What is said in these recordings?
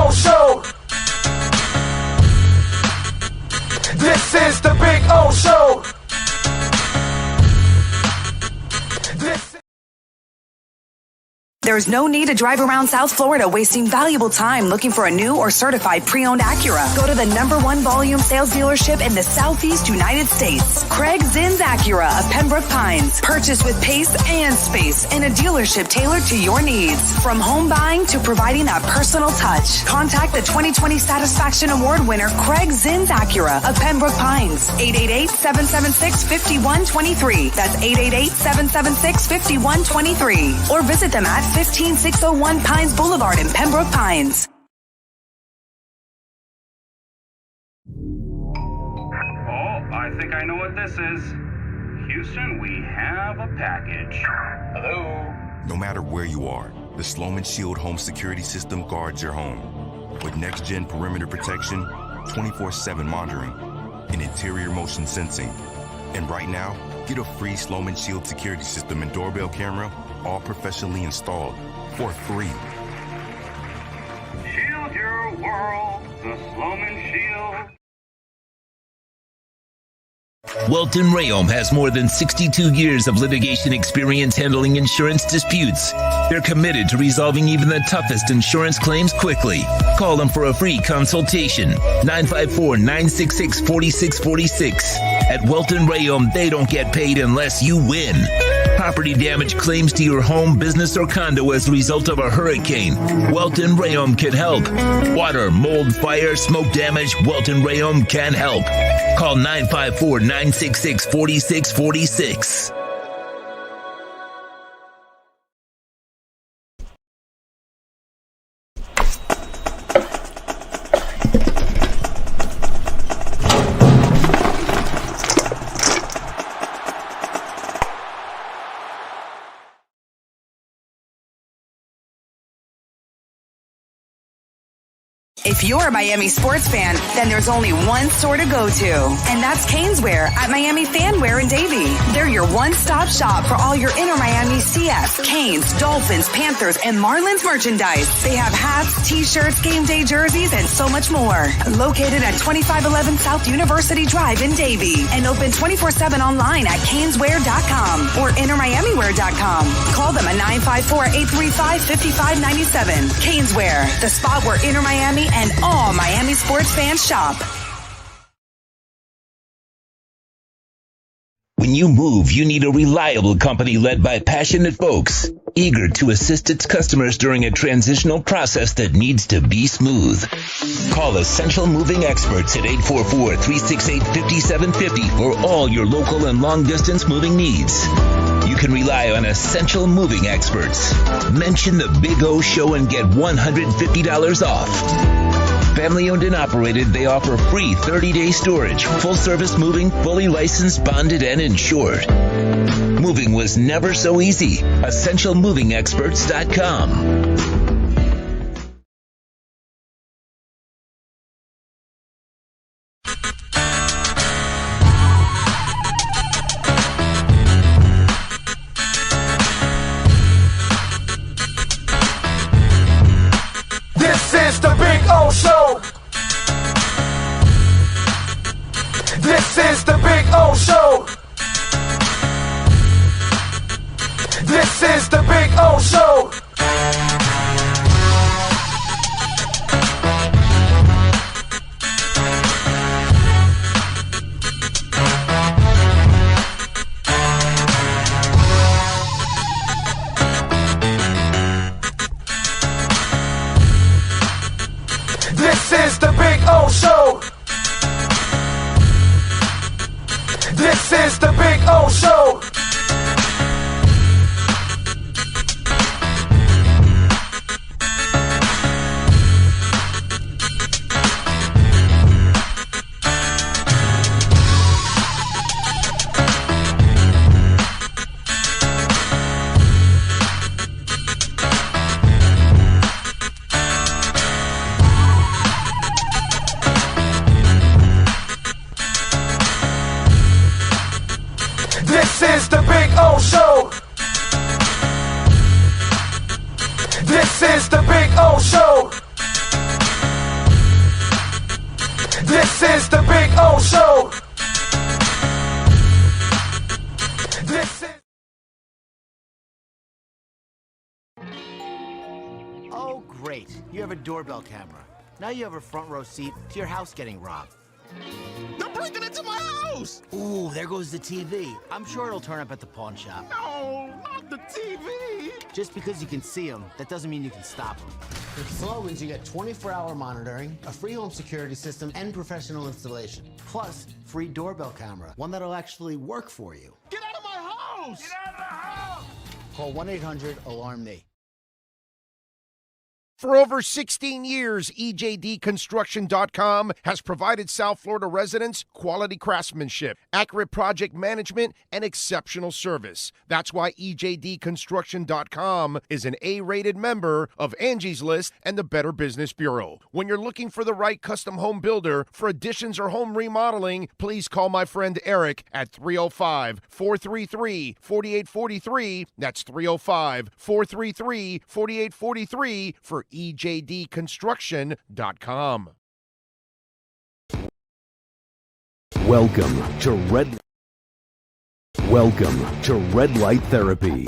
O Show. This is the Big O Show. There's no need to drive around South Florida wasting valuable time looking for a new or certified pre-owned Acura. Go to the #1 volume sales dealership in the Southeast United States. Craig Zinn's Acura of Pembroke Pines. Purchase with pace and space in a dealership tailored to your needs. From home buying to providing that personal touch. Contact the 2020 Satisfaction Award winner Craig Zinn's Acura of Pembroke Pines. 888-776-5123. That's 888-776-5123. Or visit them at 15601 Pines Boulevard in Pembroke Pines. Oh, I think I know what this is. Houston, we have a package. Hello? No matter where you are, the Sloman Shield home security system guards your home. With next-gen perimeter protection, 24/7 monitoring, and interior motion sensing. And right now, get a free Sloman Shield security system and doorbell camera, all professionally installed, for free. Shield your world, the Sloman Shield. Welton Rayom has more than 62 years of litigation experience handling insurance disputes. They're committed to resolving even the toughest insurance claims quickly. Call them for a free consultation. 954-966-4646. At Welton Rayom, they don't get paid unless you win. Property damage claims to your home, business, or condo as a result of a hurricane. Welton Rayom can help. Water, mold, fire, smoke damage, Welton Rayom can help. Call 954-966-4646. If you're a Miami sports fan, then there's only one store to go to, and that's Caneswear at Miami Fanwear in Davie. They're your one-stop shop for all your inner Miami CF, Canes, Dolphins, Panthers, and Marlins merchandise. They have hats, t-shirts, game day jerseys, and so much more. Located at 2511 South University Drive in Davie, and open 24/7 online at caneswear.com or innermiamiwear.com. Call them at 954-835-5597. Caneswear, the spot where Inner Miami and all Miami sports fans shop. When you move, you need a reliable company led by passionate folks, eager to assist its customers during a transitional process that needs to be smooth. Call Essential Moving Experts at 844-368-5750 for all your local and long-distance moving needs. You can rely on Essential Moving Experts. Mention the Big O Show and get $150 off. Family owned and operated, they offer free 30-day storage, full-service moving, fully licensed, bonded, and insured. Moving was never so easy. EssentialMovingExperts.com. This is the Big O Show. This is the Big O Show. This is the Big O Show. This is the Big O Show. This is the Big O Show. This is the Big O Show. This is the Big O Show. Oh, great. You have a doorbell camera. Now you have a front row seat to your house getting robbed. They're breaking into my house! Ooh, there goes the TV. I'm sure it'll turn up at the pawn shop. No, not the TV! Just because you can see them, that doesn't mean you can stop them. With Slogans, you get 24-hour monitoring, a free home security system, and professional installation. Plus, free doorbell camera, one that'll actually work for you. Get out of my house! Get out of the house! Call 1-800-ALARM-ME. For over 16 years, EJDConstruction.com has provided South Florida residents quality craftsmanship, accurate project management, and exceptional service. That's why EJDConstruction.com is an A-rated member of Angie's List and the Better Business Bureau. When you're looking for the right custom home builder for additions or home remodeling, please call my friend Eric at 305-433-4843. That's 305-433-4843 for EJDConstruction.com. Welcome to Red Light Therapy,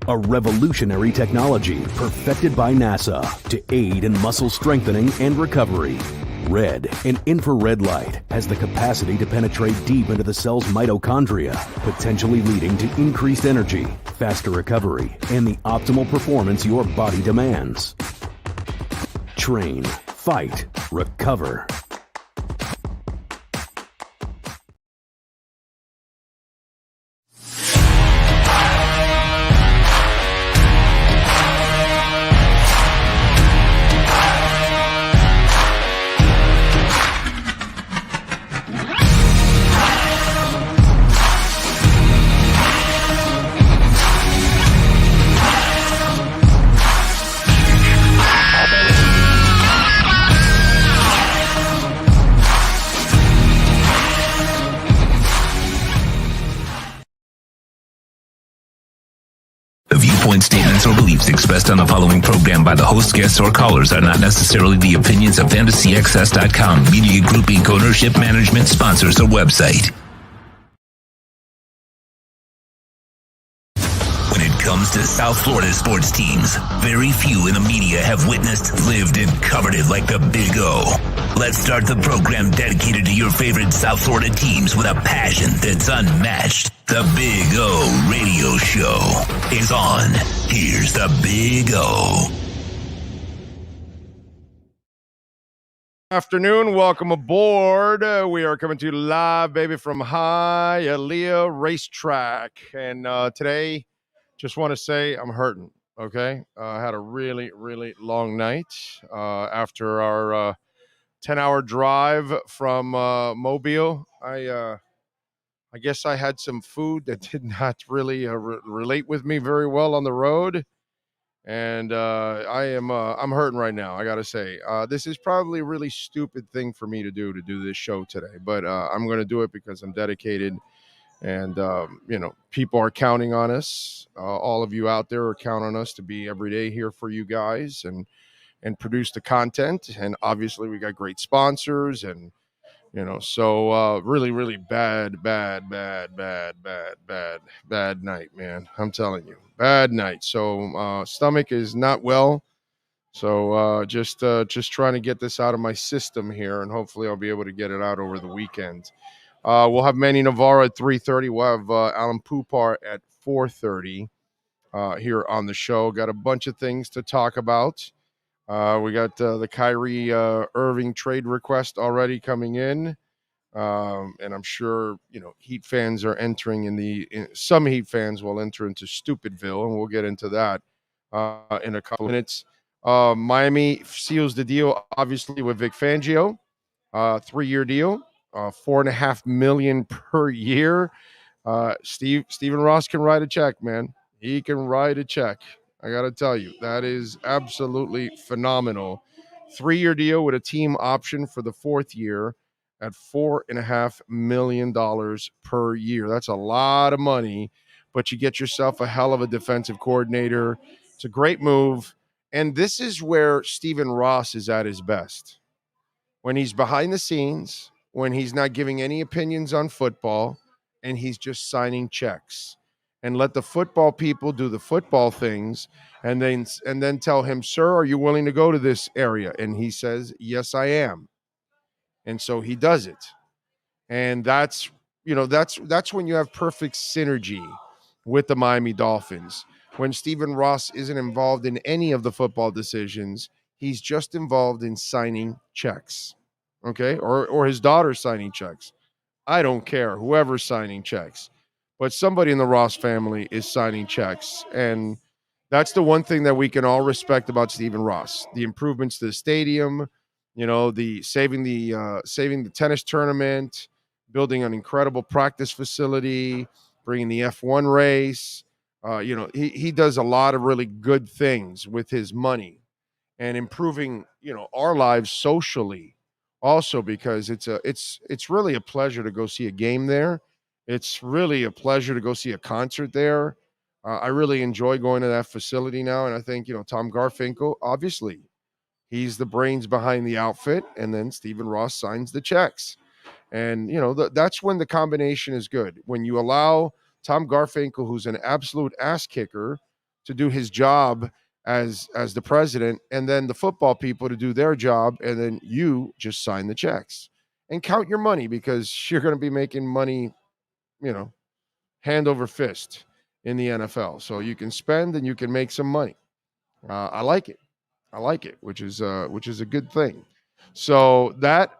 a revolutionary technology perfected by NASA to aid in muscle strengthening and recovery. Red and infrared light has the capacity to penetrate deep into the cell's mitochondria, potentially leading to increased energy, faster recovery, and the optimal performance your body demands. Train, fight, recover. Statements or beliefs expressed on the following program by the host, guests, or callers are not necessarily the opinions of FantasyXS.com, Media Group Inc., ownership, management, sponsors, or website. When it comes to South Florida sports teams, very few in the media have witnessed, lived, and covered it like the Big O. Let's start the program dedicated to your favorite South Florida teams with a passion that's unmatched. The Big O Radio Show is on. Here's the Big O. Afternoon, welcome aboard. We are coming to you live, baby, from Hialeah Racetrack. And today, just want to say I'm hurting, okay? I had a really, really long night after our 10-hour drive from Mobile. I guess I had some food that did not really relate with me very well on the road, and I'm hurting right now. I gotta say, this is probably a really stupid thing for me to do this show today, but I'm going to do it because I'm dedicated, and people are counting on us. All of you out there are counting on us to be every day here for you guys and produce the content, and obviously we got great sponsors and. So really, really bad night, man. I'm telling you, bad night. So stomach is not well. So just trying to get this out of my system here, and hopefully I'll be able to get it out over the weekend. We'll have Manny Navarro at 3:30. We'll have Alan Poupar at 4:30 here on the show. Got a bunch of things to talk about. We got the Kyrie Irving trade request already coming in. And I'm sure, Heat fans are entering some Heat fans will enter into Stupidville, and we'll get into that in a couple of minutes. Miami seals the deal, obviously, with Vic Fangio, 3-year deal, $4.5 million per year. Stephen Ross can write a check, man. He can write a check. I got to tell you, that is absolutely phenomenal. 3-year deal with a team option for the 4th year at $4.5 million per year. That's a lot of money, but you get yourself a hell of a defensive coordinator. It's a great move. And this is where Stephen Ross is at his best. When he's behind the scenes, when he's not giving any opinions on football, and he's just signing checks. and let the football people do the football things, and then tell him, "Sir, are you willing to go to this area?" And he says, "Yes, I am." And so he does it. And that's when you have perfect synergy with the Miami Dolphins. When Stephen Ross isn't involved in any of the football decisions, he's just involved in signing checks. Okay? Or his daughter signing checks. I don't care, whoever's signing checks. But somebody in the Ross family is signing checks. And that's the one thing that we can all respect about Stephen Ross. The improvements to the stadium, the saving the tennis tournament, building an incredible practice facility, bringing the F1 race. He does a lot of really good things with his money and improving, our lives socially also, because it's really a pleasure to go see a game there. It's really a pleasure to go see a concert there. I really enjoy going to that facility now. And I think, Tom Garfinkel, obviously, he's the brains behind the outfit. And then Stephen Ross signs the checks. And, that's when the combination is good. When you allow Tom Garfinkel, who's an absolute ass kicker, to do his job as the president, and then the football people to do their job, and then you just sign the checks and count your money, because you're going to be making money, hand over fist in the NFL. So you can spend and you can make some money. I like it. Which is a good thing. So that,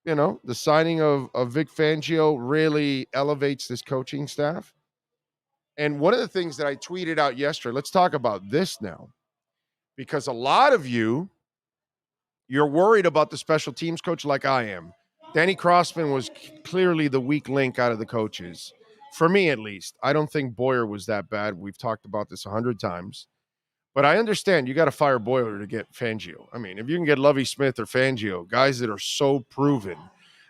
the signing of Vic Fangio really elevates this coaching staff. And one of the things that I tweeted out yesterday, let's talk about this now, because a lot of you're worried about the special teams coach like I am. Danny Crossman was clearly the weak link out of the coaches. For me, at least. I don't think Boyer was that bad. We've talked about this 100 times. But I understand you got to fire Boyer to get Fangio. I mean, if you can get Lovie Smith or Fangio, guys that are so proven.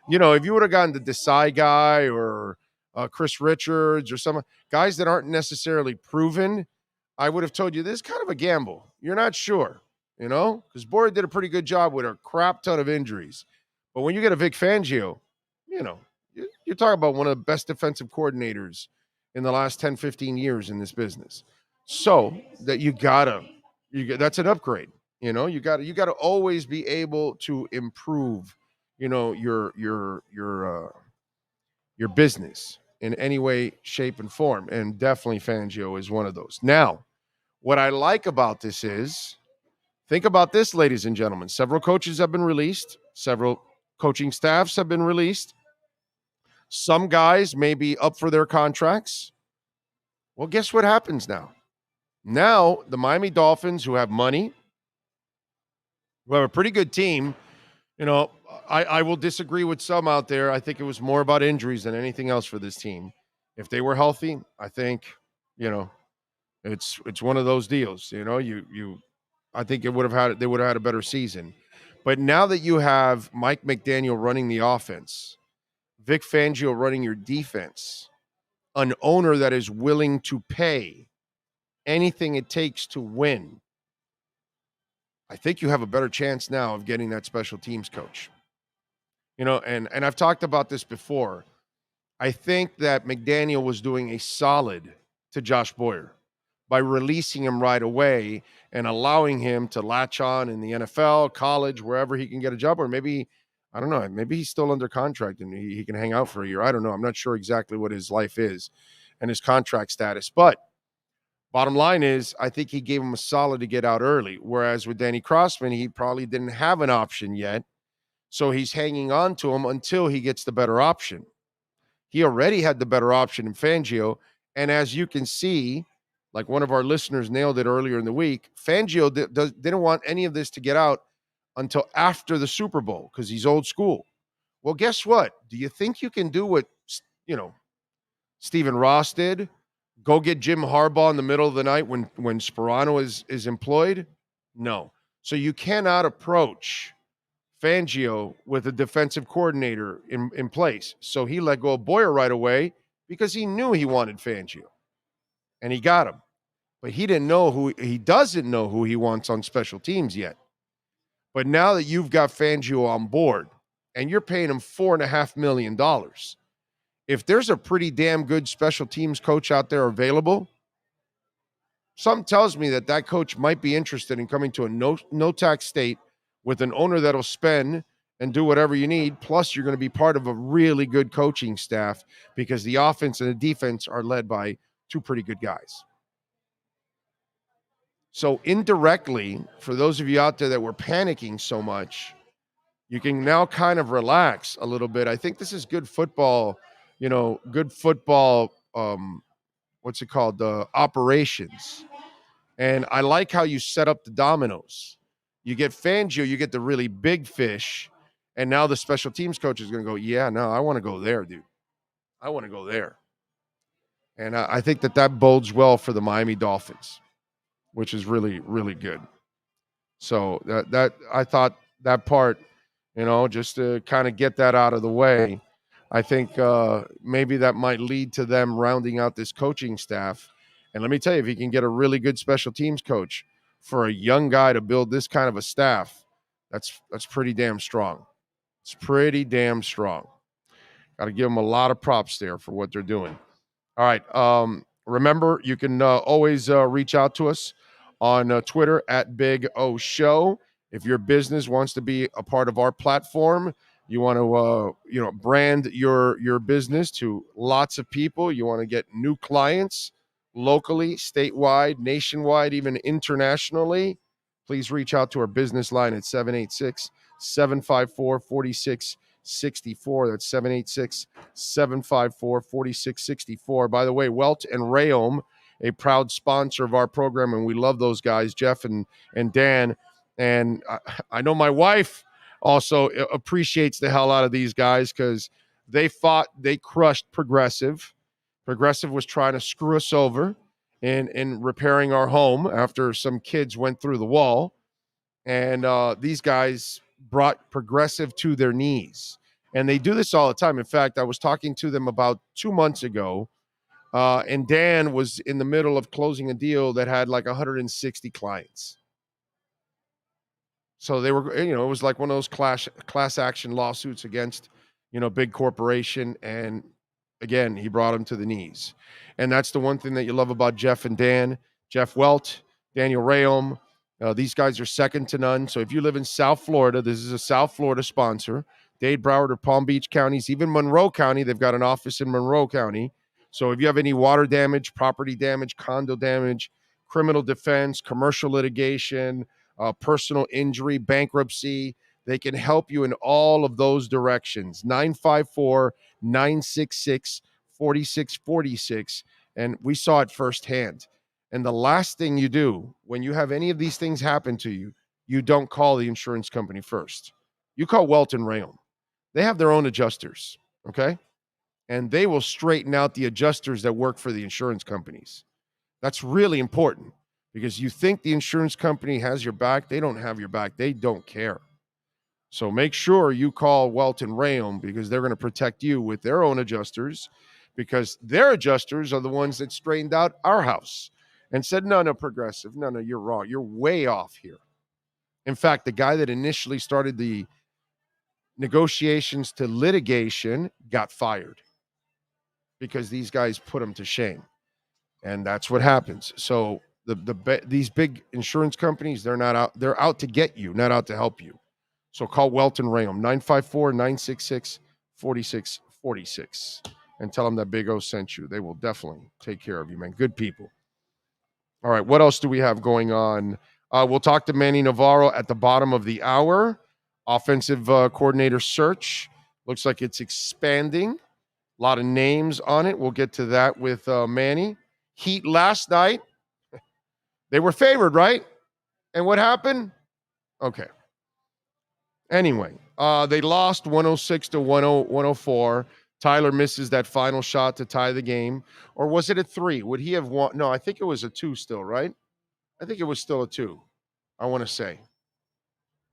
If you would have gotten the Desai guy or Chris Richards or some guys that aren't necessarily proven, I would have told you this is kind of a gamble. You're not sure, because Boyer did a pretty good job with a crap ton of injuries. But when you get a Vic Fangio, you're talking about one of the best defensive coordinators in the last 10, 15 years in this business. So that that's an upgrade. You gotta always be able to improve, your business in any way, shape, and form. And definitely Fangio is one of those. Now, what I like about this is, think about this, ladies and gentlemen. Several coaches have been released. Several coaching staffs have been released. Some guys may be up for their contracts. Well, guess what happens now? Now, the Miami Dolphins, who have money, who have a pretty good team, I will disagree with some out there. I think it was more about injuries than anything else for this team. If they were healthy, I think, it's one of those deals. I think they would have had a better season. But now that you have Mike McDaniel running the offense, Vic Fangio running your defense, an owner that is willing to pay anything it takes to win, I think you have a better chance now of getting that special teams coach. And I've talked about this before. I think that McDaniel was doing a solid to Josh Boyer by releasing him right away and allowing him to latch on in the NFL, college, wherever he can get a job. Or maybe, I don't know, maybe he's still under contract and he can hang out for a year. I don't know. I'm not sure exactly what his life is and his contract status. But bottom line is, I think he gave him a solid to get out early. Whereas with Danny Crossman, he probably didn't have an option yet. So he's hanging on to him until he gets the better option. He already had the better option in Fangio. And as you can see, like one of our listeners nailed it earlier in the week, Fangio didn't want any of this to get out until after the Super Bowl because he's old school. Well, guess what? Do you think you can do what, Stephen Ross did? Go get Jim Harbaugh in the middle of the night when Sperano is employed? No. So you cannot approach Fangio with a defensive coordinator in place. So he let go of Boyer right away because he knew he wanted Fangio. And he got him. But he doesn't know who he wants on special teams yet. But now that you've got Fangio on board and you're paying him $4.5 million, if there's a pretty damn good special teams coach out there available, something tells me that that coach might be interested in coming to a no tax state with an owner that'll spend and do whatever you need. Plus, you're going to be part of a really good coaching staff because the offense and the defense are led by two pretty good guys. So indirectly, for those of you out there that were panicking so much, you can now kind of relax a little bit. I think this is good football, good football, what's it called? Operations. And I like how you set up the dominoes. You get Fangio, you get the really big fish, and now the special teams coach is going to go, yeah, no, I want to go there, dude. I want to go there. And I think that bodes well for the Miami Dolphins, which is really, really good. So that I thought that part, just to kind of get that out of the way, I think maybe that might lead to them rounding out this coaching staff. And let me tell you, if you can get a really good special teams coach for a young guy to build this kind of a staff, that's pretty damn strong. It's pretty damn strong. Got to give them a lot of props there for what they're doing. All right. Remember, you can always reach out to us on Twitter at Big O Show. If your business wants to be a part of our platform, you want to brand your business to lots of people, you want to get new clients locally, statewide, nationwide, even internationally, please reach out to our business line at 786-754-4664. That's 786-754-4664. By the way, Welt and Rayom, a proud sponsor of our program, and we love those guys, Jeff and Dan. And I know my wife also appreciates the hell out of these guys because they crushed Progressive. Progressive was trying to screw us over in repairing our home after some kids went through the wall. And these guys brought Progressive to their knees. And they do this all the time. In fact, I was talking to them about 2 months ago, and Dan was in the middle of closing a deal that had like 160 clients. So they were, it was like one of those class action lawsuits against, big corporation. And again, he brought them to the knees. And that's the one thing that you love about Jeff and Dan. Jeff Welt, Daniel Rayom, these guys are second to none. So if you live in South Florida, this is a South Florida sponsor. Dade, Broward, or Palm Beach counties, even Monroe County, they've got an office in Monroe County. So if you have any water damage, property damage, condo damage, criminal defense, commercial litigation, personal injury, bankruptcy, they can help you in all of those directions. 954-966-4646. And we saw it firsthand. And the last thing you do when you have any of these things happen to you, you don't call the insurance company first. You call Welton Rayom. They have their own adjusters, okay? And they will straighten out the adjusters that work for the insurance companies. That's really important because you think the insurance company has your back. They don't have your back. They don't care. So make sure you call Welton Rayom because they're going to protect you with their own adjusters because their adjusters are the ones that straightened out our house and said, no, Progressive. No, you're wrong. You're way off here. In fact, the guy that initially started the negotiations to litigation got fired because these guys put him to shame. And that's what happens. So these big insurance companies, they're out to get you, not out to help you. So call Welton Rayom, 954-966-4646, and tell them that Big O sent you. They will definitely take care of you, man. Good people. All right, what else do we have going on? We'll talk to Manny Navarro at the bottom of the hour. Offensive coordinator search. Looks like it's expanding. A lot of names on it. We'll get to that with Manny. Heat last night. They were favored, right? And what happened? Okay. Anyway, they lost 106-104. Tyler misses that final shot to tie the game. Or was it a 3? Would he have won? No, I think it was a 2 still, right? I think it was still a 2, I want to say.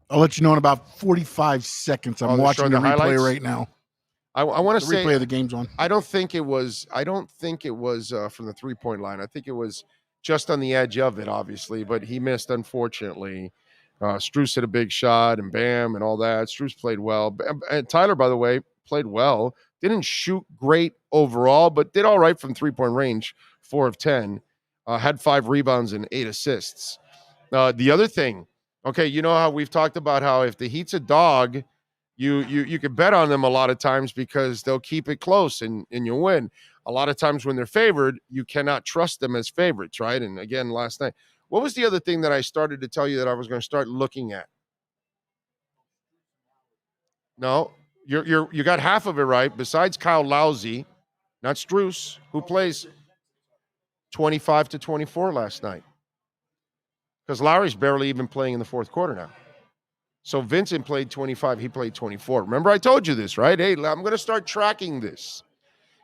I'll let you know in about 45 seconds. I'm watching the replay highlights right now. I want to say replay of the game's on. I don't think it was from the 3-point line. I think it was just on the edge of it, obviously, but he missed, unfortunately. Strus hit a big shot and bam and all that. Strus played well. And Tyler, by the way, played well. Didn't shoot great overall, but did all right from three-point range, 4 of 10. Had 5 rebounds and 8 assists. The other thing, okay, you know how we've talked about how if the Heat's a dog, you can bet on them a lot of times because they'll keep it close and you win. A lot of times when they're favored, you cannot trust them as favorites, right? And again, last night. What was the other thing that I started to tell you that I was going to start looking at? No, you got half of it right. Besides Kyle Lowry, not Strus, who plays 25 to 24 last night. Because Lowry's barely even playing in the fourth quarter now. So Vincent played 25, he played 24. Remember I told you this, right? Hey, I'm going to start tracking this.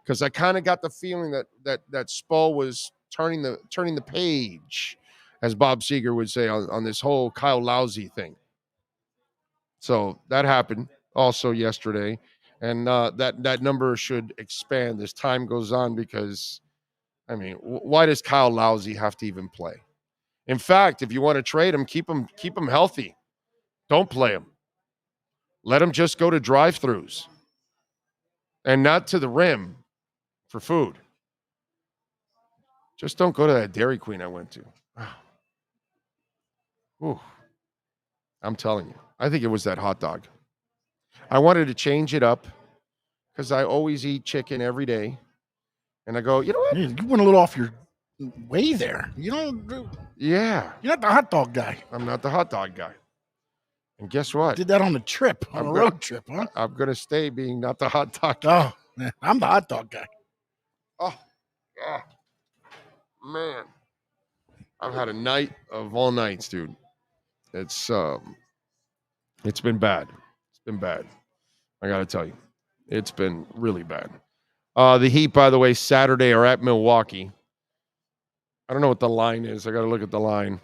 Because I kind of got the feeling that Spo was turning the page, as Bob Seger would say, on this whole Kyle Lowry thing. So that happened also yesterday. And that number should expand as time goes on because, I mean, why does Kyle Lowry have to even play? In fact, if you want to trade him, keep him healthy. Don't play him. Let him just go to drive-thrus and not to the rim for food. Just don't go to that Dairy Queen I went to. Ooh. I'm telling you. I think it was that hot dog. I wanted to change it up because I always eat chicken every day. And I go, you know what? You went a little off your way there. You know? Yeah. You're not the hot dog guy. I'm not the hot dog guy. And guess what? Did that on a trip, on a road trip, huh? I'm going to stay being not the hot dog guy. Oh, man, I'm the hot dog guy. Oh, man. I've had a night of all nights, dude. It's been bad. It's been bad. I got to tell you. It's been really bad. The Heat, by the way, Saturday are at Milwaukee. I don't know what the line is. I got to look at the line.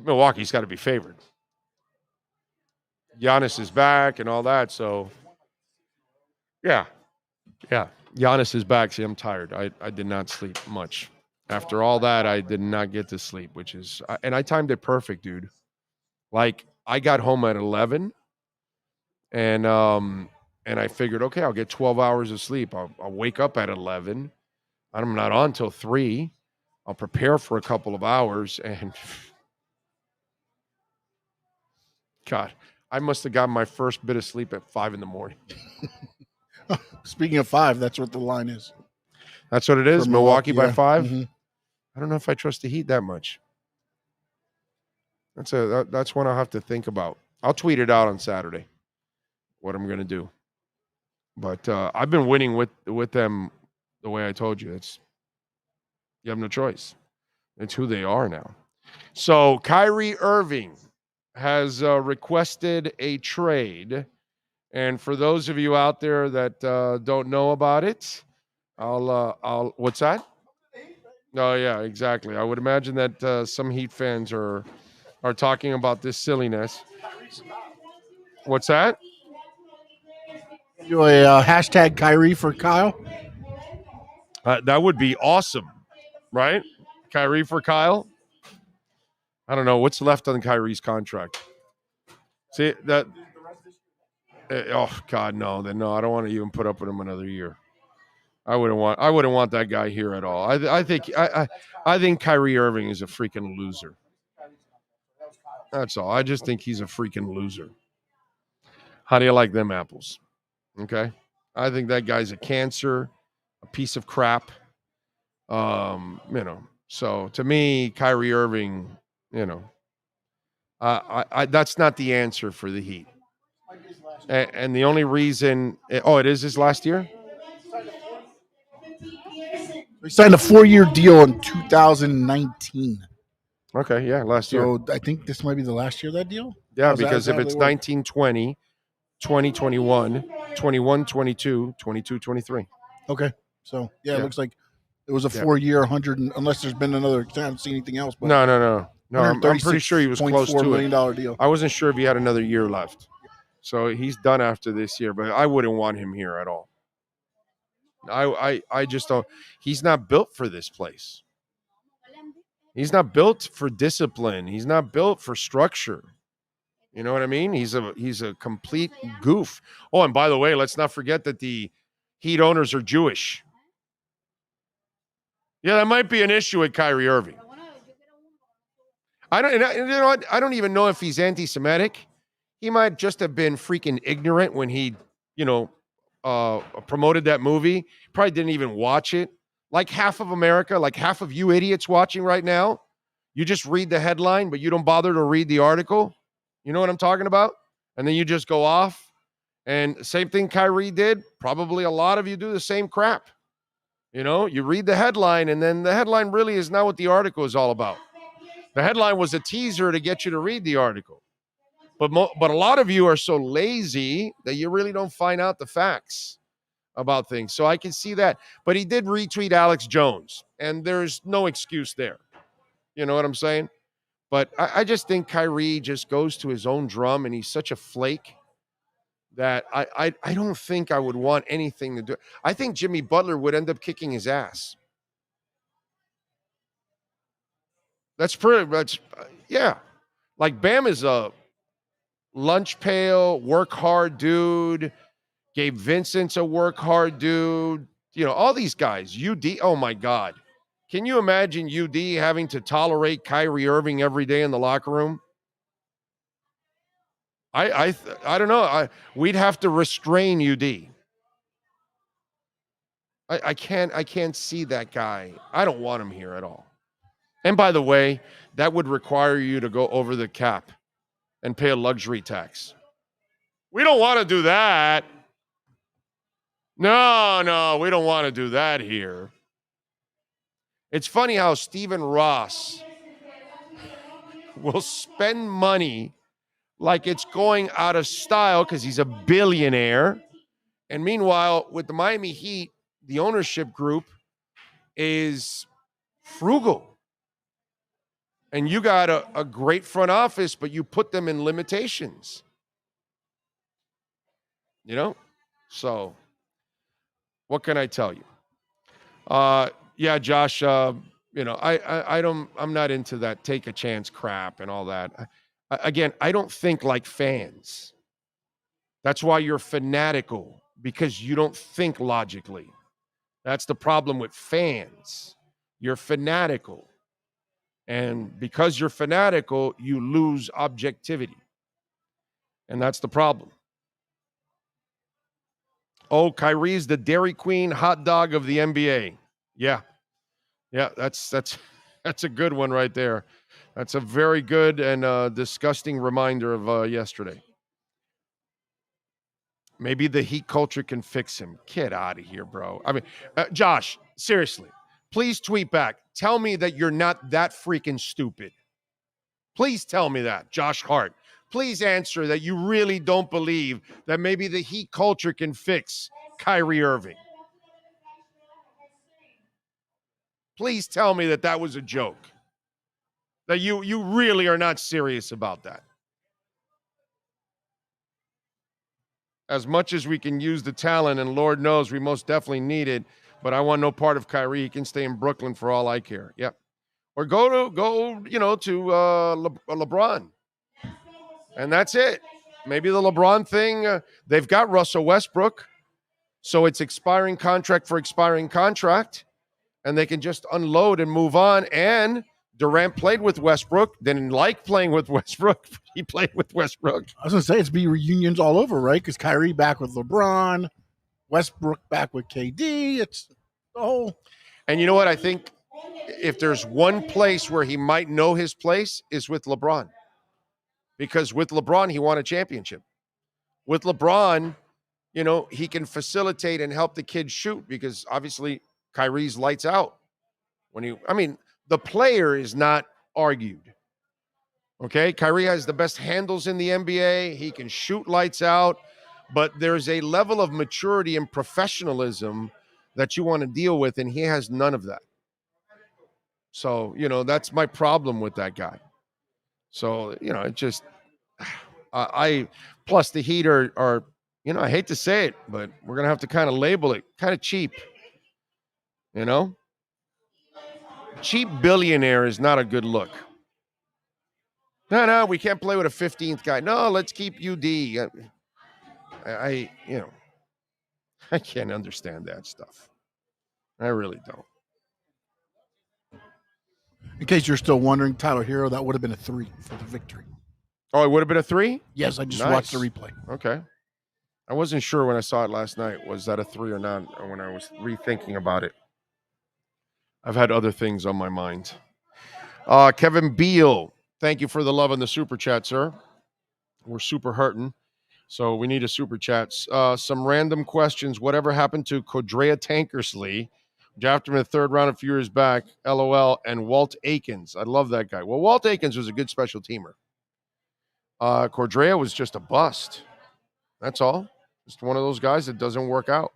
Milwaukee's got to be favored. Giannis is back and all that, so yeah. Giannis is back. See, I'm tired. I did not sleep much. After all that, I did not get to sleep, which is, and I timed it perfect, dude. Like, I got home at 11, and I figured, okay, I'll get 12 hours of sleep. I'll wake up at 11. I'm not on till 3. I'll prepare for a couple of hours, and God, I must have gotten my first bit of sleep at 5 in the morning. Speaking of 5, that's what the line is. That's what it is? Milwaukee by 5? Mm-hmm. I don't know if I trust the Heat that much. That's one I'll have to think about. I'll tweet it out on Saturday, what I'm going to do. But I've been winning with them the way I told you. You have no choice. It's who they are now. So Kyrie Irving has requested a trade. And for those of you out there that don't know about it, I'll what's that? Oh, yeah, exactly. I would imagine that some Heat fans are talking about this silliness. What's that? Do a hashtag Kyrie for Kyle? That would be awesome, right? Kyrie for Kyle? I don't know. What's left on Kyrie's contract? See, that... oh, God, no. Then no, I don't want to even put up with him another year. I wouldn't want that guy here at all. I think Kyrie Irving is a freaking loser. That's all. I just think he's a freaking loser. How do you like them apples? Okay. I think that guy's a cancer, a piece of crap. So to me, Kyrie Irving, that's not the answer for the Heat. And the only reason, it is his last year? He signed a 4-year deal in 2019. Okay, yeah, last year. So I think this might be the last year of that deal? Yeah, because if it's 19-20, 20-21, 21-22, 22-23. Okay. So, yeah, it looks like it was a 4-year, 100, unless there's been another, I haven't seen anything else. But No, I'm pretty sure he was close to $136.4 million deal. I wasn't sure if he had another year left. So he's done after this year, but I wouldn't want him here at all. I just don't. He's not built for this place. He's not built for discipline. He's not built for structure. You know what I mean? He's a complete goof. Oh, and by the way, let's not forget that the Heat owners are Jewish. Yeah, that might be an issue with Kyrie Irving. I don't even know if he's anti-Semitic. He might just have been freaking ignorant when he, promoted that movie. Probably didn't even watch it. Like half of America, like half of you idiots watching right now, you just read the headline, but you don't bother to read the article. You know what I'm talking about? And then you just go off. And same thing Kyrie did. Probably a lot of you do the same crap. You read the headline, and then the headline really is not what the article is all about. The headline was a teaser to get you to read the article. But a lot of you are so lazy that you really don't find out the facts about things. So I can see that. But he did retweet Alex Jones, and there's no excuse there. You know what I'm saying? But I just think Kyrie just goes to his own drum, and he's such a flake that I don't think I would want anything to do. I think Jimmy Butler would end up kicking his ass. That's pretty much, yeah. Like Bam is a lunch pail, work hard dude. Gabe Vincent's a work hard dude. All these guys. UD, oh my God. Can you imagine UD having to tolerate Kyrie Irving every day in the locker room? I don't know. We'd have to restrain UD. I can't see that guy. I don't want him here at all. And by the way, that would require you to go over the cap and pay a luxury tax. We don't want to do that. No, we don't want to do that here. It's funny how Stephen Ross will spend money like it's going out of style because he's a billionaire. And meanwhile, with the Miami Heat, the ownership group is frugal. And you got a great front office, but you put them in limitations. So what can I tell you? Yeah, Josh, I'm not into that take a chance crap and all that. Again, I don't think like fans. That's why you're fanatical, because you don't think logically. That's the problem with fans. You're fanatical. And because you're fanatical, you lose objectivity. And that's the problem. Oh, Kyrie's the Dairy Queen hot dog of the NBA. Yeah, that's a good one right there. That's a very good and disgusting reminder of yesterday. Maybe the Heat culture can fix him. Get out of here, bro. I mean, Josh, seriously, please tweet back. Tell me that you're not that freaking stupid. Please tell me that, Josh Hart. Please answer that you really don't believe that maybe the Heat culture can fix Kyrie Irving. Please tell me that was a joke. That you really are not serious about that. As much as we can use the talent, and Lord knows we most definitely need it, but I want no part of Kyrie. He can stay in Brooklyn for all I care. Yep. Or go to LeBron. And that's it. Maybe the LeBron thing, they've got Russell Westbrook, so it's expiring contract for expiring contract, and they can just unload and move on. And Durant played with Westbrook, didn't like playing with Westbrook. He played with Westbrook. I was going to say, it's be reunions all over, right? Because Kyrie back with LeBron, Westbrook back with KD. It's the whole. And you know what? I think if there's one place where he might know his place is with LeBron. Because with LeBron, he won a championship. With LeBron, he can facilitate and help the kids shoot because obviously Kyrie's lights out. The player is not argued. Okay, Kyrie has the best handles in the NBA. He can shoot lights out, but there's a level of maturity and professionalism that you want to deal with, and he has none of that. So, that's my problem with that guy. So, it just, plus the Heat are, I hate to say it, but we're going to have to kind of label it kind of cheap. Cheap billionaire is not a good look. No, we can't play with a 15th guy. No, let's keep UD. I can't understand that stuff. I really don't. In case you're still wondering, Tyler Hero, that would have been a 3 for the victory. Oh, it would have been a 3? Yes, I just Nice. watched the replay. Okay. I wasn't sure when I saw it last night. Was that a 3 or not? When I was rethinking about it. I've had other things on my mind. Kevin Beal, thank you for the love on the super chat, sir. We're super hurting, so we need a super chat. Some random questions. Whatever happened to Cordrea Tankersley? Drafted him in the 3rd round a few years back. LOL. And Walt Aikens. I love that guy. Well, Walt Aikens was a good special teamer. Cordrea was just a bust. That's all. Just one of those guys that doesn't work out.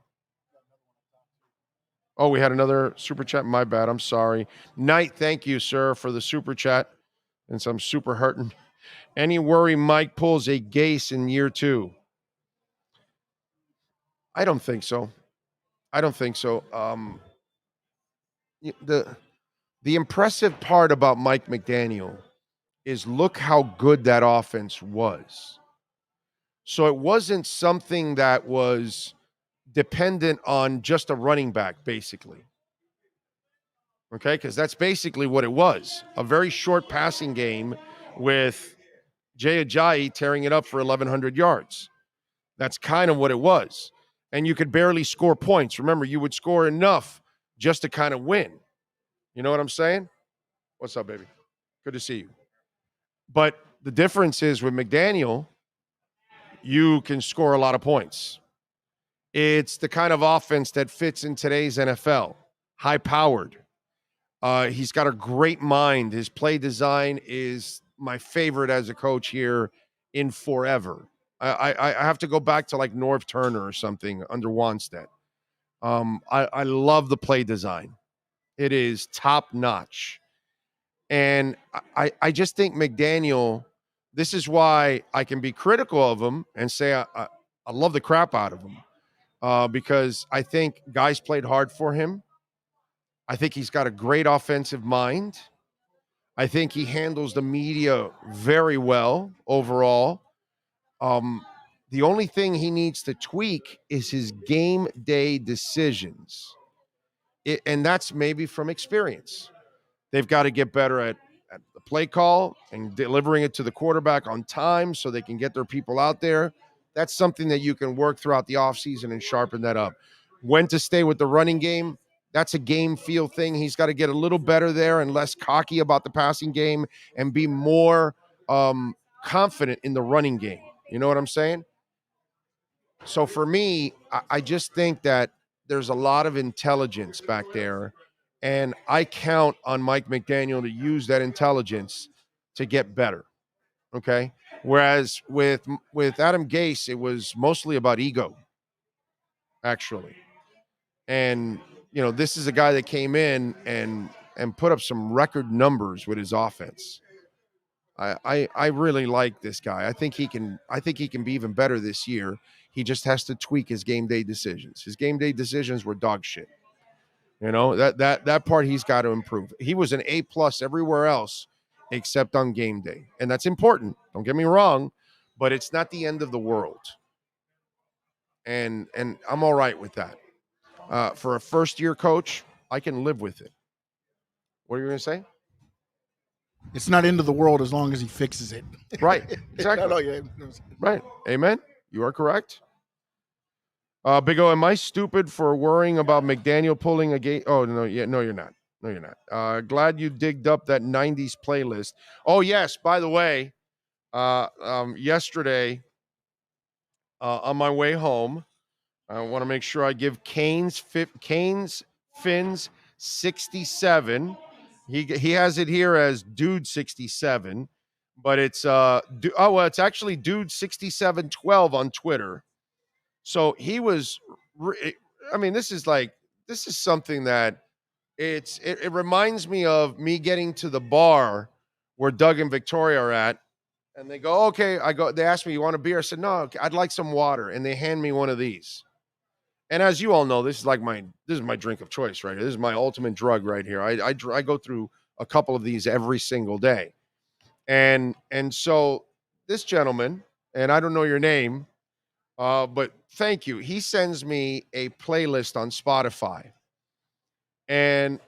Oh, we had another super chat. My bad. I'm sorry. Knight, thank you, sir, for the super chat. And some super hurting. Any worry Mike pulls a Gase in year 2? I don't think so. The impressive part about Mike McDaniel is look how good that offense was. So it wasn't something that was dependent on just a running back, basically. Okay, because that's basically what it was. A very short passing game with Jay Ajayi tearing it up for 1,100 yards. That's kind of what it was. And you could barely score points. Remember, you would score enough just to kind of win. You know what I'm saying? What's up, baby? Good to see you. But the difference is with McDaniel, you can score a lot of points. It's the kind of offense that fits in today's NFL. High-powered. He's got a great mind. His play design is my favorite as a coach here in forever. I have to go back to like Norv Turner or something under Wanstead. I love the play design. It is top-notch. And I just think McDaniel, this is why I can be critical of him and say I love the crap out of him because I think guys played hard for him. I think he's got a great offensive mind. I think he handles the media very well overall. The only thing he needs to tweak is his game day decisions. And that's maybe from experience. They've got to get better at the play call and delivering it to the quarterback on time so they can get their people out there. That's something that you can work throughout the offseason and sharpen that up. When to stay with the running game, that's a game feel thing. He's got to get a little better there and less cocky about the passing game and be more confident in the running game. You know what I'm saying? So for me, I just think that there's a lot of intelligence back there. And I count on Mike McDaniel to use that intelligence to get better. Okay. Whereas with Adam Gase, it was mostly about ego, actually. And, this is a guy that came in and put up some record numbers with his offense. I really like this guy. I think he can be even better this year. He just has to tweak his game day decisions. His game day decisions were dog shit. That part he's got to improve. He was an A+ everywhere else except on game day. And that's important. Don't get me wrong, but it's not the end of the world. And I'm all right with that. For a first-year coach, I can live with it. What are you going to say? It's not end of the world as long as he fixes it. Right. Exactly. Right. Amen. You are correct. Big O, am I stupid for worrying about McDaniel pulling a gate? Oh, no, yeah, no, you're not. No, you're not. Glad you digged up that 90s playlist. Oh, yes, by the way, yesterday, on my way home, I want to make sure I give Canes Fins 67. He has it here as Dude 67, but it's it's actually Dude 6712 on Twitter. So he was, this is something that it reminds me of me getting to the bar where Doug and Victoria are at, and they go, okay, they asked me, you want a beer? I said, no, I'd like some water. And they hand me one of these. And as you all know, this is my drink of choice right here. This is my ultimate drug right here. I go through a couple of these every single day. And so this gentleman, and I don't know your name, but thank you. He sends me a playlist on Spotify, and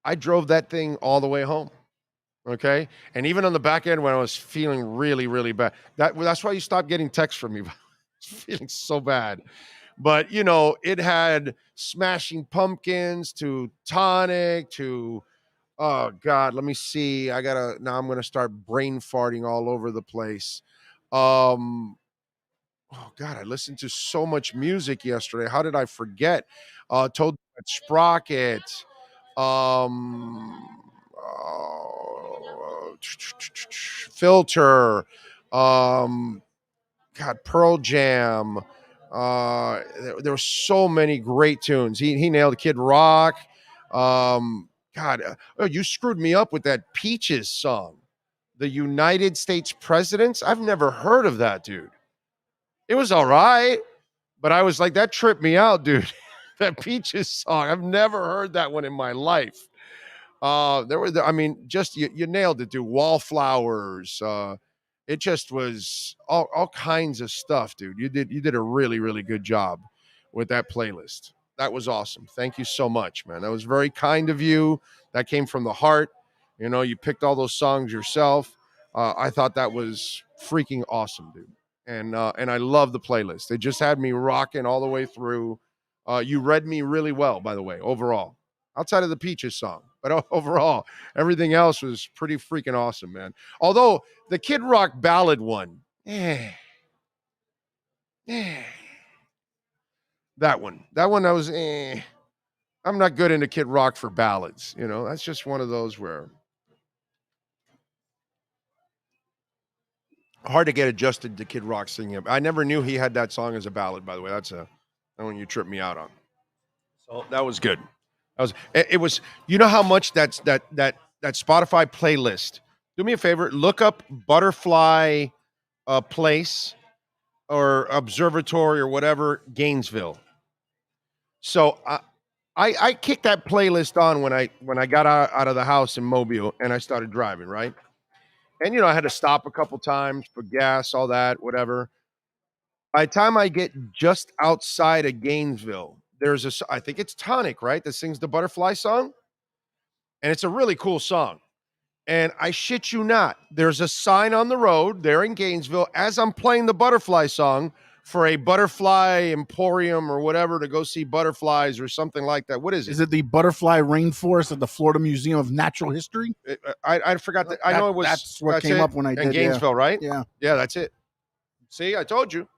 I drove that thing all the way home. Okay, and even on the back end when I was feeling really, really bad, that's why you stopped getting texts from me. I was feeling so bad, but you know, it had Smashing Pumpkins to Tonic to, oh God, let me see. Now I'm gonna start brain farting all over the place. Oh God, I listened to so much music yesterday. How did I forget? Toad Sprocket. Filter. God, Pearl Jam. There were so many great tunes. He nailed Kid Rock. You screwed me up with that Peaches song. The United States Presidents. I've never heard of that, dude. It was all right, but I was like, that tripped me out, dude. That Peaches song. I've never heard that one in my life. You nailed it, dude. Wallflowers. It just was all kinds of stuff, dude. You did a really, really good job with that playlist. That was awesome. Thank you so much, man. That was very kind of you. That came from the heart. You know, you picked all those songs yourself. I thought that was freaking awesome, dude. And I love the playlist. They just had me rocking all the way through. You read me really well, by the way, overall. Outside of the Peaches song. But overall, everything else was pretty freaking awesome, man. Although the Kid Rock ballad one, that one I was, I'm not good into Kid Rock for ballads. You know, that's just one of those where hard to get adjusted to Kid Rock singing it. I never knew he had that song as a ballad, by the way. That's one you tripped me out on. So that was good. It was, you know how much that Spotify playlist. Do me a favor, look up Butterfly Place or Observatory or whatever, Gainesville. So I kicked that playlist on when I got out of the house in Mobile and I started driving, right? And you know, I had to stop a couple times for gas, all that, whatever. By the time I get just outside of Gainesville, I think it's Tonic, right, that sings the Butterfly song. And it's a really cool song. And I shit you not, there's a sign on the road there in Gainesville as I'm playing the Butterfly song for a butterfly emporium or whatever to go see butterflies or something like that. What is it? Is it the Butterfly Rainforest at the Florida Museum of Natural History? I forgot that. I know it was. That's came up when I did. In Gainesville, right? Yeah. Yeah, that's it. See, I told you.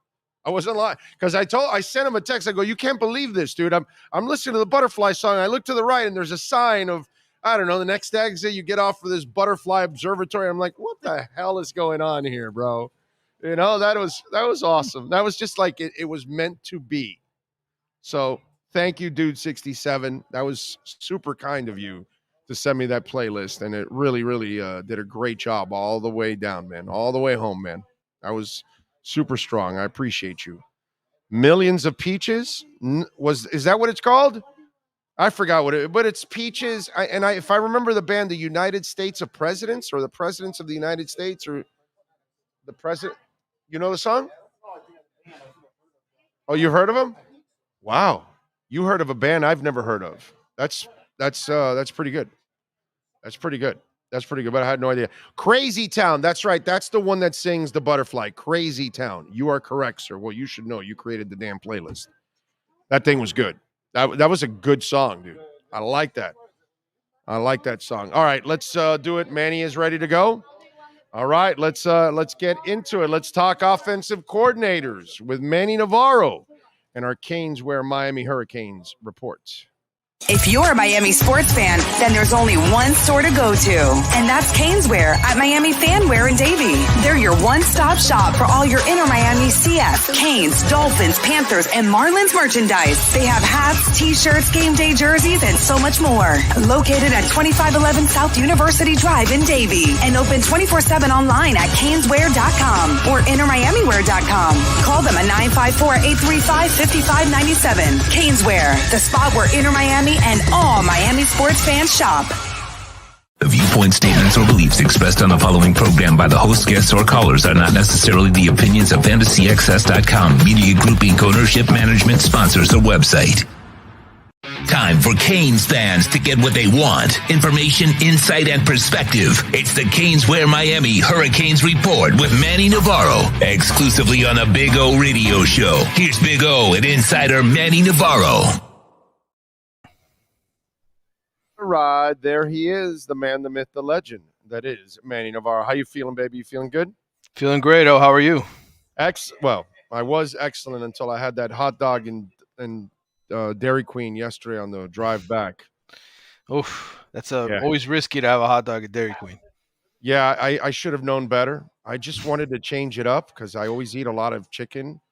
I wasn't lying because I sent him a text. I go, you can't believe this, dude. I'm listening to the Butterfly song. I look to the right and there's a sign of, I don't know, the next exit you get off for this Butterfly Observatory. I'm like, what the hell is going on here, bro? You know, that was awesome. That was just like it was meant to be. So thank you, dude 67. That was super kind of you to send me that playlist. And it really, really did a great job all the way down, man. All the way home, man. That was super strong. I appreciate you. Millions of Peaches? Is that what it's called? I forgot but it's Peaches. If I remember the band, the United States of Presidents, or the Presidents of the United States, or the President. You know the song? Oh, you've heard of them? Wow. You heard of a band I've never heard of. That's pretty good. That's pretty good. That's pretty good, but I had no idea. Crazy Town. That's right. That's the one that sings the Butterfly. Crazy Town. You are correct, sir. Well, you should know. You created the damn playlist. That thing was good. That was a good song, dude. I like that. I like that song. All right, let's do it. Manny is ready to go. All right, let's get into it. Let's talk offensive coordinators with Manny Navarro and our Canes Wear Miami Hurricanes reports. If you're a Miami sports fan, then there's only one store to go to, and that's Caneswear at Miami Fanwear in Davie. They're your one-stop shop for all your inner Miami CF, Canes, Dolphins, Panthers, and Marlins merchandise. They have hats, t-shirts, game day jerseys, and so much more. Located at 2511 South University Drive in Davie, and open 24/7 online at caneswear.com or innermiamiwear.com. Call them at 954-835-5597. Caneswear, the spot where inner Miami and all Miami sports fans shop. viewpoint statements or beliefs expressed on the following program by the host, guests, or callers are not necessarily the opinions of FantasyAccess.com, Media Group Inc. ownership, management, sponsors, or website. Time for Canes fans to get what they want. Information, insight, and perspective. It's the Canes Wear Miami Hurricanes Report with Manny Navarro. Exclusively on the Big O Radio Show. Here's Big O and insider Manny Navarro. Rod, there he is, the man, the myth, the legend. That is Manny Navarro. How you feeling, baby? You feeling good? Feeling great. Oh, how are you? Well, I was excellent until I had that hot dog and Dairy Queen yesterday on the drive back. Oof, that's always risky to have a hot dog at Dairy Queen. Yeah, I should have known better. I just wanted to change it up because I always eat a lot of chicken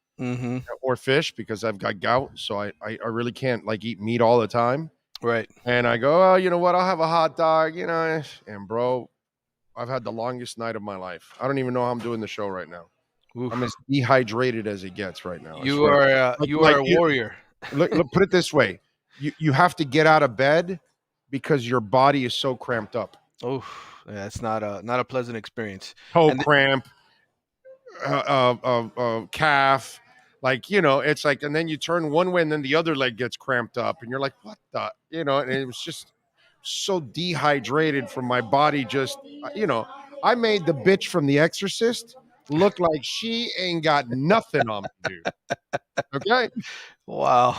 or fish because I've got gout, so I really can't eat meat all the time. Right. And I go, oh, you know what? I'll have a hot dog, And bro, I've had the longest night of my life. I don't even know how I'm doing the show right now. Oof. I'm as dehydrated as it gets right now. You are a warrior. Look, put it this way: you have to get out of bed because your body is so cramped up. Oh, yeah, it's not a pleasant experience. Cramp, calf, it's like, and then you turn one way and then the other leg gets cramped up, and you're like, what the, And it was just so dehydrated from my body. Just, I made the bitch from The Exorcist look like she ain't got nothing on me, dude. Okay. Wow.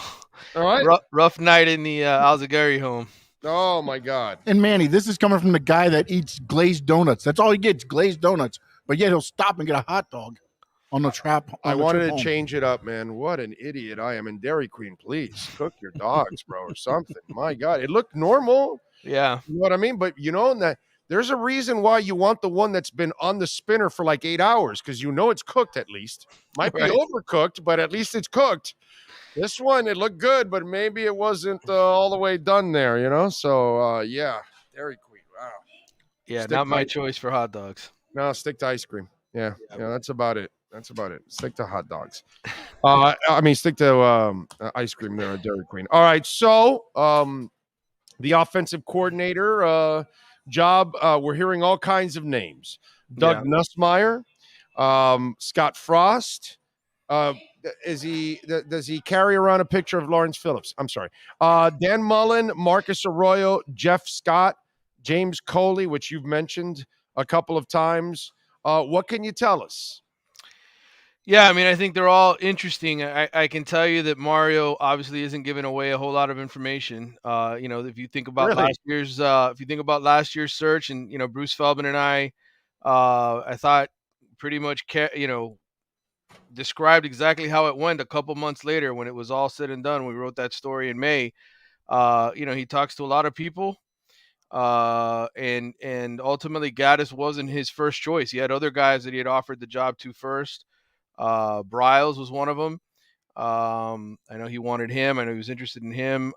All right. Rough night in the Alzagari home. Oh my God. And Manny, this is coming from the guy that eats glazed donuts. That's all he gets, glazed donuts. But yet he'll stop and get a hot dog on the trap. I wanted to change it up, man. What an idiot I am. In Dairy Queen, please cook your dogs, bro, or something. My God, it looked normal. Yeah. You know what I mean? But that there's a reason why you want the one that's been on the spinner for 8 hours, because it's cooked at least. Might be overcooked, but at least it's cooked. This one, it looked good, but maybe it wasn't all the way done there, So, yeah, Dairy Queen, wow. Yeah, not my choice for hot dogs. No, stick to ice cream. Yeah, that's about it. Stick to hot dogs. Stick to ice cream there at Dairy Queen. All right, so the offensive coordinator job, we're hearing all kinds of names. Doug Nussmeier, Scott Frost. Does he carry around a picture of Lawrence Phillips? I'm sorry. Dan Mullen, Marcus Arroyo, Jeff Scott, James Coley, which you've mentioned a couple of times. What can you tell us? Yeah, I think they're all interesting. I can tell you that Mario obviously isn't giving away a whole lot of information. If you think about last year's search, and Bruce Feldman and I thought pretty much described exactly how it went a couple months later when it was all said and done. We wrote that story in May. He talks to a lot of people, and ultimately Gaddis wasn't his first choice. He had other guys that he had offered the job to first. Bryles was one of them. I know he wanted him. I know he was interested in him.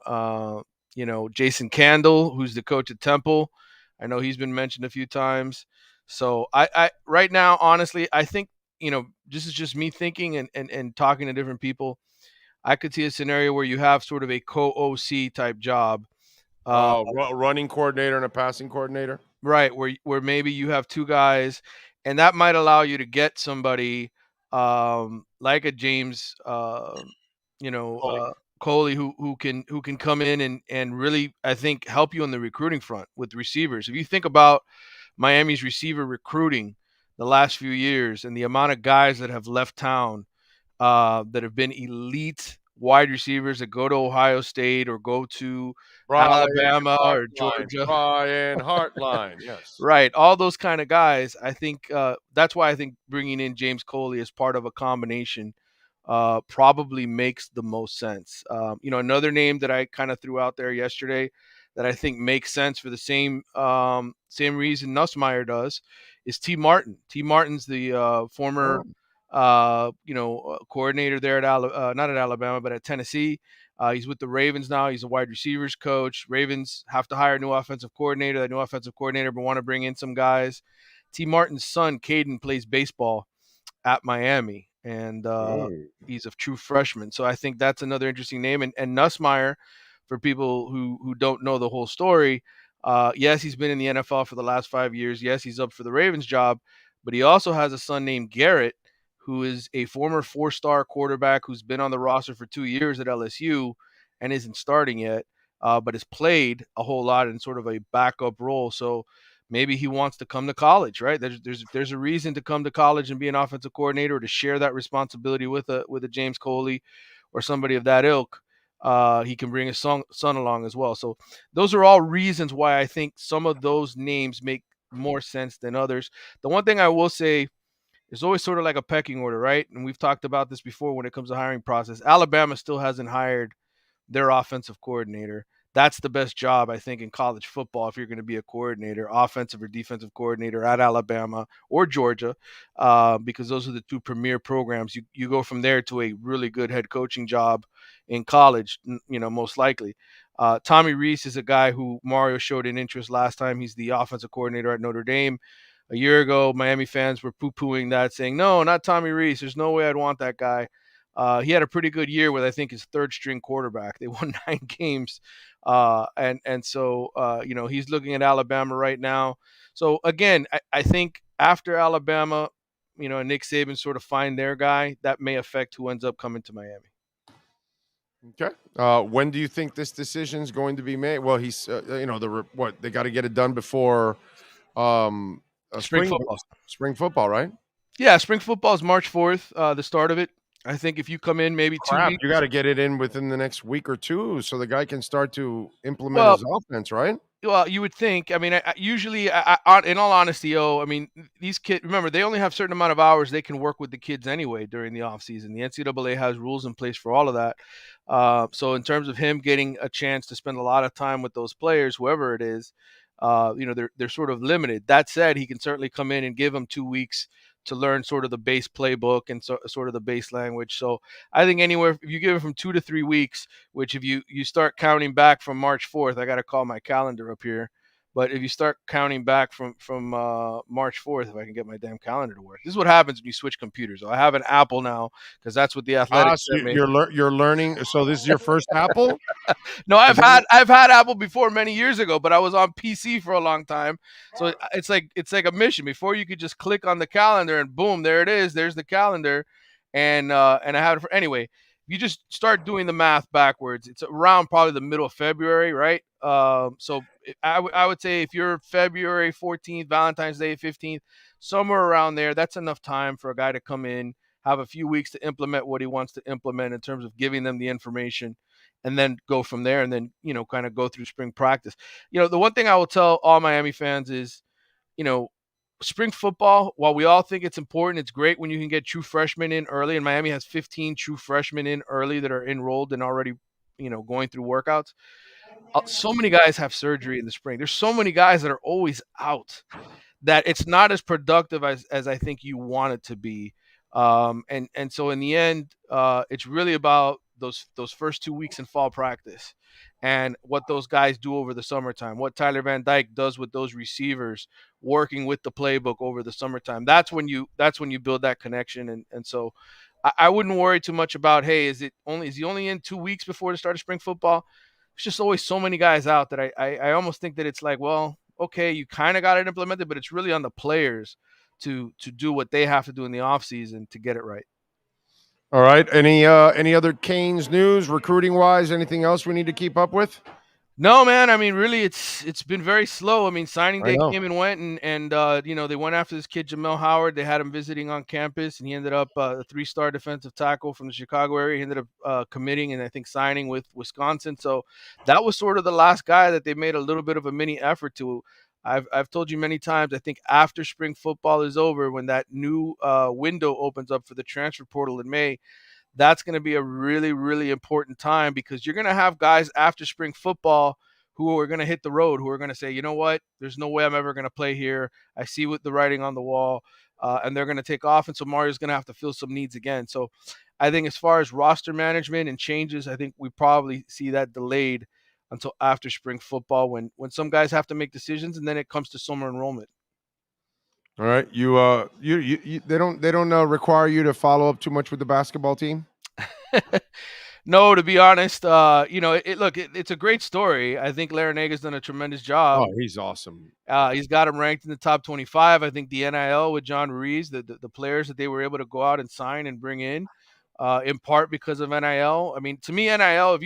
Jason Candle, who's the coach at Temple. I know he's been mentioned a few times. So I right now, honestly, I think, this is just me thinking and talking to different people. I could see a scenario where you have sort of a co-OC type job. Running coordinator and a passing coordinator. Right, where maybe you have two guys, and that might allow you to get somebody like a James, Coley, who can come in and really, I think, help you on the recruiting front with receivers. If you think about Miami's receiver recruiting the last few years and the amount of guys that have left town that have been elite wide receivers that go to Ohio State or go to Alabama or Georgia. Brian Hartline, yes. Right, all those kind of guys. I think that's why I think bringing in James Coley as part of a combination probably makes the most sense. Another name that I kind of threw out there yesterday that I think makes sense for the same reason Nussmeier does is T. Martin. T. Martin's the former coordinator there at not at Alabama, but at Tennessee. He's with the Ravens now. He's a wide receivers coach. Ravens have to hire a new offensive coordinator. That new offensive coordinator but want to bring in some guys. T. Martin's son, Caden, plays baseball at Miami, and he's a true freshman. So I think that's another interesting name. And Nussmeier, for people who don't know the whole story, Yes, he's been in the NFL for the last 5 years. Yes, he's up for the Ravens job, but he also has a son named Garrett, who is a former 4-star quarterback who's been on the roster for 2 years at LSU and isn't starting yet, but has played a whole lot in sort of a backup role. So maybe he wants to come to college, right? There's a reason to come to college and be an offensive coordinator, or to share that responsibility with a James Coley or somebody of that ilk. He can bring his son along as well. So those are all reasons why I think some of those names make more sense than others. The one thing I will say, there's always sort of like a pecking order, right? And we've talked about this before when it comes to hiring process. Alabama still hasn't hired their offensive coordinator. That's the best job, I think, in college football if you're going to be a coordinator, offensive or defensive coordinator at Alabama or Georgia, because those are the two premier programs. You go from there to a really good head coaching job in college, most likely. Tommy Rees is a guy who Mario showed an interest last time. He's the offensive coordinator at Notre Dame. A year ago, Miami fans were poo-pooing that, saying, no, not Tommy Rees. There's no way I'd want that guy. He had a pretty good year with, I think, his third-string quarterback. They won 9 games. So he's looking at Alabama right now. So, again, I think after Alabama, and Nick Saban sort of find their guy, that may affect who ends up coming to Miami. Okay. When do you think this decision is going to be made? Well, he's, they got to get it done before spring football. Spring football, right? Yeah, spring football is March 4th, the start of it. I think if you come in maybe 2 weeks. You got to get it in within the next week or two so the guy can start to implement his offense, right? Well, you would think. I mean, in all honesty, these kids, remember, they only have a certain amount of hours they can work with the kids anyway during the offseason. The NCAA has rules in place for all of that. So in terms of him getting a chance to spend a lot of time with those players, whoever it is, they're sort of limited. That said, he can certainly come in and give them 2 weeks to learn sort of the base playbook and sort of the base language. So I think anywhere, if you give it from 2 to 3 weeks, which if you start counting back from March 4th, I got to call my calendar up here. But if you start counting back from March 4th, if I can get my damn calendar to work. This is what happens when you switch computers. I have an Apple now because that's what the Athletics sent me. You're learning. So this is your first Apple? No, I've had Apple before many years ago, but I was on PC for a long time. So it's like a mission. Before you could just click on the calendar and boom, there it is. There's the calendar, and I had it for anyway. You just start doing the math backwards. It's around probably the middle of February, right? So I would say if you're February 14th, Valentine's Day 15th, somewhere around there, that's enough time for a guy to come in, have a few weeks to implement what he wants to implement in terms of giving them the information, and then go from there, and then, kind of go through spring practice. The one thing I will tell all Miami fans is, spring football, while we all think it's important, it's great when you can get true freshmen in early, and Miami has 15 true freshmen in early that are enrolled and already, going through workouts. So many guys have surgery in the spring. There's so many guys that are always out that it's not as productive as I think you want it to be. And so in the end, it's really about those first 2 weeks in fall practice and what those guys do over the summertime, what Tyler Van Dyke does with those receivers, working with the playbook over the summertime. That's when you build that connection. And so I wouldn't worry too much about, hey, is he only in 2 weeks before the start of spring football? It's just always so many guys out that I almost think that it's like, well, okay, you kind of got it implemented, but it's really on the players to do what they have to do in the offseason to get it right. All right. Any other Canes news, recruiting wise? Anything else we need to keep up with? No, man. I mean, really, it's been very slow. I mean, signing day came and went, and they went after this kid Jamel Howard. They had him visiting on campus, and he ended up a 3-star defensive tackle from the Chicago area. He ended up committing and I think signing with Wisconsin. So that was sort of the last guy that they made a little bit of a mini effort to. I've told you many times, I think after spring football is over, when that new window opens up for the transfer portal in May, that's going to be a really, really important time, because you're going to have guys after spring football who are going to hit the road, who are going to say, you know what, there's no way I'm ever going to play here. I see what the writing on the wall, and they're going to take off. And so Mario's going to have to fill some needs again. So I think as far as roster management and changes, I think we probably see that delayed until after spring football, when some guys have to make decisions, and then it comes to summer enrollment. All right, they don't require you to follow up too much with the basketball team. No, to be honest, it's a great story. I think Larinaga's done a tremendous job. Oh, he's awesome. He's got him ranked in the top 25. I think the NIL with John Ruiz, the players that they were able to go out and sign and bring in part because of NIL. I mean, to me, NIL,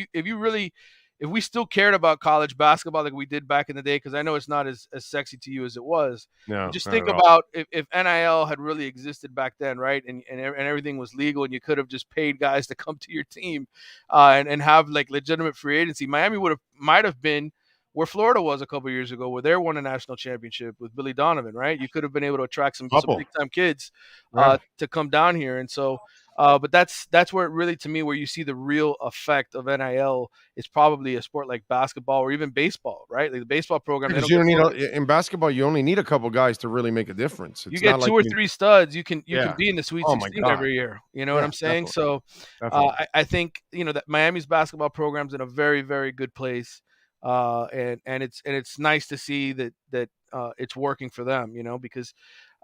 if we still cared about college basketball like we did back in the day, because I know it's not as sexy to you as it was. No, You just not think at all. about if NIL had really existed back then, right? And everything was legal and you could have just paid guys to come to your team and have like legitimate free agency. Miami might have been where Florida was a couple years ago, where they won a national championship with Billy Donovan, right? You could have been able to attract some big time kids Yeah. to come down here. And so but that's where it really, to me, where you see the real effect of NIL is probably a sport like basketball or even baseball, right? Like the baseball program. Because you don't need in basketball, you only need a couple guys to really make a difference. You get two or three studs, you can be in the Sweet Oh my 16 God. every year. You know what I'm saying? Definitely. So I think that Miami's basketball program's in a very, very good place, and it's nice to see that it's working for them. Because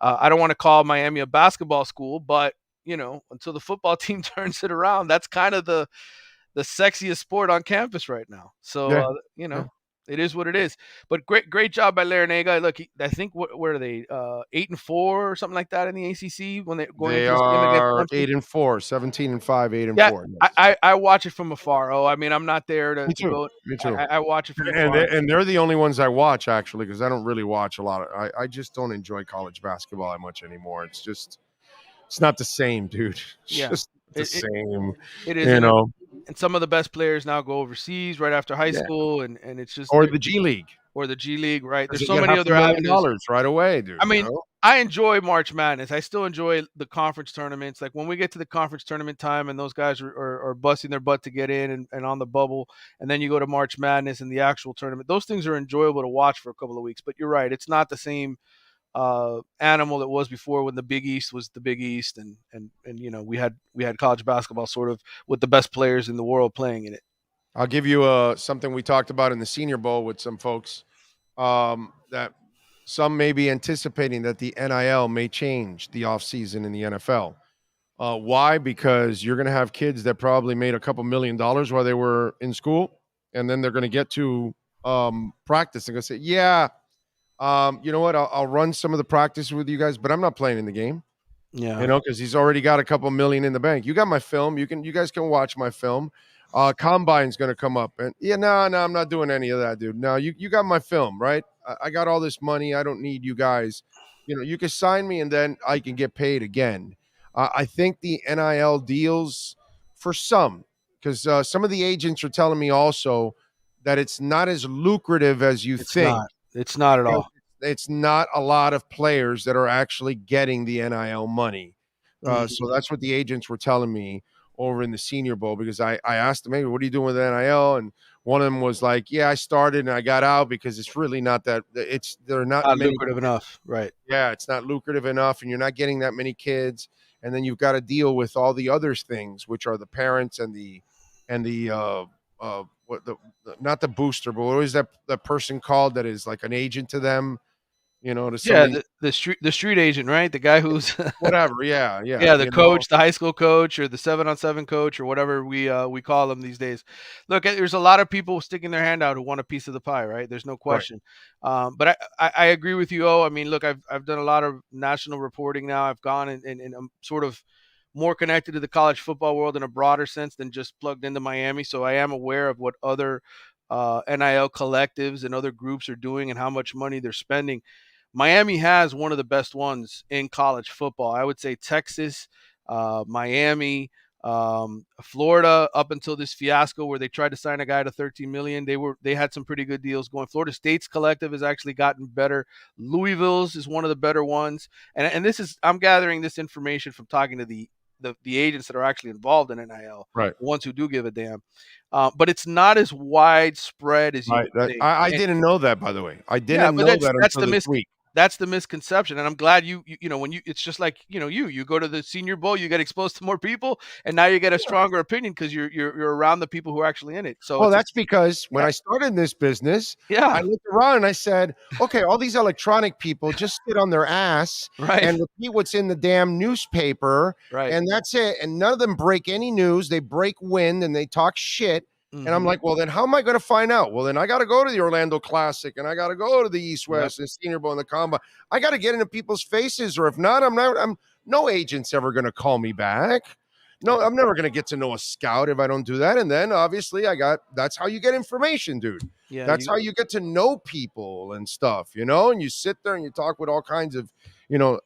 I don't want to call Miami a basketball school, but until the football team turns it around, that's kind of the sexiest sport on campus right now. So, it is what it is. But great job by Larinaga. Look, I think what are they 8-4 or something like that in the ACC when they're going They into this game against are Clemson? 8-4, 17-5, 8-4. Yeah, Yes. I watch it from afar. I mean, I'm not there to Me too. go. Me too. I watch it from And afar. they're the only ones I watch, actually, because I don't really watch a lot of. I just don't enjoy college basketball that much anymore. It's not the same, dude. It's Yeah. just the same. It is. And some of the best players now go overseas right after high school, and it's just Or the G League. Or the G League, right? There's You so get many other avenues right away, dude. I mean, I enjoy March Madness. I still enjoy the conference tournaments. Like when we get to the conference tournament time and those guys are busting their butt to get in and on the bubble, and then you go to March Madness and the actual tournament, those things are enjoyable to watch for a couple of weeks. But you're right, it's not the same animal it was before when the Big East was the Big East, and we had college basketball sort of with the best players in the world playing in it. I'll give you something we talked about in the Senior Bowl with some folks that some may be anticipating that the NIL may change the offseason in the NFL. Why? Because you're going to have kids that probably made a couple $1 million while they were in school, and then they're going to get to practice and go say, yeah, you know what? I'll run some of the practice with you guys, but I'm not playing in the game. Yeah. Because he's already got a couple million in the bank. You got my film. You guys can watch my film. Combine's going to come up, and no, I'm not doing any of that, dude. No, you got my film, right? I got all this money. I don't need you guys. You can sign me, and then I can get paid again. I think the NIL deals for some, because some of the agents are telling me also that it's not as lucrative as you think. It's not at all. It's not a lot of players that are actually getting the NIL money. So that's what the agents were telling me over in the Senior Bowl, because I asked them, hey, what are you doing with NIL? And one of them was like, yeah, I started and I got out because it's really not that they're not lucrative enough. Right. Yeah. It's not lucrative enough, and you're not getting that many kids. And then you've got to deal with all the other things, which are the parents and the not the booster, but what is that person called that is like an agent to them? To somebody, the street agent, right? The guy who's whatever, yeah, the coach, the high school coach, or the 7-on-7 coach, or whatever we call them these days. Look, there's a lot of people sticking their hand out who want a piece of the pie, right? There's no question. Right. But I agree with you. I mean, look, I've done a lot of national reporting now. I've gone and I'm sort of more connected to the college football world in a broader sense than just plugged into Miami. So I am aware of what other NIL collectives and other groups are doing and how much money they're spending. Miami has one of the best ones in college football. I would say Texas, Miami, Florida, up until this fiasco where they tried to sign a guy to $13 million. They had some pretty good deals going. Florida State's collective has actually gotten better. Louisville's is one of the better ones. And I'm gathering this information from talking to the agents that are actually involved in NIL, right? The ones who do give a damn. But it's not as widespread as you think. I didn't know that, by the way. I didn't know that that's until this week. that's the misconception. And I'm glad you know, when it's just like, you go to the Senior Bowl, you get exposed to more people, and now you get a stronger opinion because you're around the people who are actually in it. So Well, that's because when I started in this business, I yeah, looked around and I said, okay, all these electronic people just sit on their ass right, and repeat what's in the damn newspaper, right. and that's it. And none of them break any news. They break wind and they talk shit. And I'm Hmm. like, well, then how am I going to find out? Well, then I got to go to the Orlando Classic and I got to go to the East Yep. West and Senior Bowl and the Combine. I got to get into people's faces, or if not, I'm no agent's ever going to call me back. No, I'm never going to get to know a scout if I don't do that. And then obviously that's how you get information, dude. Yeah, That's how you get to know people and stuff, and you sit there and you talk with all kinds of,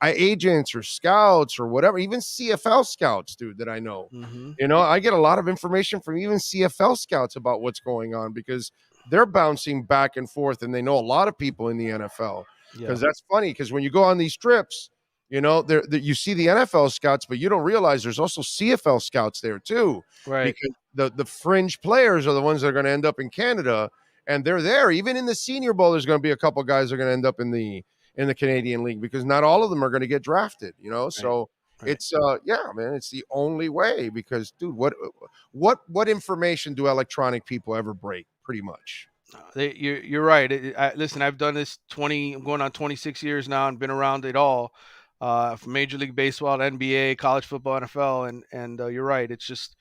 agents or scouts or whatever, even CFL scouts, dude, that I know. hmm I get a lot of information from even CFL scouts about what's going on because they're bouncing back and forth and they know a lot of people in the NFL. yeah, Because that's funny because when you go on these trips, you see the NFL scouts, but you don't realize there's also CFL scouts there too, right. because the fringe players are the ones that are going to end up in Canada, and they're there. Even in the Senior Bowl, there's going to be a couple guys that are going to end up in the Canadian League because not all of them are going to get drafted. Right. So Right. it's yeah, man, it's the only way because, dude, what information do electronic people ever break? Pretty much. You're right. Listen, I've done this I'm going on 26 years now, and been around it all, from Major League Baseball, NBA, college football, NFL, and you're right. It's just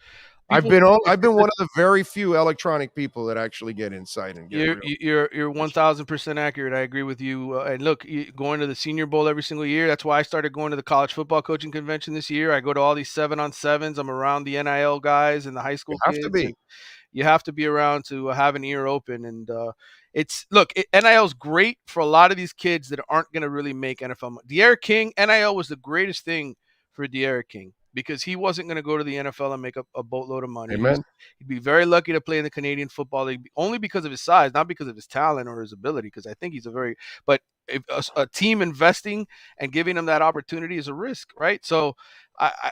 I've people. been I've been one of the very few electronic people that actually get insight and get You're real. you're 1,000% accurate. I agree with you. And look, going to the Senior Bowl every single year. That's why I started going to the college football coaching convention this year. I go to all these 7-on-7s. I'm around the NIL guys and the high You school have to kids, be. and you have to be around to have an ear open. And NIL is great for a lot of these kids that aren't going to really make NFL money. De'Ara King, NIL was the greatest thing for De'Ara King because he wasn't going to go to the NFL and make a boatload of money. Amen. He'd be very lucky to play in the Canadian Football League only because of his size, not because of his talent or his ability. Because I think but if a team investing and giving him that opportunity is a risk, right? So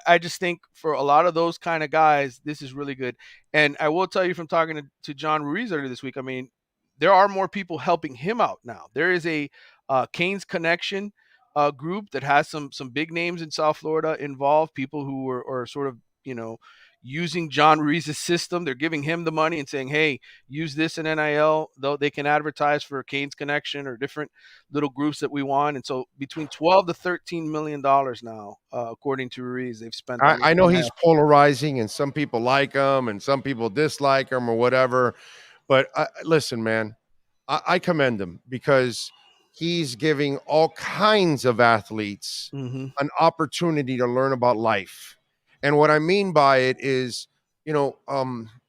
I just think for a lot of those kind of guys, this is really good. And I will tell you from talking to John Ruiz earlier this week, I mean, there are more people helping him out now. There is a Canes Connection group that has some big names in South Florida involved, people who are sort of, using John Ruiz's system. They're giving him the money and saying, hey, use this in NIL, though they can advertise for Canes Connection or different little groups that we want. And so between 12 to $13 million now, according to Ruiz, they've spent on I know he's NIL. polarizing, and some people like him, and some people dislike him, or whatever. But listen, man, I commend him because he's giving all kinds of athletes Mm-hmm. an opportunity to learn about life. And what I mean by it is,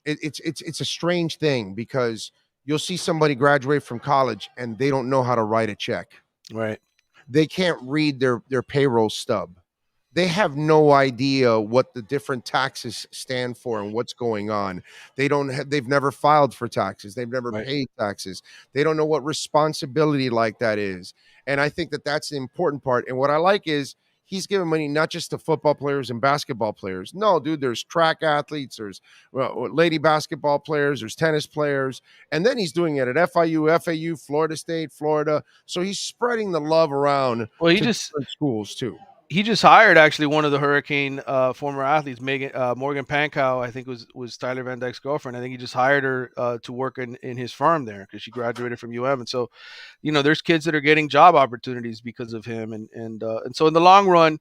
it's a strange thing because you'll see somebody graduate from college and they don't know how to write a check. Right. They can't read their payroll stub. They have no idea what the different taxes stand for and what's going on. They've never filed for taxes. They've never Right. paid taxes. They don't know what responsibility like that is. And I think that that's the important part. And what I like is he's giving money not just to football players and basketball players. No, dude, there's track athletes, there's lady basketball players, there's tennis players. And then he's doing it at FIU, FAU, Florida State, Florida. So he's spreading the love around Well, to different schools too. he just hired actually one of the Hurricane former athletes, Morgan Pankow. I think was Tyler Van Dyke's girlfriend. I think he just hired her to work in his firm there because she graduated from UM. And so, there's kids that are getting job opportunities because of him. And so in the long run,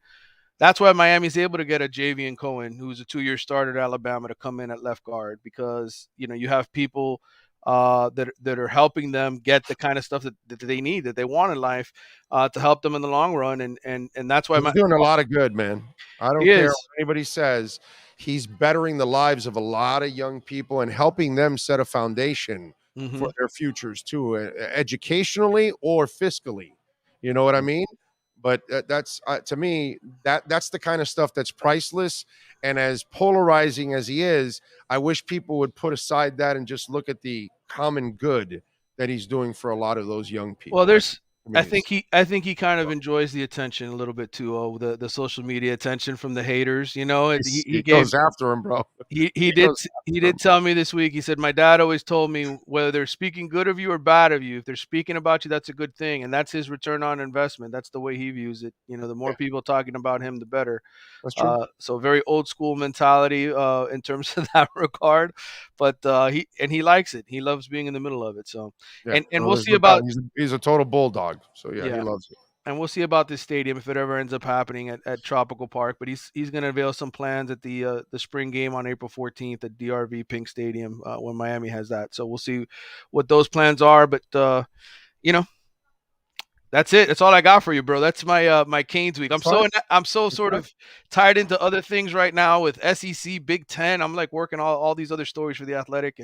that's why Miami's able to get a Javian Cohen, who's a 2-year starter at Alabama, to come in at left guard because you have people that are helping them get the kind of stuff that they need, that they want in life, to help them in the long run. And that's why He's doing a lot of good, man. I he don't care is. what anybody says. He's bettering the lives of a lot of young people and helping them set a foundation Mhm. for their futures too, educationally or fiscally. You know what I mean? But that's to me that's the kind of stuff that's priceless. And as polarizing as he is, I wish people would put aside that and just look at the common good that he's doing for a lot of those young people. Well, I think he kind of enjoys the attention a little bit too. The social media attention from the haters. You know, he goes after him, bro. He did tell me this week. He said, my dad always told me whether they're speaking good of you or bad of you, if they're speaking about you, that's a good thing, and that's his return on investment. That's the way he views it. You know, the more people talking about him, the better. That's true. So very old school mentality in terms of that regard, but he likes it. He loves being in the middle of it. So and we'll see about. He's a total bulldog. So yeah, he loves it. And we'll see about this stadium if it ever ends up happening at Tropical Park. But he's going to unveil some plans at the spring game on April 14th at DRV Pink Stadium when Miami has that. So we'll see what those plans are. But you know, that's it. That's all I got for you, bro. That's my Canes week. I'm so sort of tied into other things right now with SEC, Big Ten. I'm like working all these other stories for the Athletic,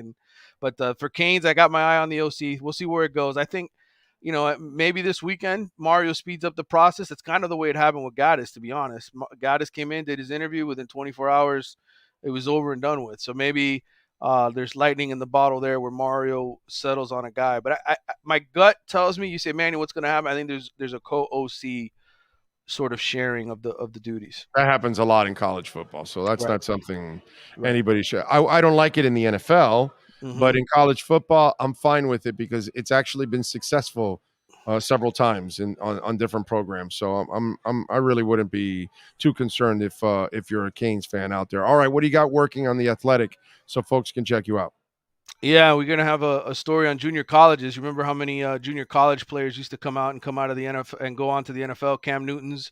but for Canes, I got my eye on the OC. We'll see where it goes. I think. You know, maybe this weekend Mario speeds up the process. It's kind of the way it happened with Gaddis, to be honest. Gaddis came in, did his interview within 24 hours. It was over and done with. So maybe there's lightning in the bottle there where Mario settles on a guy. But my gut tells me, you say, Manny, what's going to happen? I think there's a co-OC sort of sharing of the duties. That happens a lot in college football. So that's not something anybody should. I don't like it in the NFL. Mm-hmm. But in college football, I'm fine with it because it's actually been successful several times on different programs. So I really wouldn't be too concerned if you're a Canes fan out there. All right, what do you got working on the Athletic so folks can check you out? Yeah, we're gonna have a story on junior colleges. Remember how many junior college players used to come out of the NFL and go on to the NFL? Cam Newton's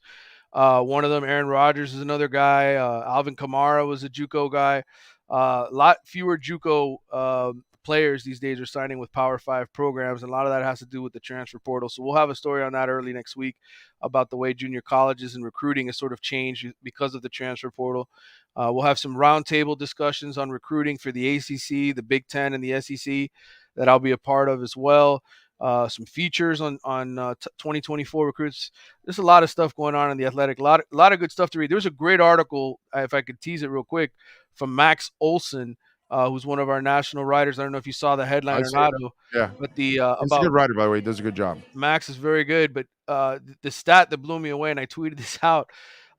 one of them. Aaron Rodgers is another guy. Alvin Kamara was a JUCO guy. A lot fewer JUCO players these days are signing with Power 5 programs, and a lot of that has to do with the transfer portal. So we'll have a story on that early next week about the way junior colleges and recruiting has sort of changed because of the transfer portal. We'll have some roundtable discussions on recruiting for the ACC, the Big Ten, and the SEC that I'll be a part of as well. Some features on 2024 recruits. There's a lot of stuff going on in the Athletic. A lot of good stuff to read. There's a great article, if I could tease it real quick, from Max Olson, who's one of our national writers. I don't know if you saw the headline or not. Yeah, but he's a good writer, by the way. He does a good job. Max is very good, but the stat that blew me away, and I tweeted this out,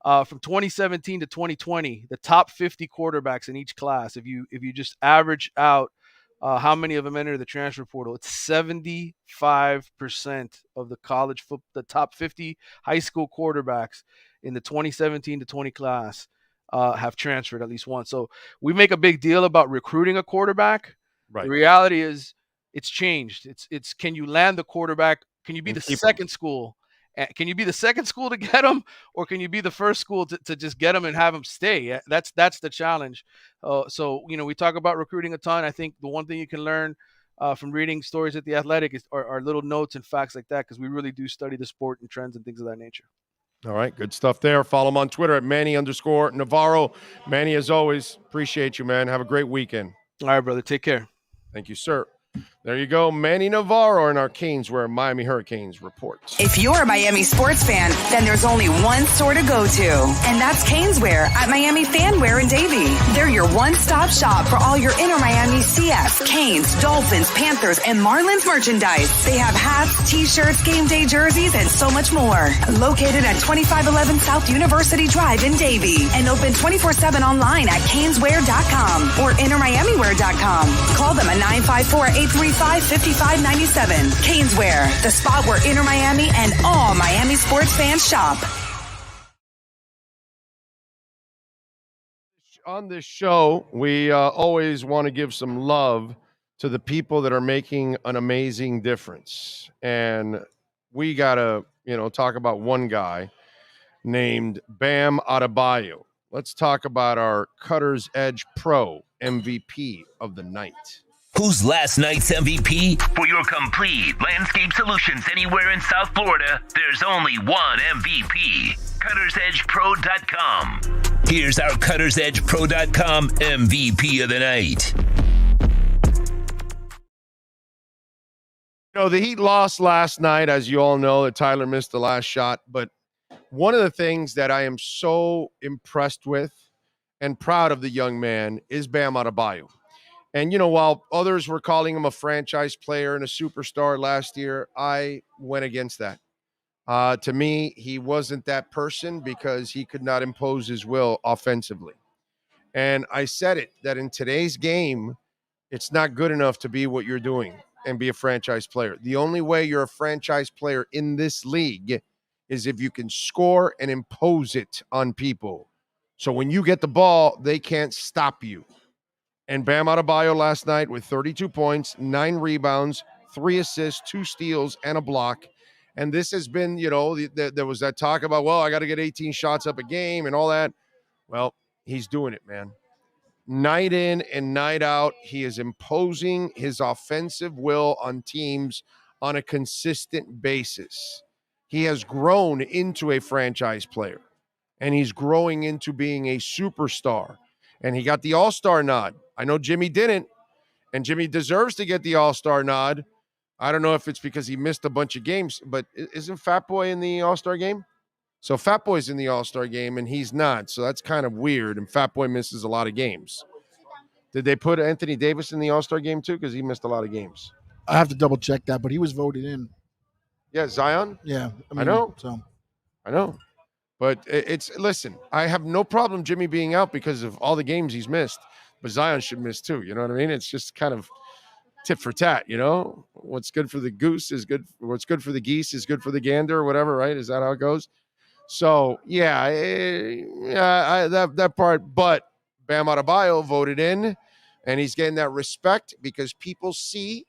from 2017 to 2020, the top 50 quarterbacks in each class. If you just average out how many of them enter the transfer portal, it's 75% of the top 50 high school quarterbacks in the 2017 to 20 class have transferred at least once. So we make a big deal about recruiting a quarterback. Right. The reality is it's changed. It's can you land the quarterback? Can you be the second school? Can you be the second school to get them, or can you be the first school to just get them and have them stay? That's the challenge. So, you know, we talk about recruiting a ton. I think the one thing you can learn from reading stories at The Athletic are little notes and facts like that, because we really do study the sport and trends and things of that nature. All right, good stuff there. Follow him on Twitter at Manny_Navarro. Manny, as always, appreciate you, man. Have a great weekend. All right, brother. Take care. Thank you, sir. There you go, Manny Navarro in our Caneswear Miami Hurricanes reports. If you're a Miami sports fan, then there's only one store to go to, and that's Caneswear at Miami Fanwear in Davie. They're your one-stop shop for all your inner Miami CF, Canes, Dolphins, Panthers, and Marlins merchandise. They have hats, t-shirts, game day jerseys, and so much more. Located at 2511 South University Drive in Davie, and open 24/7 online at caneswear.com or innermiamiwear.com. Call them at 954-835-5597. Caneswear, the spot where Inner Miami and all Miami sports fans shop. On this show, we always want to give some love to the people that are making an amazing difference. And we got to, talk about one guy named Bam Adebayo. Let's talk about our Cutter's Edge Pro MVP of the night. Who's last night's MVP? For your complete landscape solutions anywhere in South Florida, there's only one MVP. CuttersEdgePro.com. Here's our CuttersEdgePro.com MVP of the night. The Heat lost last night, as you all know, that Tyler missed the last shot. But one of the things that I am so impressed with and proud of the young man is Bam Adebayo. And, while others were calling him a franchise player and a superstar last year, I went against that. To me, he wasn't that person because he could not impose his will offensively. And I said it, that in today's game, it's not good enough to be what you're doing and be a franchise player. The only way you're a franchise player in this league is if you can score and impose it on people. So when you get the ball, they can't stop you. And Bam Adebayo last night with 32 points, 9 rebounds, 3 assists, 2 steals, and a block. And this has been, there was that talk about, well, I got to get 18 shots up a game and all that. Well, he's doing it, man. Night in and night out, he is imposing his offensive will on teams on a consistent basis. He has grown into a franchise player, and he's growing into being a superstar. And he got the All-Star nod. I know Jimmy didn't, and Jimmy deserves to get the All-Star nod. I don't know if it's because he missed a bunch of games, but isn't Fat Boy in the All-Star game? So Fat Boy's in the All-Star game, and he's not. So that's kind of weird, and Fat Boy misses a lot of games. Did they put Anthony Davis in the All-Star game too? Because he missed a lot of games. I have to double-check that, but he was voted in. Yeah, Zion? Yeah. I know. So. I know. But listen, I have no problem Jimmy being out because of all the games he's missed. But Zion should miss too. You know what I mean? It's just kind of tit for tat, What's good for the goose is good. What's good for the geese is good for the gander or whatever, right? Is that how it goes? So, that part. But Bam Adebayo voted in, and he's getting that respect because people see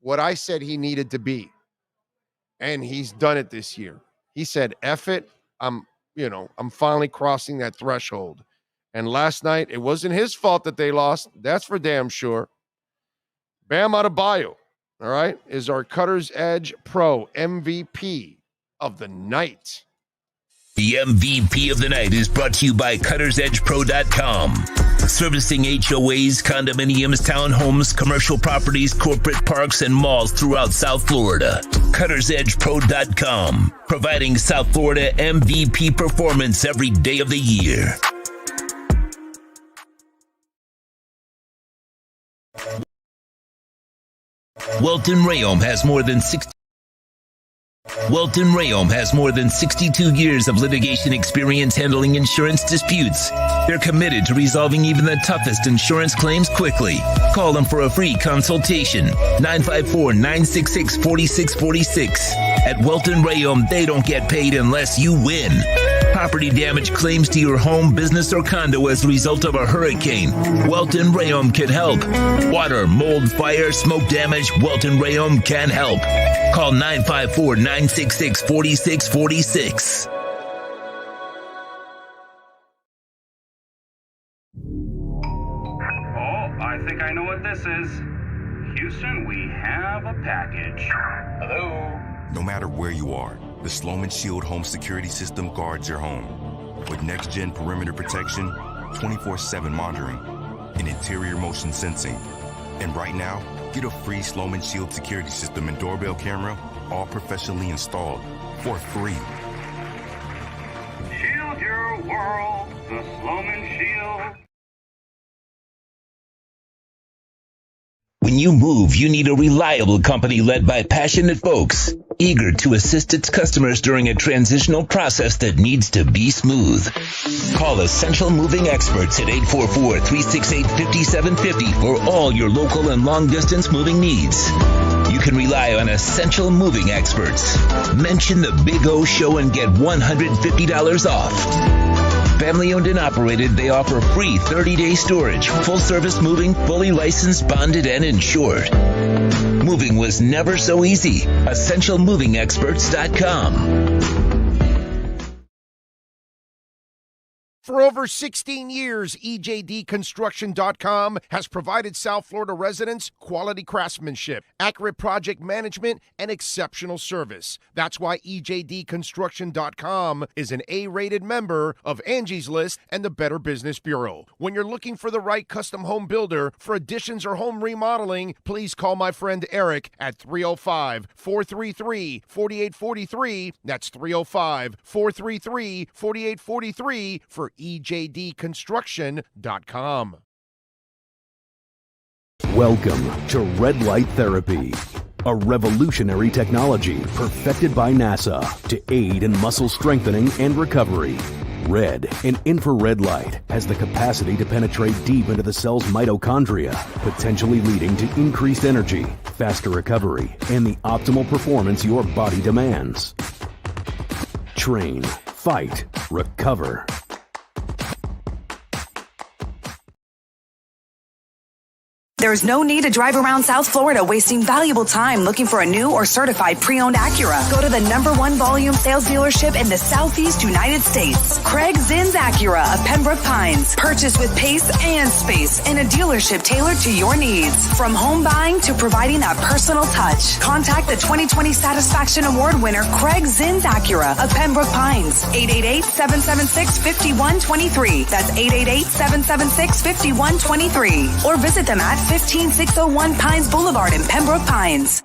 what I said he needed to be. And he's done it this year. He said, F it, I'm finally crossing that threshold. And last night, it wasn't his fault that they lost. That's for damn sure. Bam Adebayo, all right, is our Cutter's Edge Pro MVP of the night. The MVP of the night is brought to you by CuttersEdgePro.com. Servicing HOAs, condominiums, townhomes, commercial properties, corporate parks, and malls throughout South Florida. CuttersEdgePro.com. Providing South Florida MVP performance every day of the year. Welton Rayom has more than 62 years of litigation experience handling insurance disputes. They're committed to resolving even the toughest insurance claims quickly. Call them for a free consultation. 954-966-4646. At Welton Rayom, they don't get paid unless you win. Property damage claims to your home, business, or condo as a result of a hurricane. Welton Rayom can help. Water, mold, fire, smoke damage, Welton Rayom can help. Call 954-966-4646. I think I know what this is. Houston, we have a package. Hello? No matter where you are, the Sloman Shield home security system guards your home. With next-gen perimeter protection, 24/7 monitoring, and interior motion sensing. And right now, get a free Sloman Shield security system and doorbell camera, all professionally installed, for free. Shield your world, the Sloman Shield. When you move, you need a reliable company led by passionate folks, eager to assist its customers during a transitional process that needs to be smooth. Call Essential Moving Experts at 844-368-5750 for all your local and long-distance moving needs. You can rely on Essential Moving Experts. Mention the Big O Show and get $150 off. Family owned and operated, they offer free 30-day storage, full-service moving, fully licensed, bonded, and insured. Moving was never so easy. EssentialMovingExperts.com. For over 16 years, EJDConstruction.com has provided South Florida residents quality craftsmanship, accurate project management, and exceptional service. That's why EJDConstruction.com is an A-rated member of Angie's List and the Better Business Bureau. When you're looking for the right custom home builder for additions or home remodeling, please call my friend Eric at 305-433-4843. That's 305-433-4843 for EJDConstruction.com. Welcome to Red Light Therapy, a revolutionary technology perfected by NASA to aid in muscle strengthening and recovery. Red and infrared light has the capacity to penetrate deep into the cell's mitochondria, potentially leading to increased energy, faster recovery, and the optimal performance your body demands. Train, fight, recover. There's no need to drive around South Florida wasting valuable time looking for a new or certified pre-owned Acura. Go to the #1 volume sales dealership in the Southeast United States. Craig Zinn's Acura of Pembroke Pines. Purchase with pace and space in a dealership tailored to your needs. From home buying to providing that personal touch. Contact the 2020 Satisfaction Award winner Craig Zinn's Acura of Pembroke Pines. 888-776-5123. That's 888-776-5123. Or visit them at 15601 Pines Boulevard in Pembroke Pines.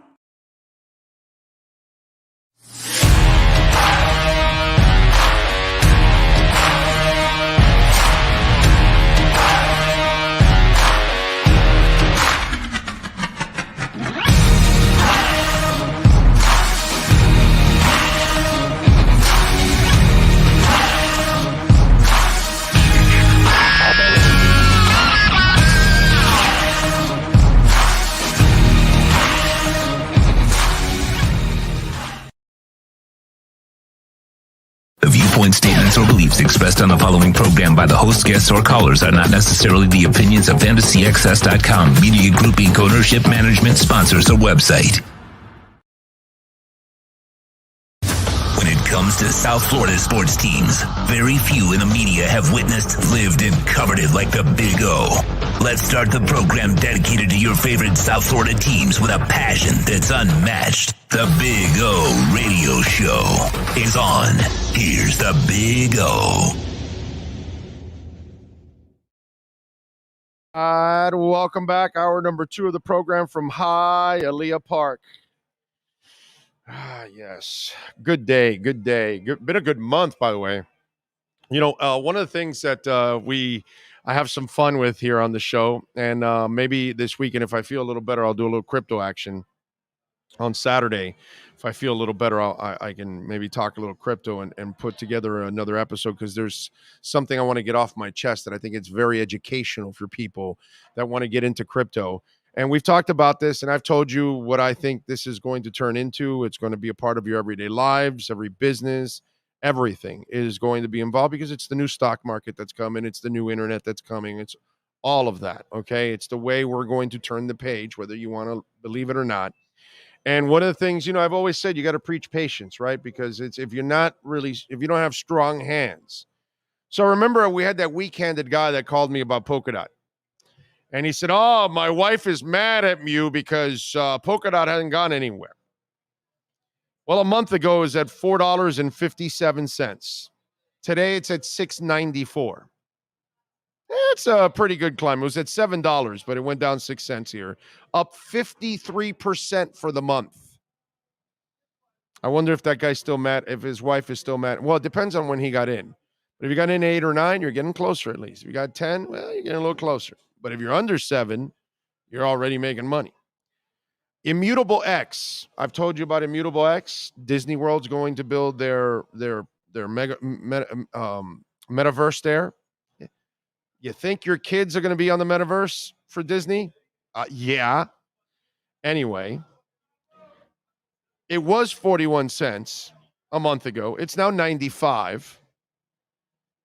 Viewpoint statements or beliefs expressed on the following program by the host, guests, or callers are not necessarily the opinions of FantasyAccess.com, Media Group Inc. ownership, management, sponsors, or website. When it comes to South Florida sports teams, very few in the media have witnessed, lived, and covered it like the Big O. Let's start the program dedicated to your favorite South Florida teams with a passion that's unmatched. The Big O Radio Show is on. Here's the Big O. Welcome back. Hour number 2 of the program from Hialeah Park. Yes. Good day. Been a good month, by the way. You know, one of the things that I have some fun with here on the show, and maybe this weekend, if I feel a little better, I'll do a little crypto action on Saturday. If I feel a little better, I can maybe talk a little crypto and put together another episode, because there's something I want to get off my chest that I think it's very educational for people that want to get into crypto. And we've talked about this, and I've told you what I think this is going to turn into. It's going to be a part of your everyday lives, every business. Everything is going to be involved, because it's the new stock market that's coming. It's the new internet that's coming. It's all of that, okay? It's the way we're going to turn the page, whether you want to believe it or not. And one of the things, I've always said, you got to preach patience, right? Because if you don't have strong hands. So remember, we had that weak-handed guy that called me about Polkadot. And he said, oh, my wife is mad at you because Polkadot hasn't gone anywhere. Well, a month ago, it was at $4.57. Today, it's at $6.94. It's a pretty good climb. It was at $7, but it went down 6 cents here. Up 53% for the month. I wonder if that guy's still mad, if his wife is still mad. Well, it depends on when he got in. But if you got in 8 or 9, you're getting closer at least. If you got 10, well, you're getting a little closer. But if you're under 7, you're already making money. Immutable X. I've told you about Immutable X. Disney World's going to build their metaverse there. You think your kids are going to be on the metaverse for Disney? Yeah. Anyway, it was 41 cents a month ago. It's now 95.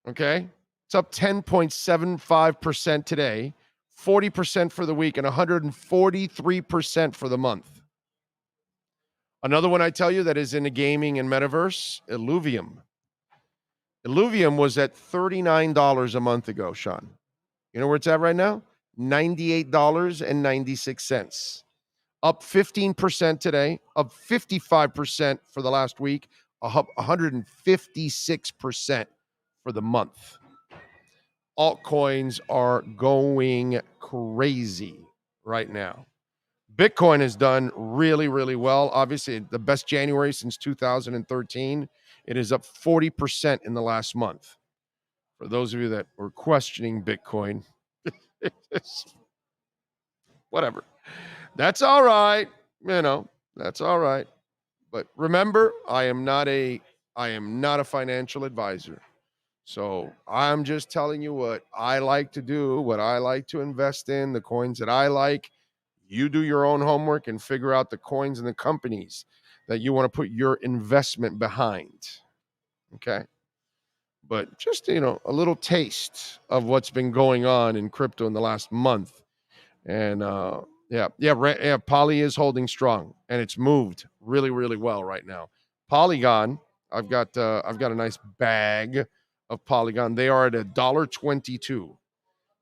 Okay? It's up 10.75% today, 40% for the week, and 143% for the month. Another one I tell you that is in the gaming and metaverse, Illuvium. Illuvium was at $39 a month ago, Sean. You know where it's at right now? $98.96. Up 15% today, up 55% for the last week, up 156% for the month. Altcoins are going crazy right now. Bitcoin has done really, really well. Obviously, the best January since 2013. It is up 40% in the last month. For those of you that were questioning Bitcoin, Whatever. That's all right. That's all right. But remember, I am not a financial advisor. So I'm just telling you what I like to do, what I like to invest in, the coins that I like. You do your own homework and figure out the coins and the companies that you want to put your investment behind. Okay. But just, a little taste of what's been going on in crypto in the last month. And Poly is holding strong, and it's moved really, really well right now. Polygon, I've got a nice bag of Polygon. They are at $1.22.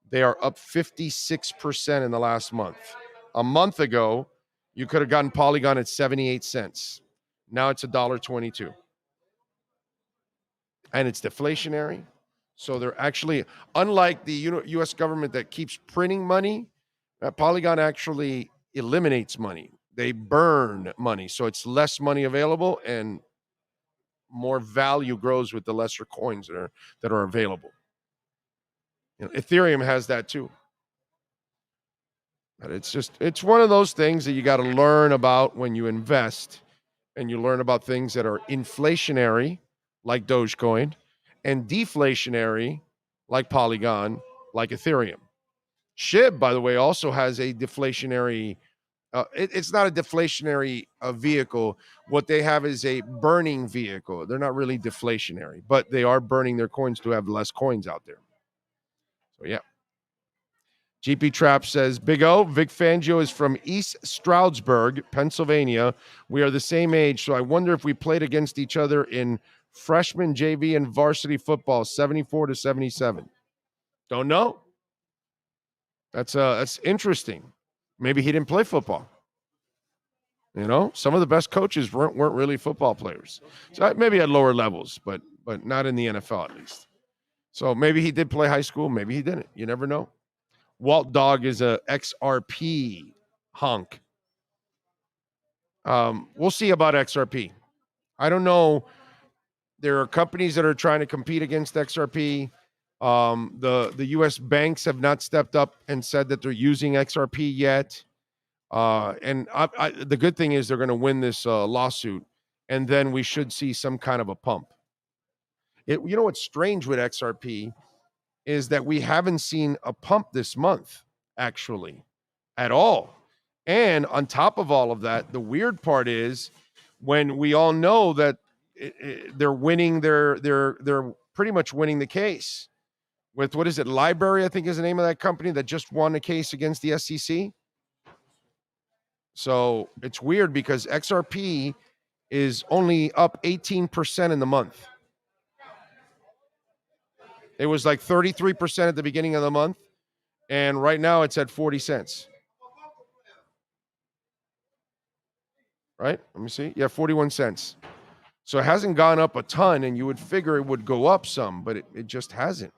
They are up 56% in the last month. A month ago, you could have gotten Polygon at 78 cents. Now it's $1.22. And it's deflationary. So they're actually, unlike the U.S. government that keeps printing money, Polygon actually eliminates money. They burn money. So it's less money available and more value grows with the lesser coins that are available. Ethereum has that too. But it's one of those things that you got to learn about when you invest, and you learn about things that are inflationary, like Dogecoin, and deflationary, like Polygon, like Ethereum. SHIB, by the way, also has a deflationary, it's not a deflationary vehicle. What they have is a burning vehicle. They're not really deflationary, but they are burning their coins to have less coins out there. So, yeah. GP Trap says, Big O, Vic Fangio is from East Stroudsburg, Pennsylvania. We are the same age, so I wonder if we played against each other in freshman, JV, and varsity football, 74 to 77. Don't know. That's interesting. Maybe he didn't play football. Some of the best coaches weren't really football players. So maybe at lower levels, but not in the NFL at least. So maybe he did play high school. Maybe he didn't. You never know. Walt Dog is a XRP honk. We'll see about XRP. I don't know. There are companies that are trying to compete against XRP. The U.S. banks have not stepped up and said that they're using XRP yet. And the good thing is they're going to win this lawsuit, and then we should see some kind of a pump. What's strange with XRP is that we haven't seen a pump this month, actually, at all. And on top of all of that, the weird part is when we all know that they're winning, they're pretty much winning the case with, what is it, Library, I think is the name of that company that just won a case against the SEC. So it's weird because XRP is only up 18% in the month. It was like 33% at the beginning of the month, and right now it's at 40 cents. Right? Let me see. Yeah, 41 cents. So it hasn't gone up a ton, and you would figure it would go up some, but it just hasn't.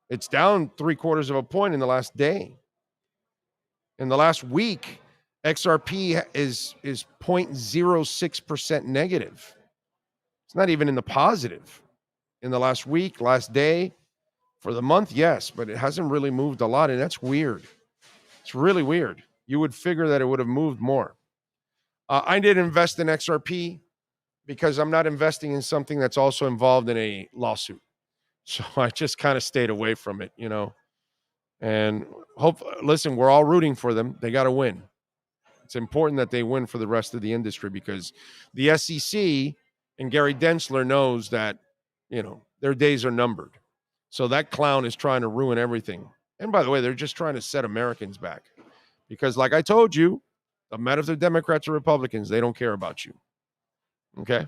It's down 0.75 points in the last day. In the last week, XRP is 0.06% negative. It's not even in the positive. In the last week, last day, for the month, yes, but it hasn't really moved a lot, and that's weird. It's really weird. You would figure that it would have moved more. I didn't invest in XRP because I'm not investing in something that's also involved in a lawsuit. So I just kind of stayed away from it, And listen, we're all rooting for them. They got to win. It's important that they win for the rest of the industry because the SEC and Gary Densler knows that, their days are numbered. So that clown is trying to ruin everything. And by the way, they're just trying to set Americans back. Because like I told you, no matter if they're Democrats or Republicans, they don't care about you. Okay?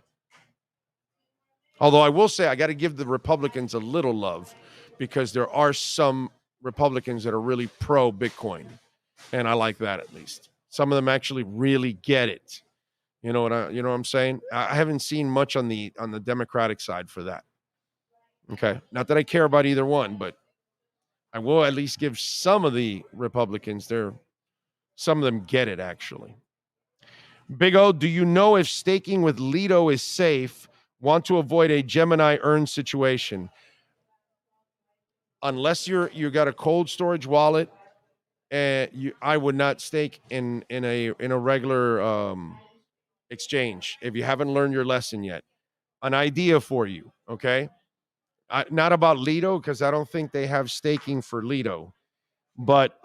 Although I will say I got to give the Republicans a little love because there are some Republicans that are really pro-Bitcoin. And I like that at least. Some of them actually really get it. You know what I'm saying? I haven't seen much on the Democratic side for that. Okay. Not that I care about either one, but I will at least give some of the Republicans some of them get it actually. Big O, do you know if staking with Lido is safe? Want to avoid a Gemini earn situation. Unless you got a cold storage wallet I would not stake in a regular exchange if you haven't learned your lesson yet. An idea for you, okay? Not about Lido, because I don't think they have staking for Lido, but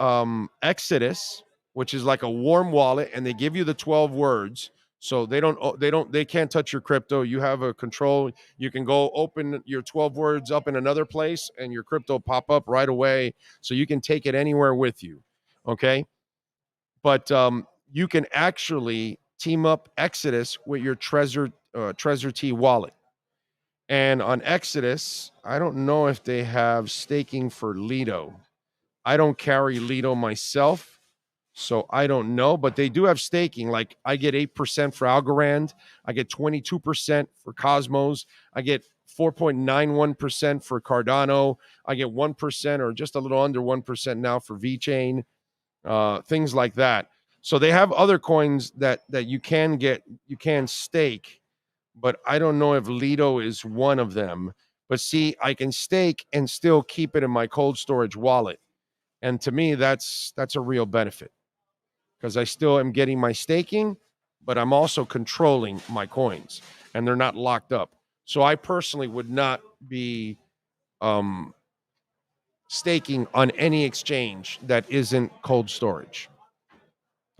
Exodus, which is like a warm wallet, and they give you the 12 words. So they can't touch your crypto. You have a control. You can go open your 12 words up in another place and your crypto pop up right away. So you can take it anywhere with you. Okay. But you can actually team up Exodus with your Trezor T wallet. And on Exodus, I don't know if they have staking for Lido. I don't carry Lido myself, so I don't know, but they do have staking. Like I get 8% for Algorand, I get 22% for Cosmos, I get 4.91% for Cardano, I get 1% or just a little under 1% now for VeChain, things like that. So they have other coins that you can stake, but I don't know if Lido is one of them. But see, I can stake and still keep it in my cold storage wallet. And to me, that's a real benefit because I still am getting my staking, but I'm also controlling my coins and they're not locked up. So I personally would not be staking on any exchange that isn't cold storage.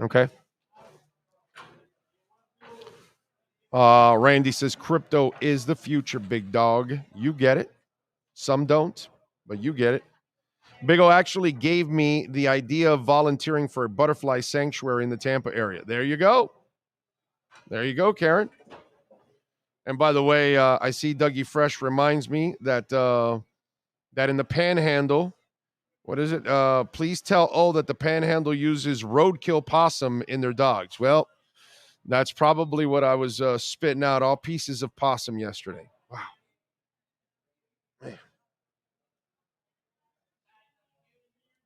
Okay. Randy says crypto is the future, big dog. You get it. Some don't, but you get it. Big O actually gave me the idea of volunteering for a butterfly sanctuary in the Tampa area. There you go. There you go, Karen. And by the way, I see Dougie Fresh reminds me that that in the Panhandle, what is it? Please tell O that the Panhandle uses roadkill possum in their dogs. Well, that's probably what I was spitting out, all pieces of possum yesterday. Wow. Man.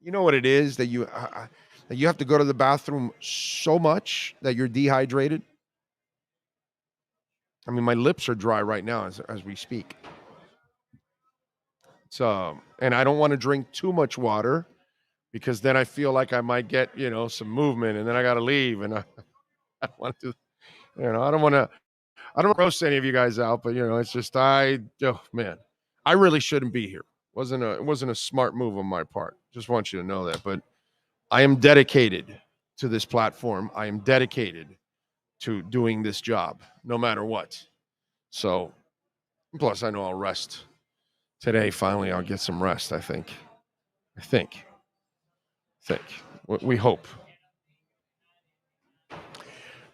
You know what it is that you have to go to the bathroom so much that you're dehydrated? I mean, my lips are dry right now as we speak. So, and I don't want to drink too much water because then I feel like I might get, some movement and then I got to leave. And I don't want to, I don't want to roast any of you guys out, but it's just, oh man, I really shouldn't be here. It wasn't a smart move on my part. Just want you to know that, but I am dedicated to this platform. I am dedicated to doing this job no matter what. So, plus I know I'll rest today. Finally, I'll get some rest, I think. We hope.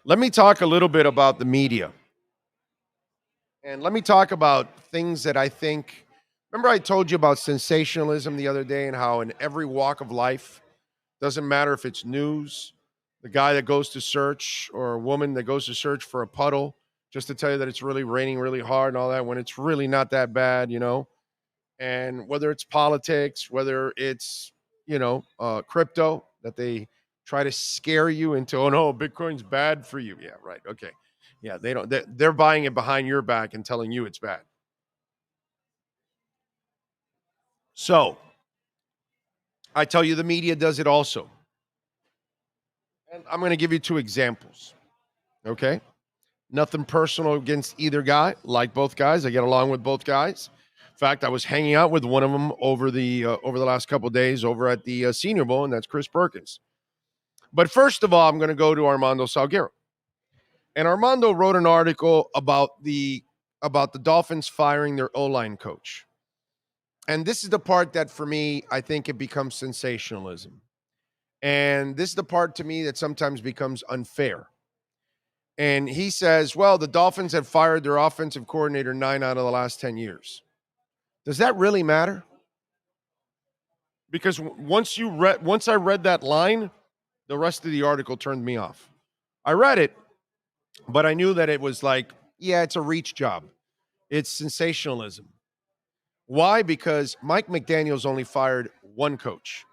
Let me talk a little bit about the media. And let me talk about things that I think. Remember, I told you about sensationalism the other day and how in every walk of life, doesn't matter if it's news, the guy that goes to search or a woman that goes to search for a puddle just to tell you that it's really raining really hard and all that when it's really not that bad, And whether it's politics, whether it's, crypto, that they try to scare you into, oh no, Bitcoin's bad for you. Yeah, right. Okay. Yeah, they're buying it behind your back and telling you it's bad. So I tell you, the media does it also. And I'm going to give you two examples. Okay. Nothing personal against either guy. Like both guys. I get along with both guys. In fact, I was hanging out with one of them over the last couple of days over at the Senior Bowl, and that's Chris Perkins. But first of all, I'm going to go to Armando Salguero. And Armando wrote an article about the Dolphins firing their O-line coach. And this is the part that, for me, I think it becomes sensationalism. And this is the part, to me, that sometimes becomes unfair. And he says, well, the Dolphins have fired their offensive coordinator 9 out of the last 10 years. Does that really matter? Because once I read that line, the rest of the article turned me off. I read it, but I knew that it was like, yeah, it's a reach job. It's sensationalism. Why? Because Mike McDaniel's only fired one coach.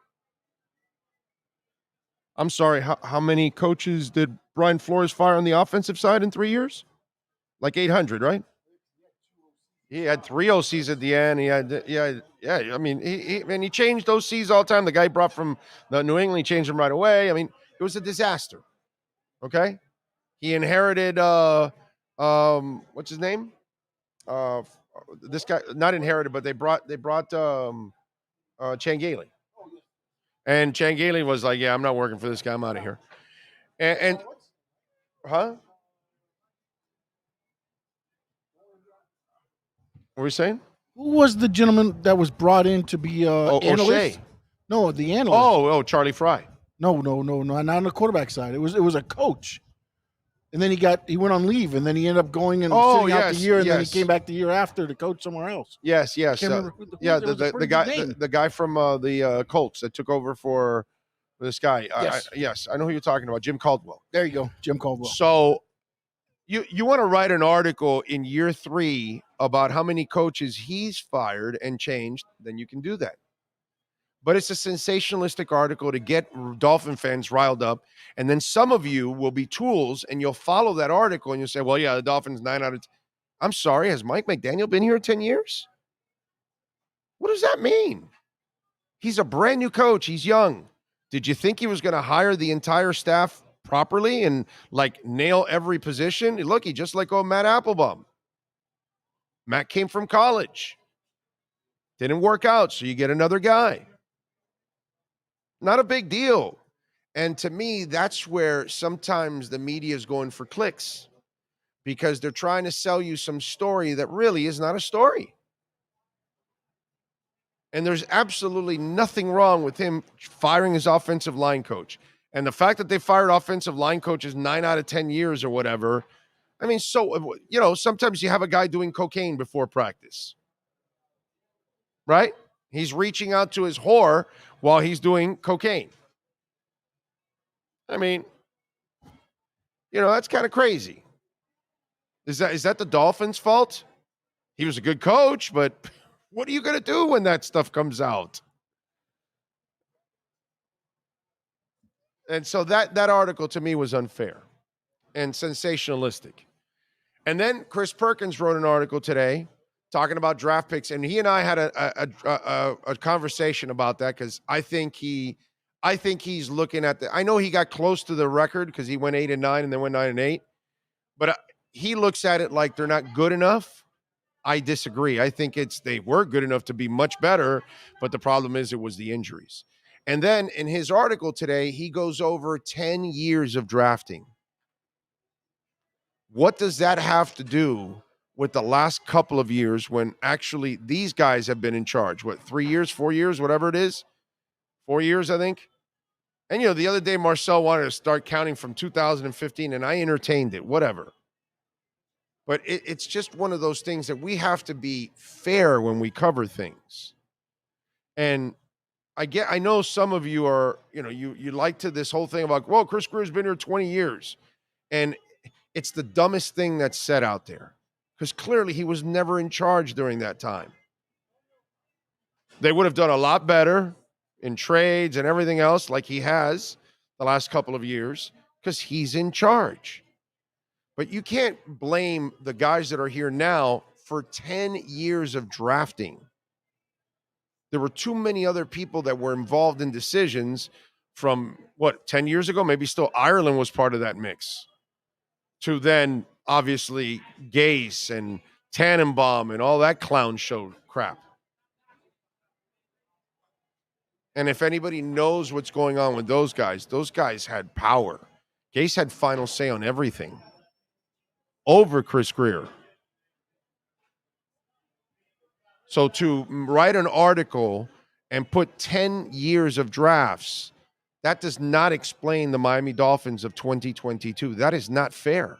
I'm sorry, how many coaches did Brian Flores fire on the offensive side in 3 years? Like 800, right? He had 3 OCs at the end. He had, yeah. I mean, he changed OCs all the time. The guy brought from the New England, he changed him right away. I mean, it was a disaster. Okay, he inherited what's his name? This guy, not inherited, but they brought Changeli. And Changeli was like, yeah, I'm not working for this guy. I'm out of here. And huh? What were you saying? Who was the gentleman that was brought in to be analyst? O'Shea. No, the analyst. Oh, Charlie Fry. No, not on the quarterback side. It was a coach. And then he went on leave, and then he ended up going and sitting out the year, and then he came back the year after to coach somewhere else. Yes. The guy from the Colts that took over for this guy. Yes. I know who you're talking about, Jim Caldwell. There you go, Jim Caldwell. So you want to write an article in year 3 about how many coaches he's fired and changed, then you can do that. But it's a sensationalistic article to get Dolphin fans riled up. And then some of you will be tools and you'll follow that article and you'll say, well, yeah, the Dolphins 9 out of 10. I'm sorry, has Mike McDaniel been here 10 years? What does that mean? He's a brand new coach. He's young. Did you think he was going to hire the entire staff properly and like nail every position? Look, he just let go of Matt Applebaum. Matt came from college. Didn't work out, so you get another guy. Not a big deal. And to me, that's where sometimes the media is going for clicks because they're trying to sell you some story that really is not a story. And there's absolutely nothing wrong with him firing his offensive line coach. And the fact that they fired offensive line coaches 9 out of 10 years or whatever, I mean, so, sometimes you have a guy doing cocaine before practice, right? He's reaching out to his whore while he's doing cocaine. I mean, that's kind of crazy. Is that the Dolphins' fault? He was a good coach, but what are you going to do when that stuff comes out? And so that article to me was unfair and sensationalistic. And then Chris Perkins wrote an article today talking about draft picks, and he and I had a conversation about that because I think he's looking at I know he got close to the record because he went 8-9 and then went 9-8, but he looks at it like they're not good enough. I disagree. I think they were good enough to be much better, but the problem is it was the injuries. And then in his article today, he goes over 10 years of drafting. What does that have to do with the last couple of years when actually these guys have been in charge? 3 years, 4 years, whatever it is? 4 years, I think. And, the other day Marcel wanted to start counting from 2015, and I entertained it, whatever. But it's just one of those things that we have to be fair when we cover things. And I know some of you are, you like to this whole thing about, well, Chris Grier's been here 20 years. And it's the dumbest thing that's said out there. Because clearly he was never in charge during that time. They would have done a lot better in trades and everything else like he has the last couple of years because he's in charge. But you can't blame the guys that are here now for 10 years of drafting. There were too many other people that were involved in decisions from, 10 years ago? Maybe still Ireland was part of that mix. To then, obviously, Gase and Tannenbaum and all that clown show crap. And if anybody knows what's going on with those guys had power. Gase had final say on everything over Chris Grier. So to write an article and put 10 years of drafts, that does not explain the Miami Dolphins of 2022. That is not fair.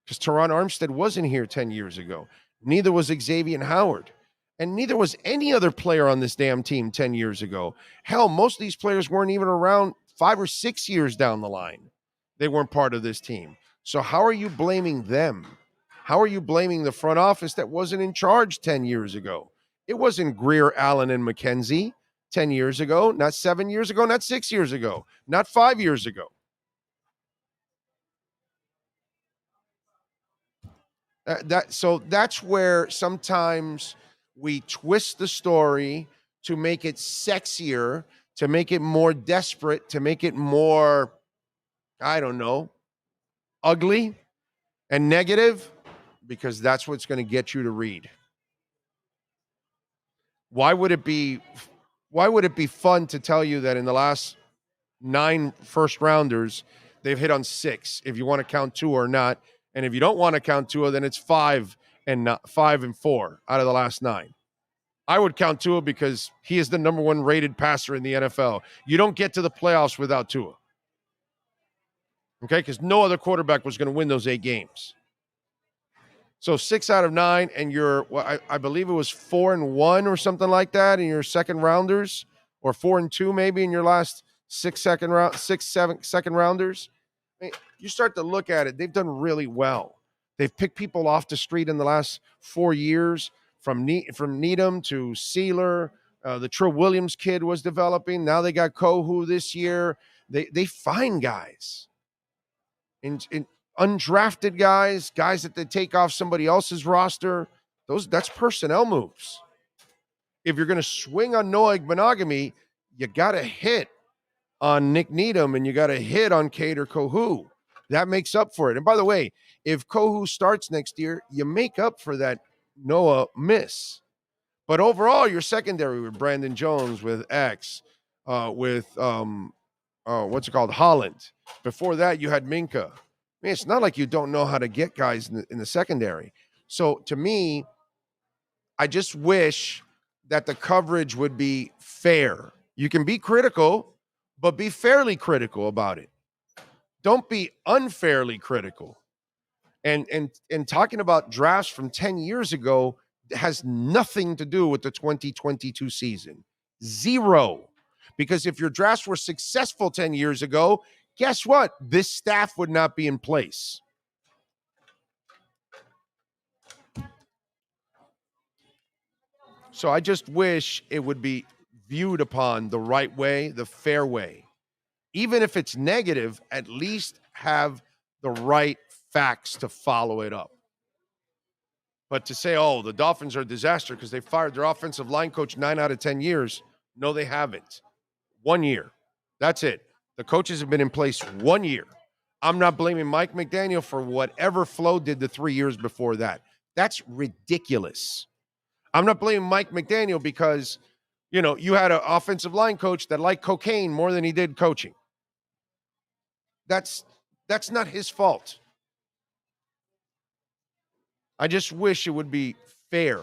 Because Teron Armstead wasn't here 10 years ago. Neither was Xavier Howard. And neither was any other player on this damn team 10 years ago. Hell, most of these players weren't even around 5 or 6 years down the line. They weren't part of this team. So how are you blaming them? How are you blaming the front office that wasn't in charge 10 years ago? It wasn't Grier, Allen, and McKenzie 10 years ago, not 7 years ago, not 6 years ago, not 5 years ago. That's where sometimes we twist the story to make it sexier, to make it more desperate, to make it more, I don't know, ugly and negative, because that's what's going to get you to read. Why would it be fun to tell you that in the last 9 first rounders, they've hit on 6, if you want to count Tua or not. And if you don't want to count Tua, then it's 5 and 4 out of the last 9. I would count Tua because he is the number 1 rated passer in the NFL. You don't get to the playoffs without Tua. Okay, because no other quarterback was going to win those 8 games. So 6 out of 9, and you're, I believe it was 4-1 or something like that in your second rounders, or 4-2 maybe in your last 6 second rounders. I mean, you start to look at it, they've done really well. They've picked people off the street in the last 4 years, from Needham to Sealer. The Trill Williams kid was developing. Now they got Kohu this year. They find guys. In undrafted guys that they take off somebody else's roster. That's personnel moves. If you're going to swing on Noah Monogamy, you got to hit on Nick Needham and you got to hit on Kader Kohu. That makes up for it. And by the way, if Kohu starts next year, you make up for that Noah miss. But overall, your secondary with Brandon Jones, with X, with what's it called, Holland. Before that, you had Minka. I mean, it's not like you don't know how to get guys in the secondary. So to me, I just wish that the coverage would be fair. You can be critical, but be fairly critical about it. Don't be unfairly critical. And talking about drafts from 10 years ago has nothing to do with the 2022 season. Zero. Because if your drafts were successful 10 years ago, guess what? This staff would not be in place. So I just wish it would be viewed upon the right way, the fair way. Even if it's negative, at least have the right facts to follow it up. But to say, oh, the Dolphins are a disaster because they fired their offensive line coach 9 out of 10 years. No, they haven't. 1 year. That's it. The coaches have been in place 1 year. I'm not blaming Mike McDaniel for whatever Flo did the 3 years before that. That's ridiculous. I'm not blaming Mike McDaniel because, you had an offensive line coach that liked cocaine more than he did coaching. That's not his fault. I just wish it would be fair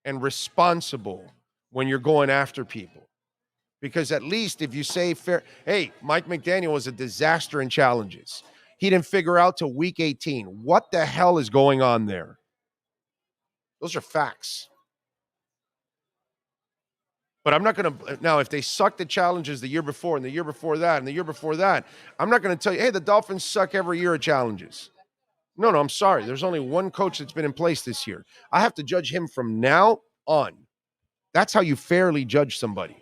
and responsible when you're going after people. Because at least if you say fair, hey, Mike McDaniel was a disaster in challenges. He didn't figure out till week 18. What the hell is going on there? Those are facts. But I'm not going to, now if they sucked at challenges the year before and the year before that and the year before that, I'm not going to tell you, hey, the Dolphins suck every year at challenges. No, I'm sorry. There's only one coach that's been in place this year. I have to judge him from now on. That's how you fairly judge somebody.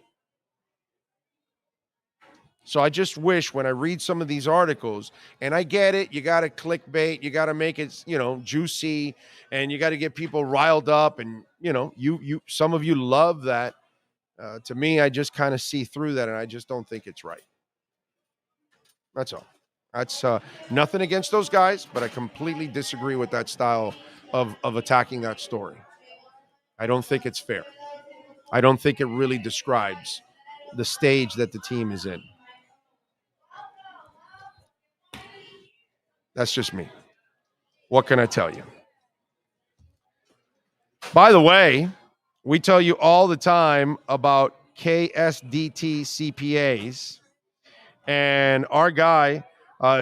So I just wish when I read some of these articles, and I get it, you got to clickbait, you got to make it, juicy, and you got to get people riled up, and you some of you love that. To me, I just kind of see through that, and I just don't think it's right. That's all. That's nothing against those guys, but I completely disagree with that style of attacking that story. I don't think it's fair. I don't think it really describes the stage that the team is in. That's just me. What can I tell you? By the way, we tell you all the time about KSDT CPAs, and our guy,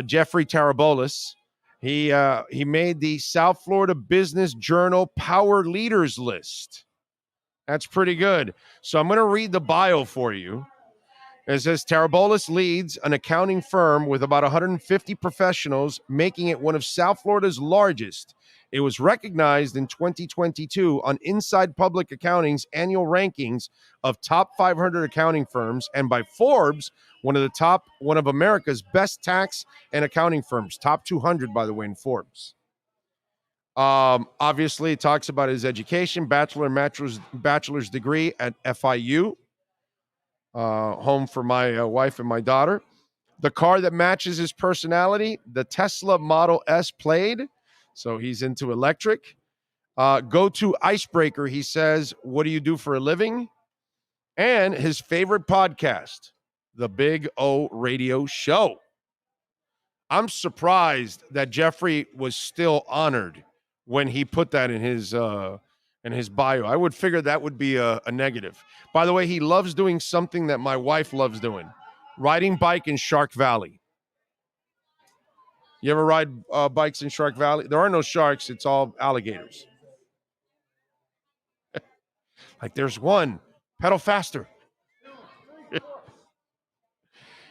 Jeffrey Tarabolis, he made the South Florida Business Journal Power Leaders list. That's pretty good. So I'm going to read the bio for you. It says Tarabolis leads an accounting firm with about 150 professionals, making it one of South Florida's largest. It was recognized in 2022 on Inside Public Accounting's annual rankings of top 500 accounting firms, and by Forbes, one of America's best tax and accounting firms, top 200, by the way, in Forbes. Obviously, it talks about his education, bachelor's degree at FIU, home for my wife and my daughter. The car that matches his personality, the Tesla Model S Plaid. So he's into electric. Go-to icebreaker, he says, what do you do for a living? And his favorite podcast, The Big O Radio Show. I'm surprised that Jeffrey was still honored when he put that in his bio. I would figure that would be a negative. By the way, he loves doing something that my wife loves doing, riding bike in Shark Valley. You ever ride bikes in Shark Valley? There are no sharks. It's all alligators. Like there's one. Pedal faster.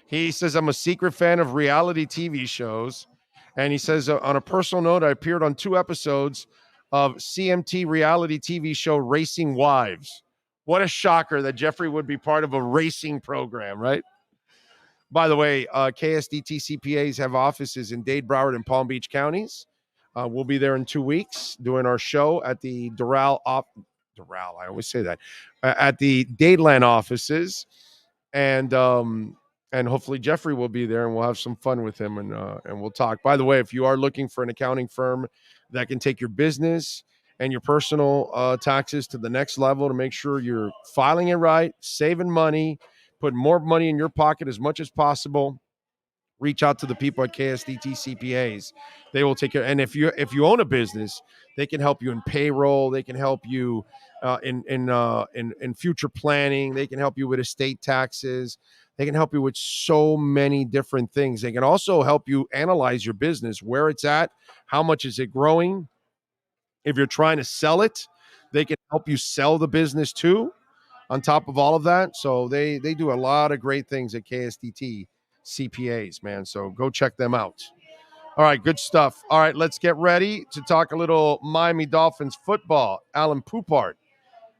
He says, I'm a secret fan of reality TV shows. And he says, on a personal note, I appeared on 2 episodes of CMT reality TV show Racing Wives. What a shocker that Jeffrey would be part of a racing program, right? By the way, KSDT CPAs have offices in Dade, Broward, and Palm Beach counties. We'll be there in 2 weeks doing our show at the Doral, I always say that, at the Dadeland offices. And hopefully Jeffrey will be there and we'll have some fun with him and we'll talk. By the way, if you are looking for an accounting firm that can take your business and your personal taxes to the next level to make sure you're filing it right, saving money, putting more money in your pocket as much as possible, reach out to the people at KSDT CPAs. They will take care. And if you own a business, they can help you in payroll. They can help you in future planning. They can help you with estate taxes. They can help you with so many different things. They can also help you analyze your business, where it's at, how much is it growing. If you're trying to sell it, they can help you sell the business too, on top of all of that. So they do a lot of great things at KSDT CPAs, man. So go check them out. All right, good stuff. All right, let's get ready to talk a little Miami Dolphins football. Alan Poupart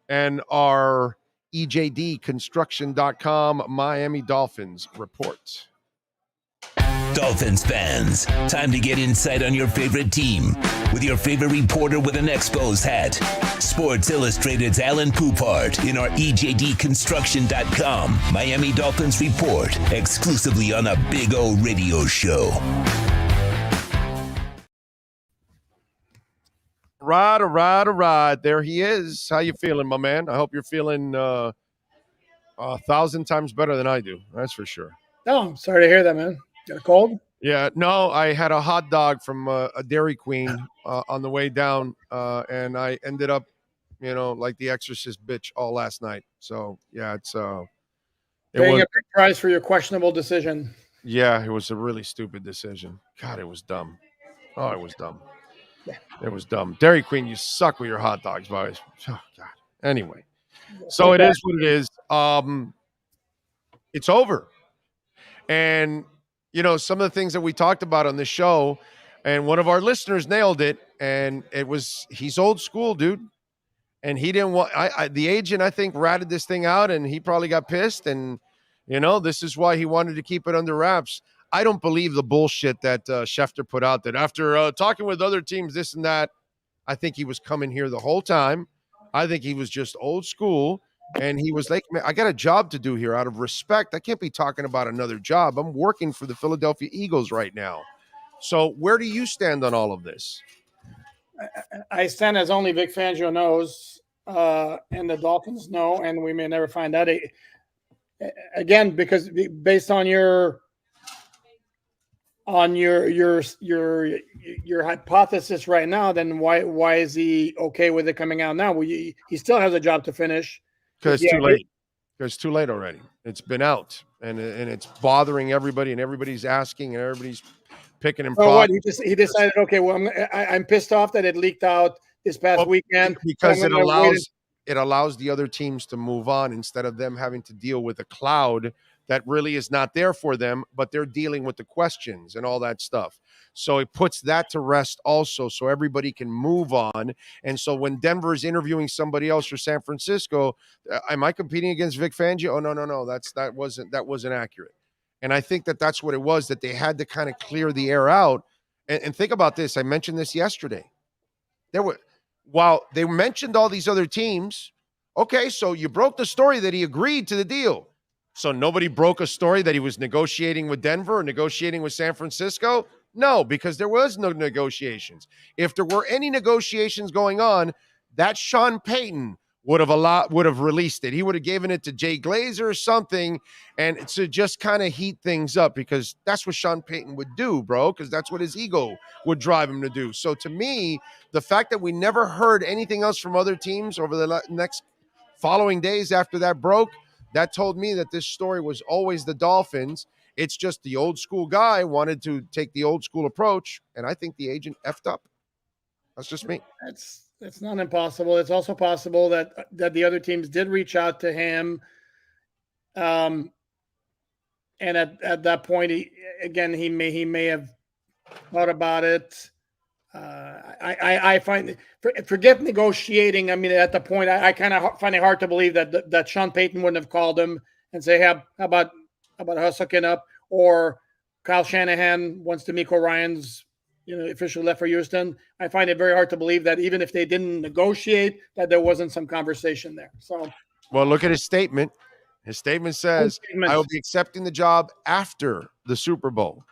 and our EJDconstruction.com Miami Dolphins report. Dolphins fans, time to get insight on your favorite team with your favorite reporter with an exposed hat. Sports Illustrated's Alan Poupart in our EJDconstruction.com Miami Dolphins report, exclusively on the Big O Radio Show. Right. There he is. How you feeling, my man? I hope you're feeling 1,000 times better than I do. That's for sure. Oh, I'm sorry to hear that, man. Got a cold? Yeah, no, I had a hot dog from a Dairy Queen on the way down, and I ended up, like the Exorcist bitch all last night. So, yeah, Paying a big price for your questionable decision. Yeah, it was a really stupid decision. God, it was dumb. Oh, it was dumb. Yeah. It was dumb. Dairy Queen, you suck with your hot dogs, boys. Oh, God. Anyway, so it is what it is. It's over. And, some of the things that we talked about on the show, and one of our listeners nailed it, and he's old school, dude. And he didn't want, the agent, I think, ratted this thing out, and he probably got pissed. And, this is why he wanted to keep it under wraps. I don't believe the bullshit that Schefter put out, that after talking with other teams, this and that, I think he was coming here the whole time. I think he was just old school. And he was like, man, I got a job to do here out of respect. I can't be talking about another job. I'm working for the Philadelphia Eagles right now. So where do you stand on all of this? I stand as only Vic Fangio knows, and the Dolphins know, and we may never find out. Again, because based on your hypothesis right now, then why is he okay with it coming out now? He still has a job to finish. Because it's too late. It's too late already. It's been out, and it's bothering everybody, and everybody's asking, and everybody's picking and pocketing. So what? He decided, okay, well, I'm pissed off that it leaked out this past weekend because it allows the other teams to move on instead of them having to deal with a cloud that really is not there for them, but they're dealing with the questions and all that stuff. So it puts that to rest also, so everybody can move on. And so when Denver is interviewing somebody else for San Francisco, am I competing against Vic Fangio? Oh, no, that wasn't accurate. And I think that's what it was, that they had to kind of clear the air out. And think about this. I mentioned this yesterday. While they mentioned all these other teams, okay, so you broke the story that he agreed to the deal. So nobody broke a story that he was negotiating with Denver or negotiating with San Francisco? No, because there was no negotiations. If there were any negotiations going on, that Sean Payton would have released it. He would have given it to Jay Glazer or something, and to just kind of heat things up, because that's what Sean Payton would do, bro, because that's what his ego would drive him to do. So to me, the fact that we never heard anything else from other teams over the next following days after that broke, that told me that this story was always the Dolphins. It's just the old school guy wanted to take the old school approach, and I think the agent effed up. That's just me. It's not impossible. It's also possible that the other teams did reach out to him, and at that point, he may have thought about it. I find, forget negotiating. I mean, at the point, I kind of find it hard to believe that Sean Payton wouldn't have called him and say, "How about us hooking up?" Or Kyle Shanahan, once DeMeco Ryans officially left for Houston. I find it very hard to believe that even if they didn't negotiate, that there wasn't some conversation there. So, well, look at his statement. His statement says, "I will be accepting the job after the Super Bowl."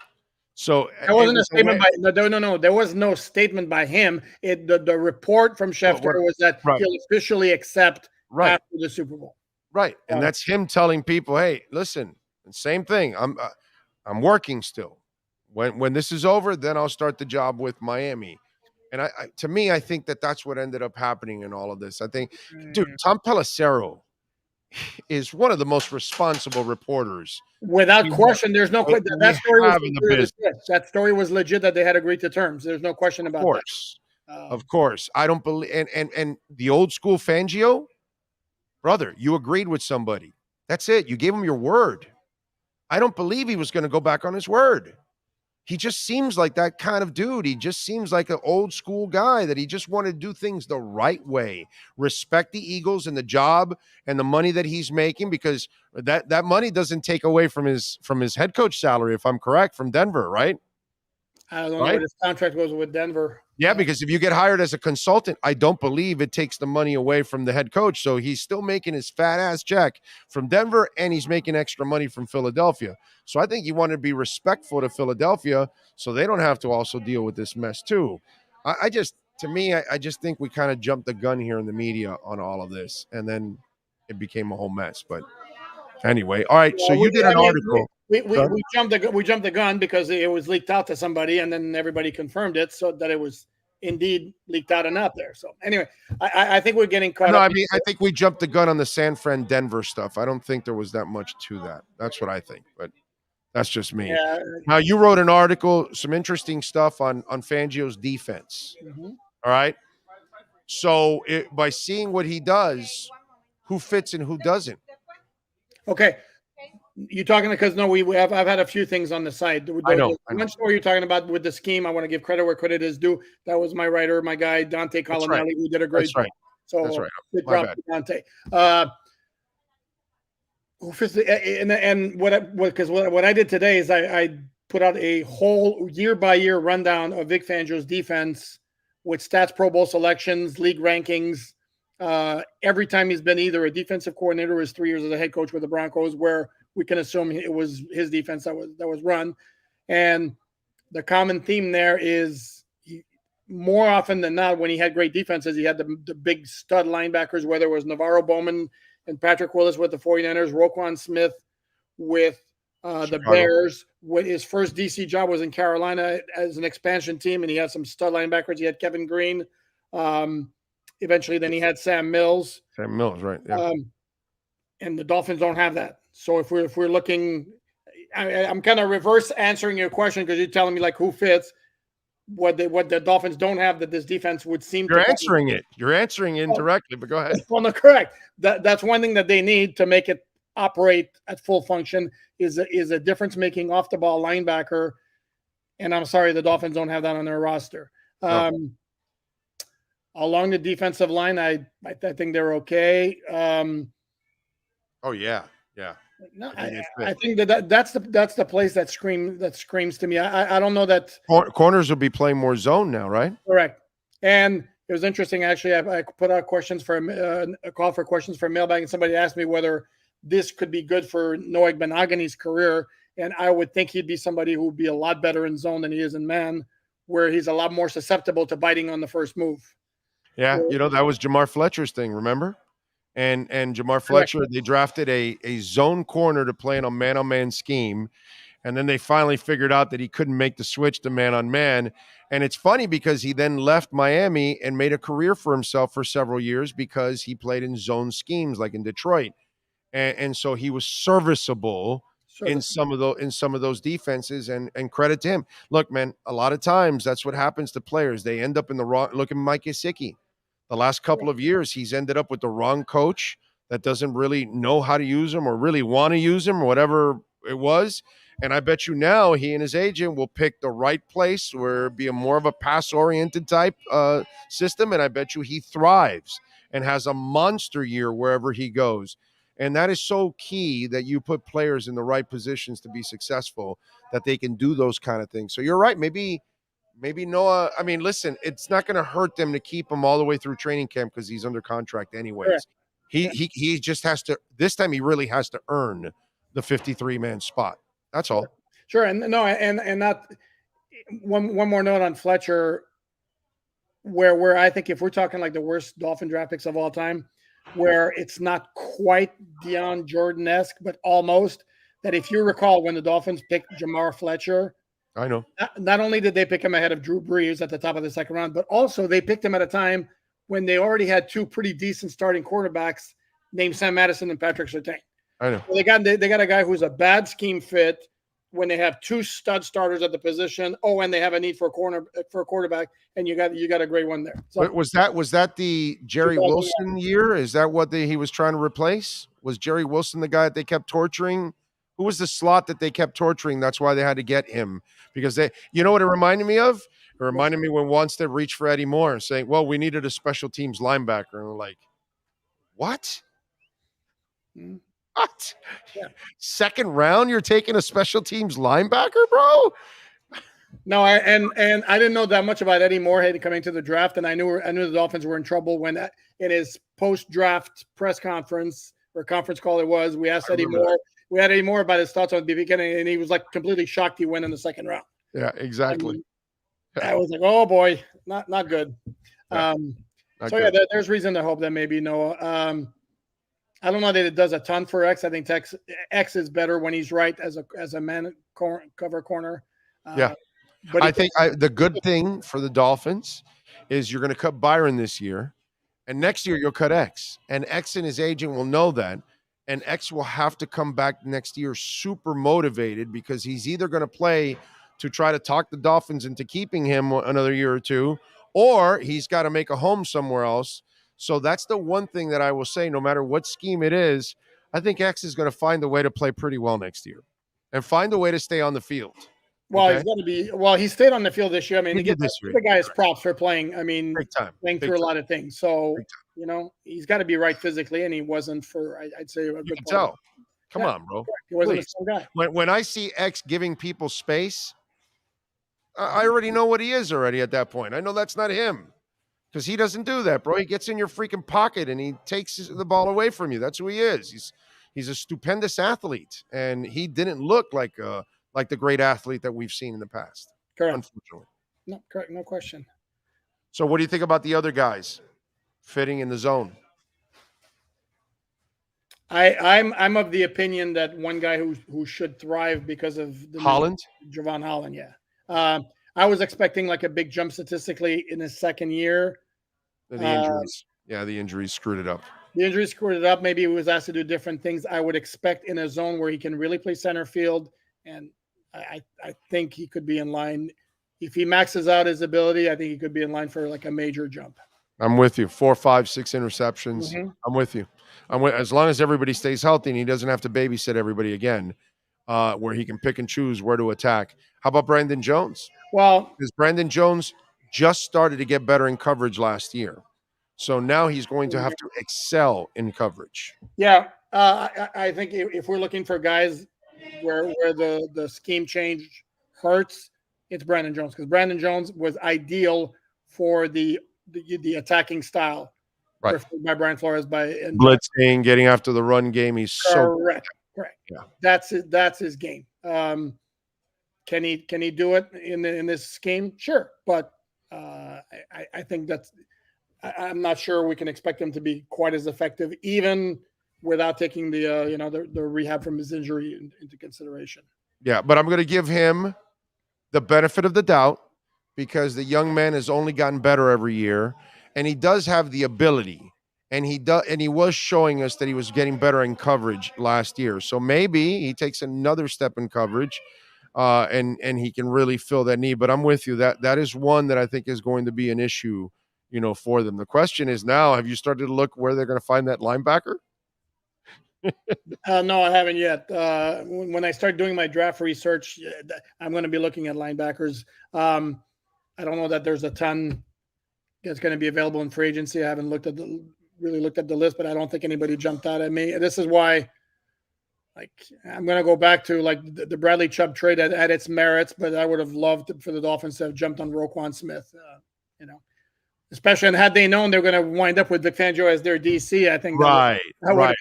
So there wasn't a statement by no. There was no statement by him. The report from Schefter was that he'll officially accept after the Super Bowl. Right, and that's him telling people, "Hey, listen, same thing. I'm working still. When this is over, then I'll start the job with Miami." And to me, I think that's what ended up happening in all of this. I think, dude, Tom Pelissero is one of the most responsible reporters. Without question, there's no question. That story was legit, that they had agreed to terms. There's no question about that. Of course. I don't believe, and the old school Fangio, brother, you agreed with somebody. That's it. You gave him your word. I don't believe he was going to go back on his word. He just seems like that kind of dude. He just seems like an old school guy, that he just wanted to do things the right way. Respect the Eagles and the job and the money that he's making, because that money doesn't take away from his head coach salary, if I'm correct, from Denver, right? I don't know what his contract was with Denver. Yeah, because if you get hired as a consultant, I don't believe it takes the money away from the head coach. So he's still making his fat ass check from Denver, and he's making extra money from Philadelphia. So I think he wanted to be respectful to Philadelphia, so they don't have to also deal with this mess too. I just think we kind of jumped the gun here in the media on all of this, and then it became a whole mess. But anyway, all right. So you did an article. We jumped the gun because it was leaked out to somebody, and then everybody confirmed it, so that it was indeed leaked out and out there. So anyway, I think we're getting caught up. I mean, I think we jumped the gun on the San Fran Denver stuff. I don't think there was that much to that. That's what I think, but that's just me. Yeah. Now, you wrote an article, some interesting stuff on Fangio's defense. Mm-hmm. All right. So by seeing what he does, who fits and who doesn't? Okay. You talking because I've had a few things on the site. I know. One story you're talking about with the scheme, I want to give credit where credit is due. That was my writer, my guy Dante Colinelli, who did a great job. So that's right. Good job, Dante. Who fits and what I did today is I put out a whole year by year rundown of Vic Fangio's defense with stats, Pro Bowl selections, league rankings. Every time he's been either a defensive coordinator or his 3 years as a head coach with the Broncos, where we can assume it was his defense that was run. And the common theme there is more often than not, when he had great defenses, he had the big stud linebackers, whether it was Navarro Bowman and Patrick Willis with the 49ers, Roquan Smith with the Bears. When his first DC job was in Carolina as an expansion team, and he had some stud linebackers. He had Kevin Green. Eventually, then he had Sam Mills. Sam Mills, right? Yeah. And the Dolphins don't have that. So if we're looking, I'm kind of reverse answering your question because you're telling me like who fits. What the Dolphins don't have that this defense would seem. You're answering it. You're answering indirectly, but go ahead. Well, no, correct. That's one thing that they need to make it operate at full function is a difference making off the ball linebacker. And I'm sorry, the Dolphins don't have that on their roster. No. Along the defensive line, I think they're okay. Oh yeah. No, I think that's the place that screams to me. I don't know that corners will be playing more zone now, right? Correct. And it was interesting. Actually, I put out questions for a call for questions for mailbag, and somebody asked me whether this could be good for Noah Benogany's career. And I would think he'd be somebody who would be a lot better in zone than he is in man, where he's a lot more susceptible to biting on the first move. Yeah, that was Jamar Fletcher's thing, remember? And Jamar Fletcher, they drafted a zone corner to play in a man-on-man scheme. And then they finally figured out that he couldn't make the switch to man-on-man. And it's funny because he then left Miami and made a career for himself for several years because he played in zone schemes like in Detroit. And so he was serviceable in some of those defenses, and credit to him. Look, man, a lot of times that's what happens to players. They end up in the wrong. Look at Mike Gesicki. The last couple of years, he's ended up with the wrong coach that doesn't really know how to use him or really want to use him or whatever it was. And I bet you now he and his agent will pick the right place where it'd be more of a pass-oriented type system. And I bet you he thrives and has a monster year wherever he goes. And that is so key, that you put players in the right positions to be successful, that they can do those kind of things. So you're right. Maybe Noah, I mean, listen, it's not going to hurt them to keep him all the way through training camp because he's under contract anyways. Sure. He just has to, this time he really has to earn the 53-man spot. That's all. Sure. And no, and not one more note on Fletcher, where I think if we're talking like the worst Dolphin draft picks of all time, where it's not quite Deion Jordan-esque, but almost, that if you recall when the Dolphins picked Jamar Fletcher, I know. Not only did they pick him ahead of Drew Brees at the top of the second round, but also they picked him at a time when they already had two pretty decent starting quarterbacks named Sam Madison and Patrick Surtain. I know. So they got a guy who's a bad scheme fit when they have two stud starters at the position. Oh, and they have a need for a quarterback, and you got a great one there. So, was that the Jerry Wilson year? Is that what he was trying to replace? Was Jerry Wilson the guy that they kept torturing? Who was the slot that they kept torturing? That's why they had to get him, because you know what it reminded me of? It reminded me when Wanstead reached for Eddie Moore saying, well, we needed a special teams linebacker. And we're like, what? Mm-hmm. What? Yeah. Second round, you're taking a special teams linebacker, bro? No, and I didn't know that much about Eddie Moorhead coming to the draft, and I knew the Dolphins were in trouble when in his post-draft press conference or conference call we asked Eddie Moore. We had Eddie Moore about his thoughts on the beginning, and he was like completely shocked he went in the second round. Yeah, exactly. I was like, oh boy, not good. Yeah, there's reason to hope that maybe Noah. I don't know that it does a ton for X. I think X is better when he's right as a man cover corner. But I think the good thing for the Dolphins is you're going to cut Byron this year, and next year you'll cut X, and X and his agent will know that, and X will have to come back next year super motivated because he's either going to play to try to talk the Dolphins into keeping him another year or two, or he's got to make a home somewhere else. So that's the one thing that I will say, no matter what scheme it is, I think X is going to find a way to play pretty well next year and find a way to stay on the field. Well, he's going to be. Well, he stayed on the field this year. I mean, the guy's props for playing. I mean, playing through a lot of things. So he's got to be right physically, and he wasn't for. I'd say a good. You can tell. Come on, bro. He wasn't a slow guy. When I see X giving people space, I already know what he is already at that point. I know that's not him. Because he doesn't do that, bro. He gets in your freaking pocket and he takes the ball away from you. That's who he is. He's a stupendous athlete, and he didn't look like the great athlete that we've seen in the past. Correct. Unfortunately. No, correct. No question. So, what do you think about the other guys fitting in the zone? I'm of the opinion that one guy who should thrive because of the Holland, Javon Holland. Yeah. I was expecting like a big jump statistically in his second year. The injuries. The injuries screwed it up. The injuries screwed it up. Maybe he was asked to do different things. I would expect in a zone where he can really play center field. And I think he could be in line. If he maxes out his ability, I think he could be in line for like a major jump. I'm with you. 4, 5, 6 interceptions. Mm-hmm. I'm with you. As long as everybody stays healthy and he doesn't have to babysit everybody again, where he can pick and choose where to attack. How about Brandon Jones? Well, because Brandon Jones just started to get better in coverage last year. So now he's going to have to excel in coverage. Yeah. I think if we're looking for guys where the scheme change hurts, it's Brandon Jones, because Brandon Jones was ideal for the the attacking style preferred by Brian Flores and blitzing, getting after the run game. He's correct. Yeah. That's his game. Can he do it in this scheme? Sure, but I think I'm not sure we can expect him to be quite as effective, even without taking the rehab from his injury into consideration. Yeah, but I'm going to give him the benefit of the doubt because the young man has only gotten better every year, and he does have the ability, and he was showing us that he was getting better in coverage last year. So maybe he takes another step in coverage, and he can really fill that need. But I'm with you. That is one that I think is going to be an issue, for them. The question is now, have you started to look where they're going to find that linebacker? No, I haven't yet. When I start doing my draft research, I'm going to be looking at linebackers. I don't know that there's a ton that's going to be available in free agency. I haven't really looked at the list, but I don't think anybody jumped out at me. This is why, I'm going to go back to the Bradley Chubb trade that had its merits, but I would have loved for the Dolphins to have jumped on Roquan Smith. Especially, and had they known they were going to wind up with Vic Fangio as their DC, I think right. But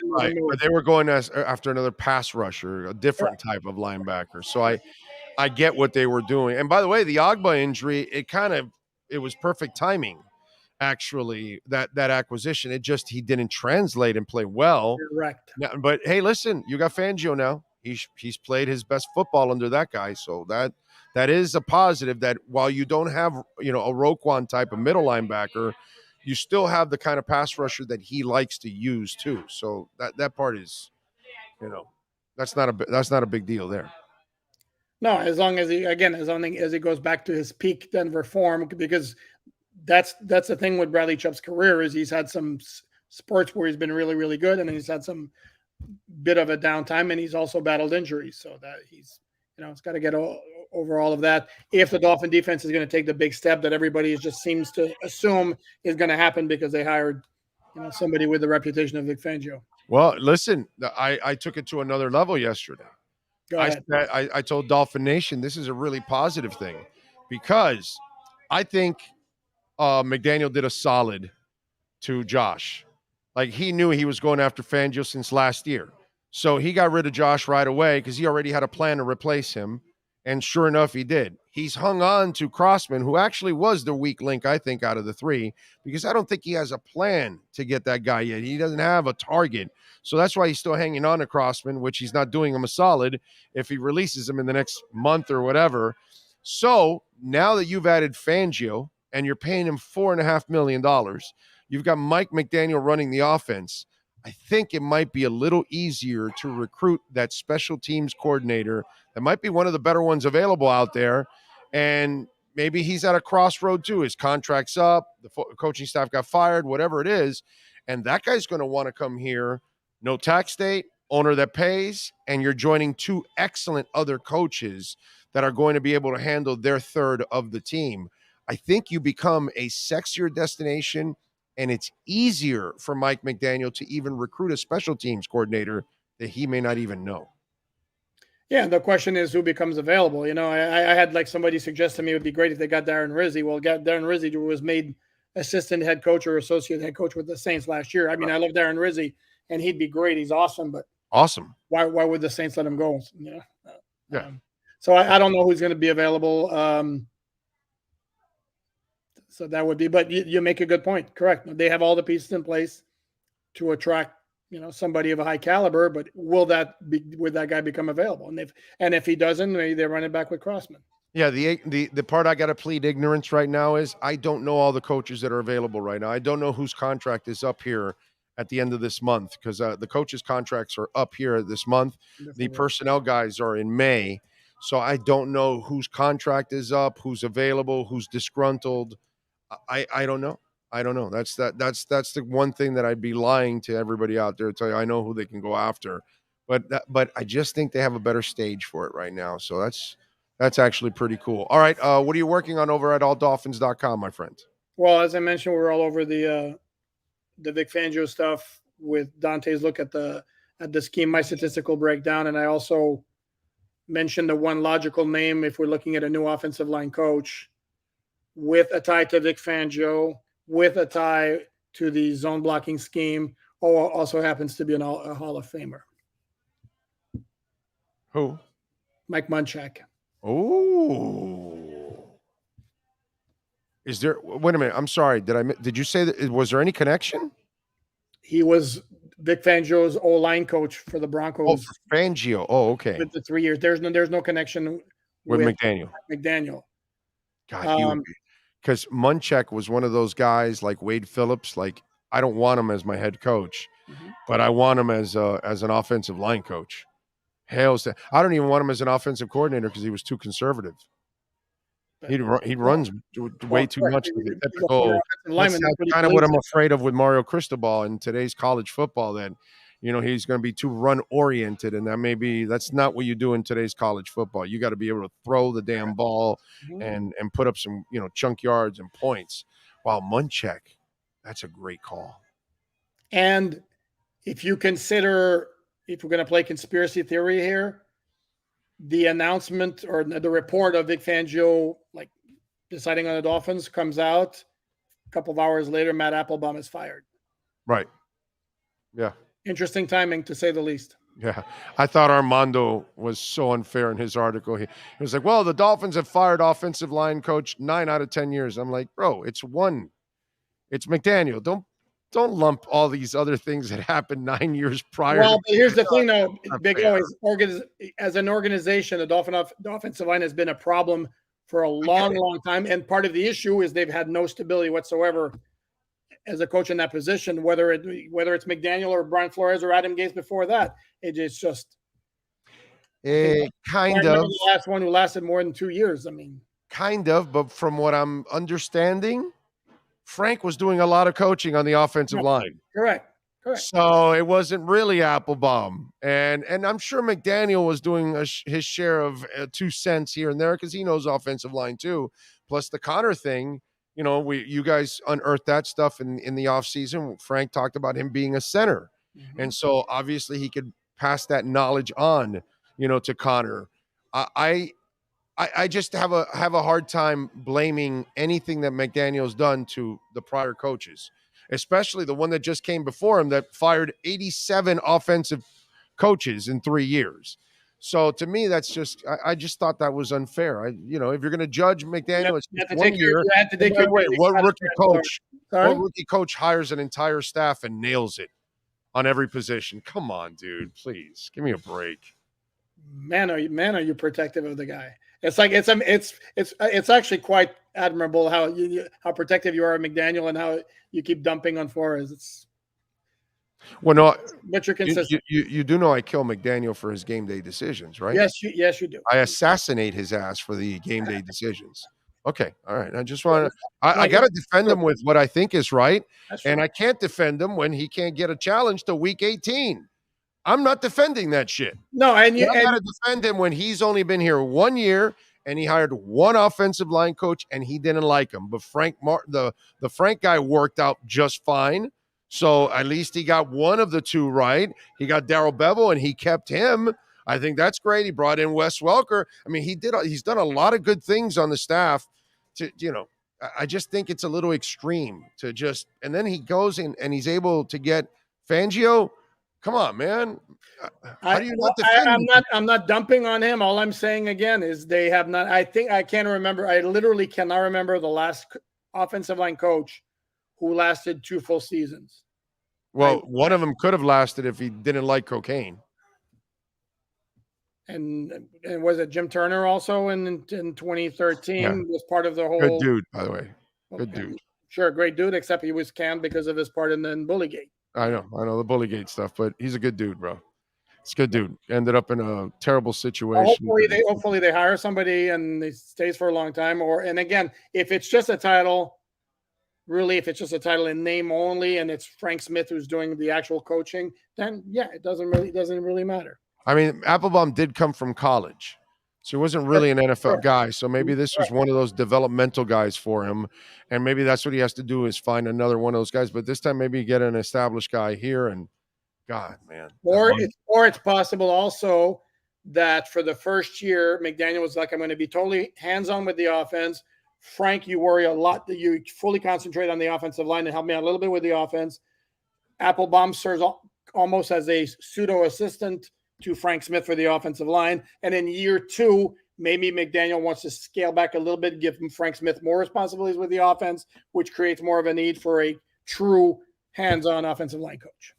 they were going after another pass rusher, a different type of linebacker. So I get what they were doing. And by the way, the Agba injury, it was perfect timing. Actually, that acquisition, he didn't translate and play well. Correct. But hey, listen, you got Fangio now. He's played his best football under that guy, so that is a positive. That while you don't have a Roquan type of middle linebacker, you still have the kind of pass rusher that he likes to use too. So that part is, that's not a big deal there. No, as long as he goes back to his peak Denver form, because that's the thing with Bradley Chubb's career is he's had some sports where he's been really, really good, and he's had some bit of a downtime, and he's also battled injuries. So that he's got to get over all of that. If the Dolphin defense is going to take the big step that everybody just seems to assume is going to happen because they hired somebody with the reputation of Vic Fangio. Well, listen, I took it to another level yesterday. Go ahead. I told Dolphin Nation this is a really positive thing because I think McDaniel did a solid to Josh. He knew he was going after Fangio since last year. So he got rid of Josh right away because he already had a plan to replace him. And sure enough, he did. He's hung on to Crossman, who actually was the weak link, I think, out of the three, because I don't think he has a plan to get that guy yet. He doesn't have a target. So that's why he's still hanging on to Crossman, which he's not doing him a solid if he releases him in the next month or whatever. So now that you've added Fangio and you're paying him $4.5 million, you've got Mike McDaniel running the offense. I think it might be a little easier to recruit that special teams coordinator. That might be one of the better ones available out there. And maybe he's at a crossroad too. His contract's up, the coaching staff got fired, whatever it is. And that guy's going to want to come here. No tax state, owner that pays, and you're joining two excellent other coaches that are going to be able to handle their third of the team. I think you become a sexier destination, and it's easier for Mike McDaniel to even recruit a special teams coordinator that he may not even know. Yeah, the question is who becomes available. I had somebody suggest to me it would be great if they got Darren Rizzi. Well, Darren Rizzi was made assistant head coach or associate head coach with the Saints last year. I mean, I love Darren Rizzi, and he'd be great. He's awesome, but awesome. Why would the Saints let him go? Yeah. So I don't know who's going to be available. So that would be, but you make a good point. Correct. They have all the pieces in place to attract, somebody of a high caliber, but would that guy become available? And if he doesn't, they run it back with Crossman. Yeah. The part I got to plead ignorance right now is I don't know all the coaches that are available right now. I don't know whose contract is up here at the end of this month because the coaches' contracts are up here this month. Definitely. The personnel guys are in May. So I don't know whose contract is up, who's available, who's disgruntled. I don't know. That's the one thing that I'd be lying to everybody out there to tell you I know who they can go after, but I just think they have a better stage for it right now. So that's actually pretty cool. All right, what are you working on over at alldolphins.com, my friend? Well, as I mentioned, we're all over the Vic Fangio stuff with Dante's look at the scheme, my statistical breakdown, and I also mentioned the one logical name if we're looking at a new offensive line coach with a tie to Vic Fangio with a tie to the zone blocking scheme, or also happens to be a Hall of Famer. Who? Mike Munchak. Oh. Is there? Wait a minute. I'm sorry. Did you say that? Was there any connection? He was Vic Fangio's O-line coach for the Broncos. Oh, for Fangio. Oh, okay. With the 3 years, there's no connection with McDaniel. McDaniel. God, because Munchak was one of those guys like Wade Phillips. Like, I don't want him as my head coach, but I want him as an offensive line coach. I don't even want him as an offensive coordinator because he was too conservative. He runs way too much. That's kind of what I'm afraid of with Mario Cristobal in today's college football. That he's going to be too run oriented, and that's not what you do in today's college football. You got to be able to throw the damn ball and put up some chunk yards and points. While Munchak, that's a great call. And if you consider, if we're going to play conspiracy theory here, the announcement or the report of Vic Fangio deciding on the Dolphins comes out a couple of hours later. Matt Applebaum is fired. Right. Yeah. Interesting timing, to say the least. Yeah. I thought Armando was so unfair in his article. He was like, well, the Dolphins have fired offensive line coach 9 out of 10 years. I'm like, bro, it's McDaniel. Don't lump all these other things that happened 9 years prior. Well, but here's the thing, though. Big O as an organization, the offensive line has been a problem for a long time. And part of the issue is they've had no stability whatsoever as a coach in that position, whether it's McDaniel or Brian Flores or Adam Gase before that. It's just kind of the last one who lasted more than 2 years. I mean, kind of, but from what I'm understanding, Frank was doing a lot of coaching on the offensive line. Correct. So it wasn't really Applebaum. And I'm sure McDaniel was doing his share of 2 cents here and there because he knows offensive line too. Plus the Connor thing, you guys unearthed that stuff in the offseason. Frank talked about him being a center. And so obviously he could pass that knowledge on, to Connor. I just have a hard time blaming anything that McDaniel's done to the prior coaches, especially the one that just came before him that fired 87 offensive coaches in 3 years. So to me, that's I just thought that was unfair. If you're going to judge McDaniel, it's 1 year. What rookie coach hires an entire staff and nails it on every position? Come on, dude, please give me a break. Man, are you protective of the guy? It's like it's actually quite admirable how protective you are of McDaniel and how you keep dumping on Flores. But you're consistent. You do know I kill McDaniel for his game day decisions, right? Yes, you do. I assassinate his ass for the game day decisions. Okay, all right. I just want to. I got to defend him with what I think is right, and I can't defend him when he can't get a challenge to week 18. I'm not defending that shit. No, I got to defend him when he's only been here 1 year and he hired one offensive line coach and he didn't like him. But Frank Martin, the Frank guy worked out just fine. So at least he got one of the two right. He got Darrell Bevel and he kept him. I think that's great. He brought in Wes Welker. I mean, he's done a lot of good things on the staff. I just think it's a little extreme to just, and then he goes in and he's able to get Fangio. Come on, man. How do you not defend him? I'm not dumping on him. All I'm saying again is they have not. I can't remember. I literally cannot remember the last offensive line coach who lasted 2 full seasons. Well, one of them could have lasted if he didn't like cocaine. And was it Jim Turner also in 2013 was part of the whole. Good dude, by the way. Good dude. Sure, great dude, except he was canned because of his part in Bullygate. I know the Bullygate stuff, but he's a good dude, bro. It's a good dude. Ended up in a terrible situation. Hopefully they hire somebody and he stays for a long time. And again, if it's just a title, really, if it's just a title in name only, and it's Frank Smith who's doing the actual coaching, then yeah, it doesn't really matter. I mean, Applebaum did come from college, so he wasn't really an NFL guy. So maybe this was one of those developmental guys for him, and maybe that's what he has to do is find another one of those guys. But this time, maybe get an established guy here. And God, man, or it's possible also that for the first year, McDaniel was like, "I'm going to be totally hands-on with the offense. Frank, you worry a lot that you fully concentrate on the offensive line and help me out a little bit with the offense. Applebaum serves almost as a pseudo assistant to Frank Smith for the offensive line. And in year 2, maybe McDaniel wants to scale back a little bit, give him Frank Smith more responsibilities with the offense, which creates more of a need for a true hands-on offensive line coach.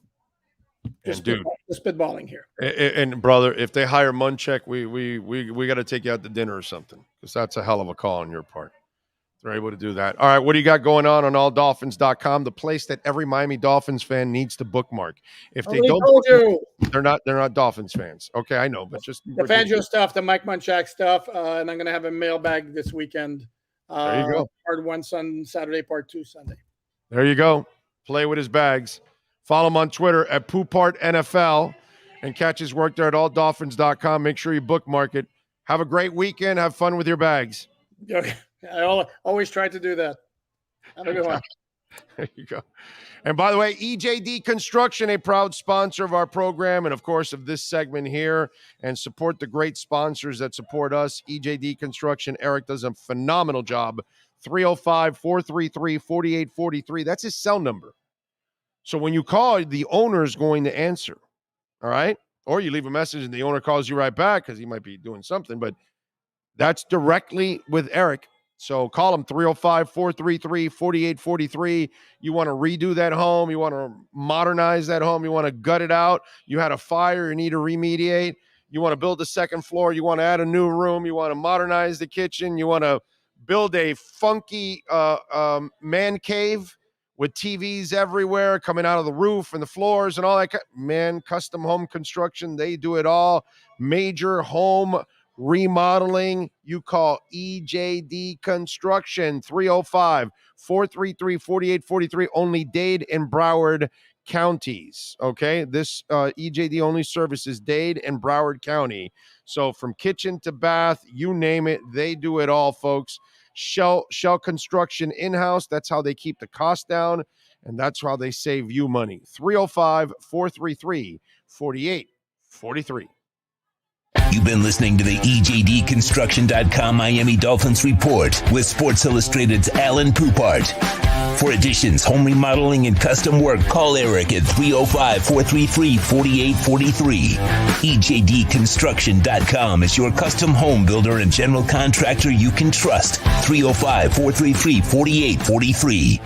Just spitballing here. And brother, if they hire Munchak, we got to take you out to dinner or something, because that's a hell of a call on your part. They're able to do that. All right, what do you got going on alldolphins.com, the place that every Miami Dolphins fan needs to bookmark? If they don't, they're not Dolphins fans. Okay, I know, but just the Fangio stuff, the Mike Munchak stuff, and I'm going to have a mailbag this weekend. There you go. Part 1 Saturday, part 2 Sunday. There you go. Play with his bags. Follow him on Twitter at PoopArtNFL and catch his work there at alldolphins.com. Make sure you bookmark it. Have a great weekend. Have fun with your bags. I always try to do that. Have a good one. There you go. And by the way, EJD Construction, a proud sponsor of our program and, of course, of this segment here, and support the great sponsors that support us. EJD Construction, Eric does a phenomenal job. 305-433-4843. That's his cell number. So when you call, the owner is going to answer, all right? Or you leave a message and the owner calls you right back because he might be doing something, but that's directly with Eric. So call him 305-433-4843. You want to redo that home. You want to modernize that home. You want to gut it out. You had a fire. You need to remediate. You want to build a second floor. You want to add a new room. You want to modernize the kitchen. You want to build a funky man cave with TVs everywhere coming out of the roof and the floors and all that. Man, custom home construction, they do it all. Major home remodeling, you call EJD Construction, 305-433-4843, only Dade and Broward counties, okay? This EJD only services Dade and Broward County. So from kitchen to bath, you name it, they do it all, folks. Shell construction in-house, that's how they keep the cost down, and that's how they save you money. 305-433-4843. You've been listening to the EJDconstruction.com Miami Dolphins Report with Sports Illustrated's Alan Poupart. For additions, home remodeling, and custom work, call Eric at 305-433-4843. EJDconstruction.com is your custom home builder and general contractor you can trust. 305-433-4843.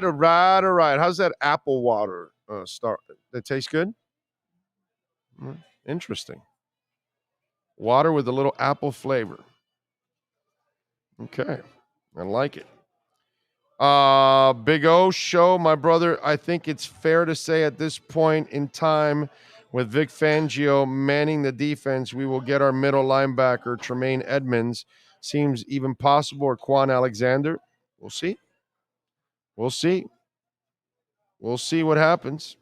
All right. How's that apple water start? That tastes good? Interesting. Water with a little apple flavor. Okay. I like it. Big O show, my brother. I think it's fair to say at this point in time, with Vic Fangio manning the defense, we will get our middle linebacker, Tremaine Edmonds. Seems even possible, or Quan Alexander. We'll see. We'll see. We'll see what happens.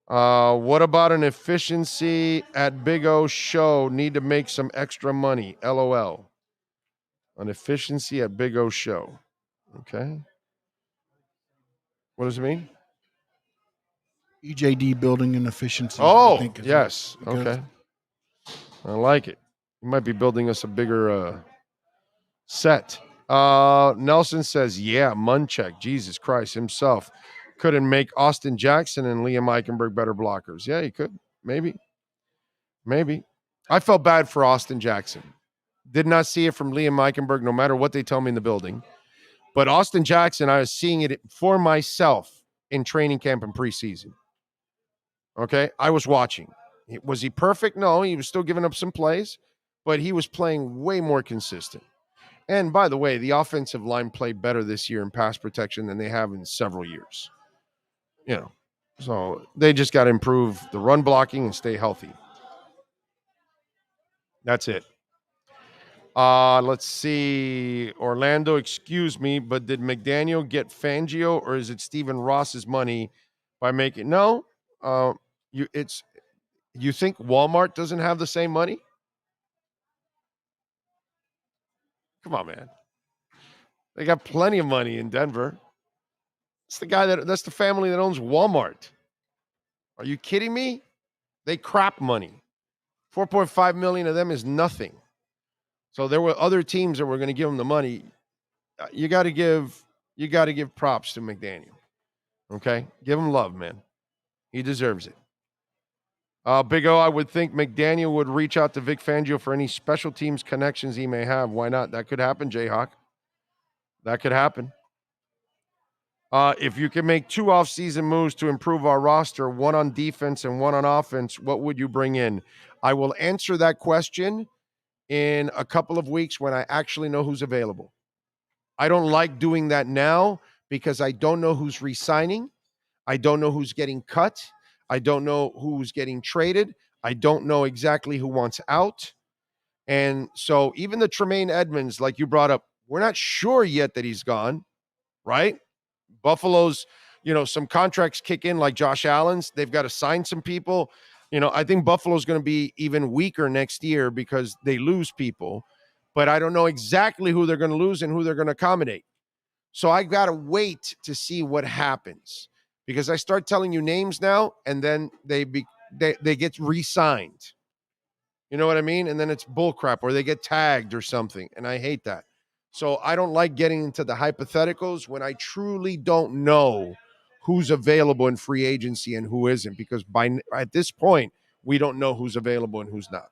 What about an efficiency at Big O show? Need to make some extra money. LOL. An efficiency at Big O show. Okay. What does it mean? EJD building and efficiency. Oh, yes. Okay. I like it. You might be building us a bigger set. Nelson says, yeah, Munchak, Jesus Christ himself, couldn't make Austin Jackson and Liam Eichenberg better blockers. Yeah, he could. Maybe. I felt bad for Austin Jackson. Did not see it from Liam Eichenberg, no matter what they tell me in the building. But Austin Jackson, I was seeing it for myself in training camp and preseason. Okay? I was watching. Was he perfect? No, he was still giving up some plays, but he was playing way more consistent. And by the way, the offensive line played better this year in pass protection than they have in several years. You know, so they just got to improve the run blocking and stay healthy. That's it. Let's see. Orlando, excuse me, but did McDaniel get Fangio, or is it Stephen Ross's money by making? No. You think Walmart doesn't have the same money? Come on, man. They got plenty of money in Denver. That's the family that owns Walmart. Are you kidding me? They crap money. $4.5 million of them is nothing. So there were other teams that were going to give him the money. You got to give props to McDaniel. Okay? Give him love, man. He deserves it. Big O, I would think McDaniel would reach out to Vic Fangio for any special teams connections he may have. Why not? That could happen, Jayhawk. That could happen. If you can make 2 offseason moves to improve our roster, one on defense and one on offense, what would you bring in? I will answer that question in a couple of weeks when I actually know who's available. I don't like doing that now because I don't know who's re-signing. I don't know who's getting cut. I don't know who's getting traded. I don't know exactly who wants out. And so even the Tremaine Edmonds, like you brought up, we're not sure yet that he's gone, right? Buffalo's, some contracts kick in like Josh Allen's. They've got to sign some people. I think Buffalo's going to be even weaker next year because they lose people. But I don't know exactly who they're going to lose and who they're going to accommodate. So I got to wait to see what happens because I start telling you names now and then they get re-signed. You know what I mean? And then it's bullcrap or they get tagged or something. And I hate that. So I don't like getting into the hypotheticals when I truly don't know who's available in free agency and who isn't, because at this point, we don't know who's available and who's not.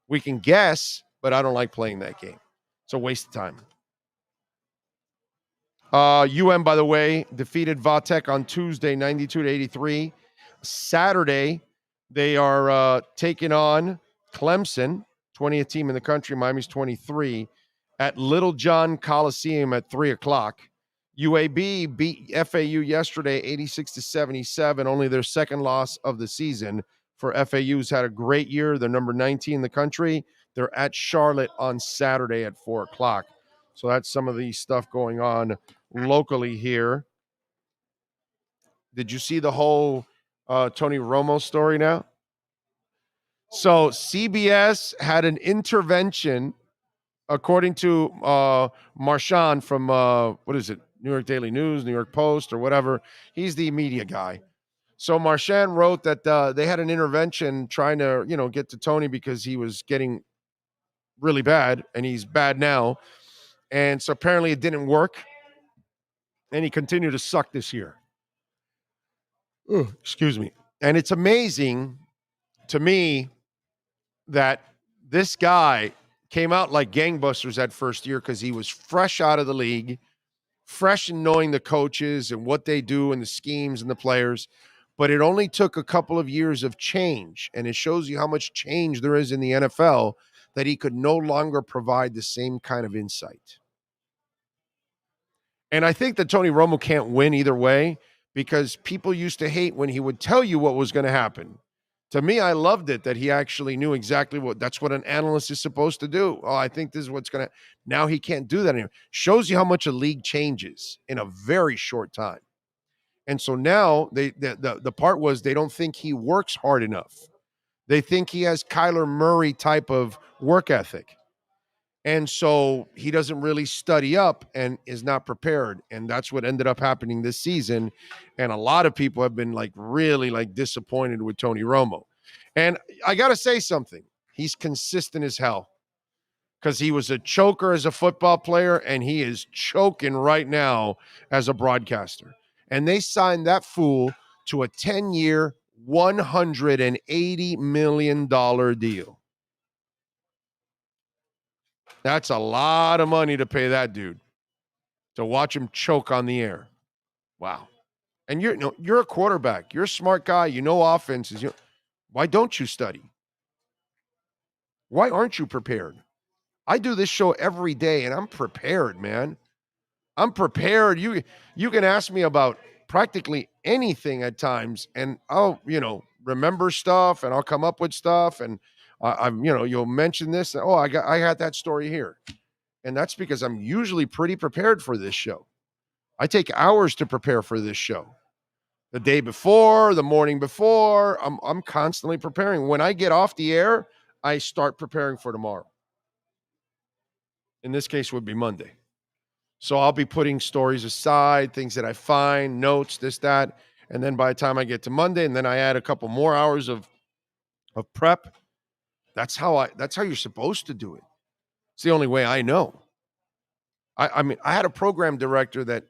We can guess, but I don't like playing that game. It's a waste of time. By the way, defeated Vatek on Tuesday, 92-83. Saturday, they are taking on Clemson, 20th team in the country. Miami's 23 at Little John Coliseum at 3:00. UAB beat FAU yesterday, 86-77, only their second loss of the season. For FAU's had a great year. They're number 19 in the country. They're at Charlotte on Saturday at 4:00. So that's some of the stuff going on locally here. Did you see the whole Tony Romo story now? So CBS had an intervention, according to Marchand from, New York Daily News, New York Post, or whatever. He's the media guy. So Marchand wrote that they had an intervention trying to, get to Tony because he was getting really bad, and he's bad now. And so apparently it didn't work, and he continued to suck this year. Excuse me. And it's amazing to me that this guy came out like gangbusters that first year because he was fresh out of the league, fresh in knowing the coaches and what they do and the schemes and the players. But it only took a couple of years of change, and it shows you how much change there is in the NFL, that he could no longer provide the same kind of insight. And I think that Tony Romo can't win either way, because people used to hate when he would tell you what was going to happen. To me, I loved it that he actually knew exactly that's what an analyst is supposed to do. Oh, I think this is what's going to. Now he can't do that anymore. Shows you how much a league changes in a very short time. And so now the part was they don't think he works hard enough. They think he has Kyler Murray type of work ethic. And so he doesn't really study up and is not prepared. And that's what ended up happening this season. And a lot of people have been really disappointed with Tony Romo. And I got to say something. He's consistent as hell, because he was a choker as a football player, and he is choking right now as a broadcaster. And they signed that fool to a 10-year, $180 million deal. That's a lot of money to pay that dude to watch him choke on the air. Wow. And you're a quarterback. You're a smart guy. You know offenses. Why don't you study? Why aren't you prepared? I do this show every day, and I'm prepared, man. I'm prepared. You can ask me about practically anything at times, and I'll, remember stuff, and I'll come up with stuff, and you'll mention this. Oh, I had that story here. And that's because I'm usually pretty prepared for this show. I take hours to prepare for this show. The day before, the morning before, I'm constantly preparing. When I get off the air, I start preparing for tomorrow. In this case, would be Monday. So I'll be putting stories aside, things that I find, notes, this, that. And then by the time I get to Monday, and then I add a couple more hours of prep. That's how you're supposed to do it. It's the only way I know. I mean, I had a program director that,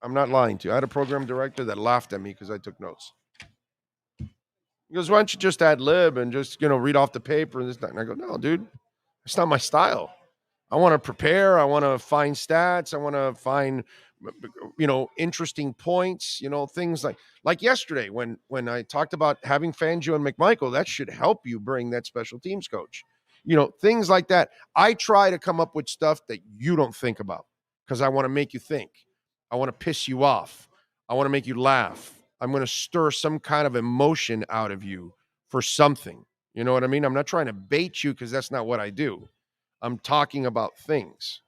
I'm not lying to you, I had a program director that laughed at me because I took notes. He goes, why don't you just ad lib and just, read off the paper and this, that. And I go, no, dude, it's not my style. I want to prepare. I want to find stats. I want to find, interesting points, things like yesterday when I talked about having Fangio and McMichael, that should help you bring that special teams coach. Things like that. I try to come up with stuff that you don't think about because I want to make you think. I want to piss you off. I want to make you laugh. I'm going to stir some kind of emotion out of you for something. You know what I mean? I'm not trying to bait you because that's not what I do. I'm talking about things,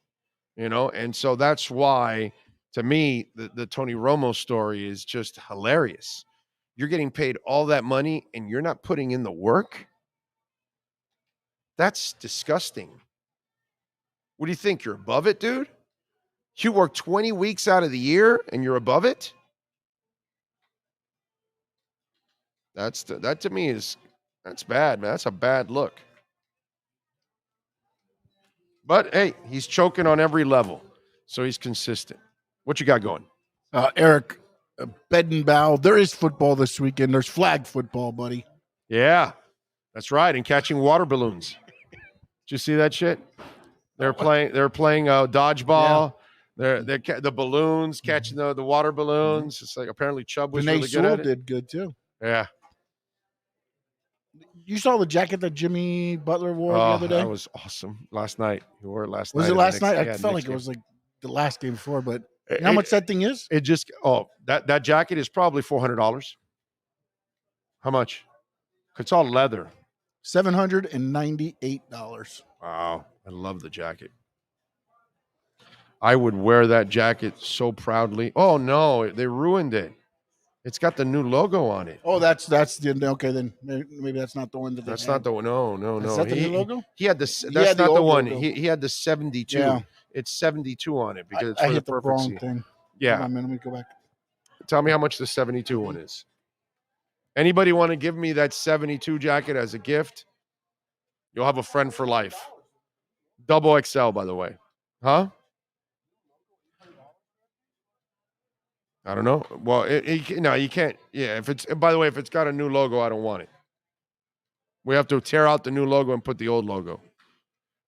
and so that's why, to me, the Tony Romo story is just hilarious. You're getting paid all that money and you're not putting in the work? That's disgusting. What do you think? You're above it, dude? You work 20 weeks out of the year and you're above it? That to me that's bad, man. That's a bad look. But hey, he's choking on every level, so he's consistent. What you got going? Eric, bed and bow. There is football this weekend. There's flag football, buddy. Yeah, that's right. And catching water balloons. Did you see that shit? They're playing dodgeball. Yeah. They're the balloons, catching the water balloons. It's like apparently Chubb was really good at it. did good too. Yeah. You saw the jacket that Jimmy Butler wore the other day? That was awesome. Last night. He wore it last night. Was it last night? I felt like it was like the last game before, but you know how much that thing is? It just that jacket is probably $400. How much? It's all leather. $798. Wow. I love the jacket. I would wear that jacket so proudly. Oh no, they ruined it. It's got the new logo on it. Oh, that's the okay. Then maybe that's not the one that. That's not the one. No. Is that the new logo? He had the. That's not the one. He had the 72. Yeah. It's 72 on it because I hit the wrong thing. Yeah. Let me go back. Tell me how much the 72 one is. Anybody want to give me that 72 jacket as a gift? You'll have a friend for life. Double XL, by the way. Huh? I don't know. Well, no, you can't. Yeah, if it's got a new logo, I don't want it. We have to tear out the new logo and put the old logo.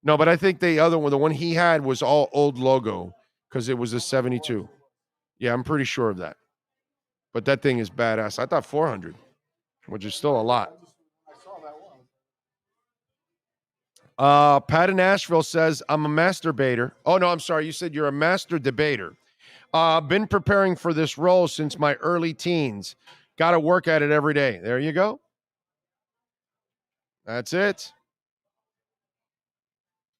No, but I think the other one, the one he had, was all old logo because it was a 72. Yeah, I'm pretty sure of that. But that thing is badass. I thought 400, which is still a lot. Pat in Asheville says, I'm a masturbator. Oh, no, I'm sorry. You said you're a master debater. Been preparing for this role since my early teens. Got to work at it every day. There you go. That's it.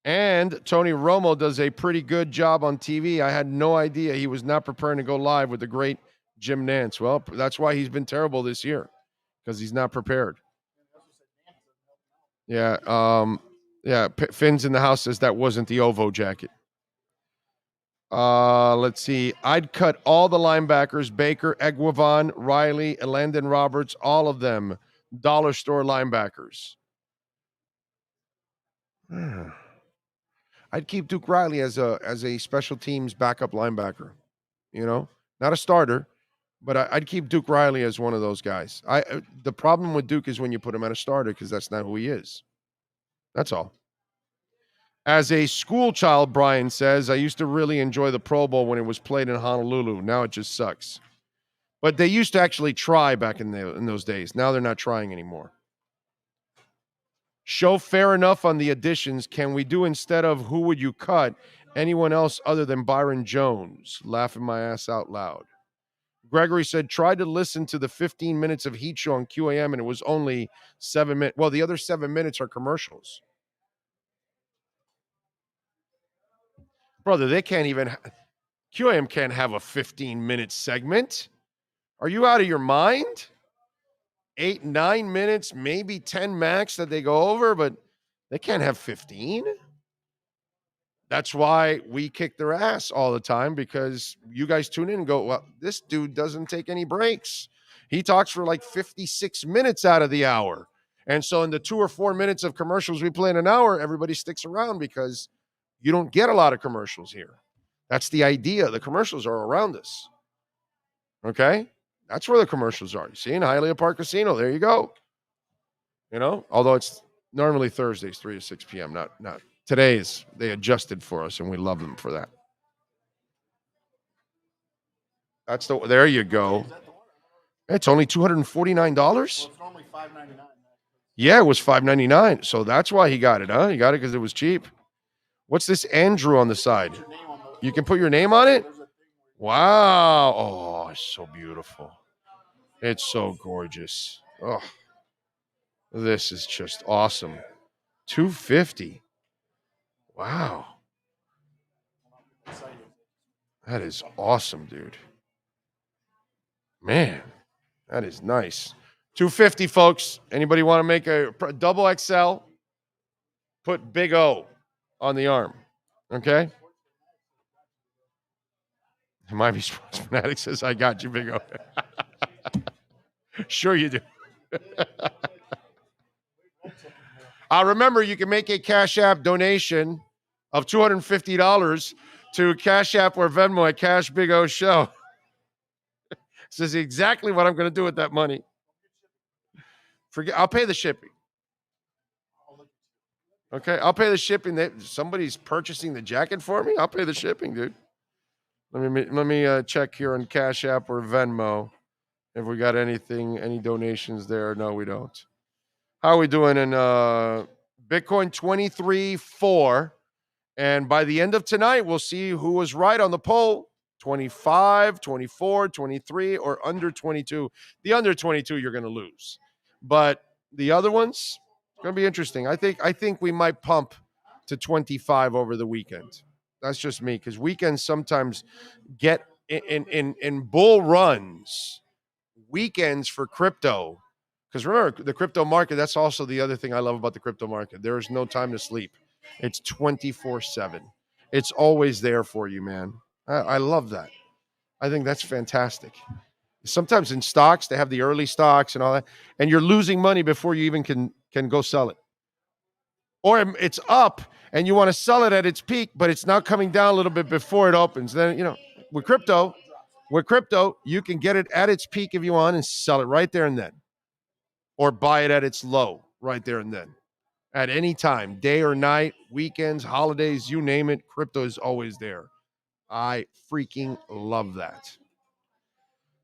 And Tony Romo does a pretty good job on TV. I had no idea he was not preparing to go live with the great Jim Nantz. Well, that's why he's been terrible this year, because he's not prepared. Yeah. Finn's in the house says that wasn't the OVO jacket. Let's see. I'd cut all the linebackers, Baker, Eguavon, Riley, Landon Roberts, all of them dollar store linebackers. I'd keep Duke Riley as a special teams backup linebacker. Not a starter, but I'd keep Duke Riley as one of those guys. The problem with Duke is when you put him at a starter, because that's not who he is. That's all. As a school child, Brian says, I used to really enjoy the Pro Bowl when it was played in Honolulu. Now it just sucks. But they used to actually try back in those days. Now they're not trying anymore. Show fair enough on the additions. Can we do, instead of who would you cut, anyone else other than Byron Jones? Laughing my ass out loud. Gregory said, tried to listen to the 15 minutes of Heat Show on QAM, and it was only 7 minutes. Well, the other 7 minutes are commercials. Brother, they can't even... QAM can't have a 15-minute segment. Are you out of your mind? 8, 9 minutes, maybe 10 max that they go over, but they can't have 15. That's why we kick their ass all the time, because you guys tune in and go, well, this dude doesn't take any breaks. He talks for like 56 minutes out of the hour. And so in the 2 or 4 minutes of commercials we play in an hour, everybody sticks around because You don't get a lot of commercials here. That's the idea. The commercials are around us. Okay? That's where the commercials are. You see, in Hialeah Park Casino, there you go. Although it's normally Thursdays, 3 to 6 p.m. Not today's. They adjusted for us, and we love them for that. There you go. It's only $249. Well, it's normally $5.99. Yeah, it was $5.99. So that's why he got it, huh? He got it because it was cheap. What's this Andrew on the side? You can put your name on it? Wow. Oh, it's so beautiful. It's so gorgeous. Oh, this is just awesome. $250. Wow. That is awesome, dude. Man, that is nice. $250, folks. Anybody want to make a double XL? Put big O on the arm. Okay? Miami Sports Fanatic says, I got you, big O. Sure you do. Remember, you can make a Cash App donation of $250 to Cash App or Venmo at Cash Big O Show. This is exactly what I'm going to do with that money. I'll pay the shipping. Okay, I'll pay the shipping. Somebody's purchasing the jacket for me. I'll pay the shipping, dude. Let me check here on Cash App or Venmo if we got any donations there. No, we don't. How are we doing in Bitcoin? 23.4, and by the end of tonight, we'll see who was right on the poll. 25, 24, 23, or under 22. The under 22, you're going to lose. But the other ones, it's going to be interesting. I think we might pump to 25 over the weekend. That's just me, because weekends sometimes get in bull runs. Weekends for crypto, because remember, the crypto market, that's also the other thing I love about the crypto market. There is no time to sleep. It's 24/7. It's always there for you, man. I love that. I think that's fantastic. Sometimes in stocks, they have the early stocks and all that, and you're losing money before you even can go sell it. Or it's up, and you want to sell it at its peak, but it's now coming down a little bit before it opens. Then, with crypto, you can get it at its peak if you want and sell it right there and then. Or buy it at its low right there and then. At any time, day or night, weekends, holidays, you name it, crypto is always there. I freaking love that.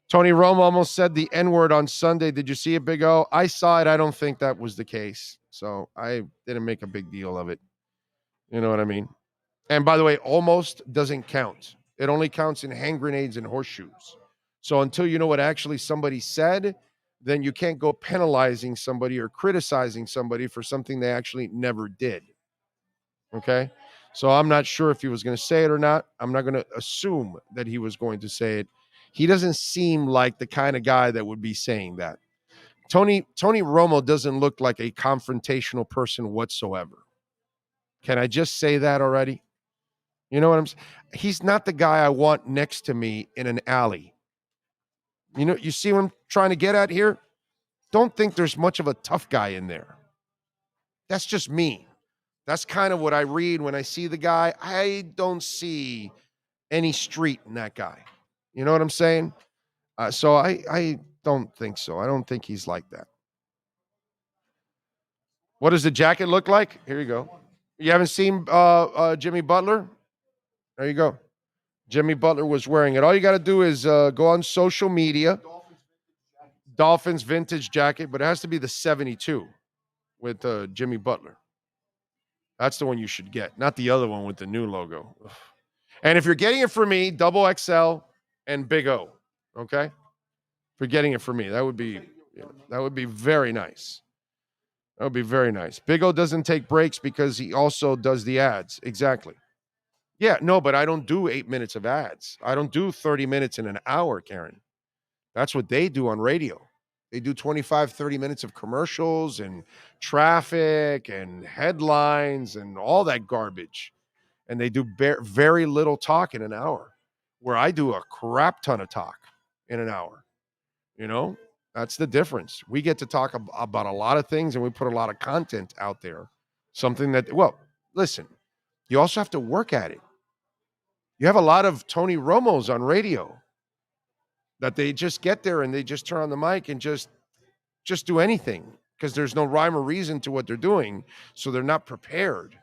Tony Romo almost said the N-word on Sunday. Did you see it, Big O? I saw it. I don't think that was the case. So I didn't make a big deal of it. You know what I mean? And by the way, almost doesn't count. It only counts in hand grenades and horseshoes. So until you know what actually somebody said, then you can't go penalizing somebody or criticizing somebody for something they actually never did. Okay? So I'm not sure if he was going to say it or not. I'm not going to assume that he was going to say it. He doesn't seem like the kind of guy that would be saying that. Tony Romo doesn't look like a confrontational person whatsoever. Can I just say that already? You know what I'm saying? He's not the guy I want next to me in an alley. You see what I'm trying to get at here? Don't think there's much of a tough guy in there. That's just me. That's kind of what I read when I see the guy. I don't see any street in that guy. You know what I'm saying? So I don't think so. I don't think he's like that. What does the jacket look like? Here you go. You haven't seen Jimmy Butler? There you go. Jimmy Butler was wearing it. All you got to do is go on social media. Dolphins vintage jacket, but it has to be the 72 with Jimmy Butler. That's the one you should get, not the other one with the new logo. Ugh. And if you're getting it for me, double XL and big O, okay? If you're getting it for me, that would be very nice. That would be very nice. Big O doesn't take breaks because he also does the ads. Exactly. Yeah, no, but I don't do 8 minutes of ads. I don't do 30 minutes in an hour, Karen. That's what they do on radio. They do 25, 30 minutes of commercials and traffic and headlines and all that garbage. And they do very little talk in an hour, where I do a crap ton of talk in an hour. That's the difference. We get to talk about a lot of things, and we put a lot of content out there. Something that, listen, You also have to work at it. You have a lot of Tony Romos on radio that they just get there and they just turn on the mic and just do anything because there's no rhyme or reason to what they're doing. So they're not prepared.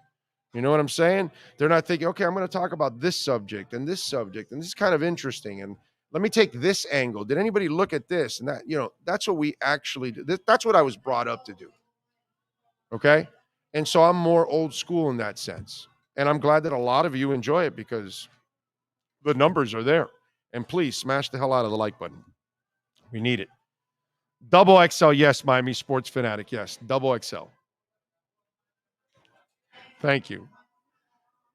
You know what I'm saying? They're not thinking, okay, I'm going to talk about this subject, and this is kind of interesting. And let me take this angle. Did anybody look at this? And that, that's what we actually do. That's what I was brought up to do. Okay. And so I'm more old school in that sense. And I'm glad that a lot of you enjoy it because the numbers are there. And please smash the hell out of the like button. We need it. Double XL, yes, Miami Sports Fanatic, yes. Double XL. Thank you.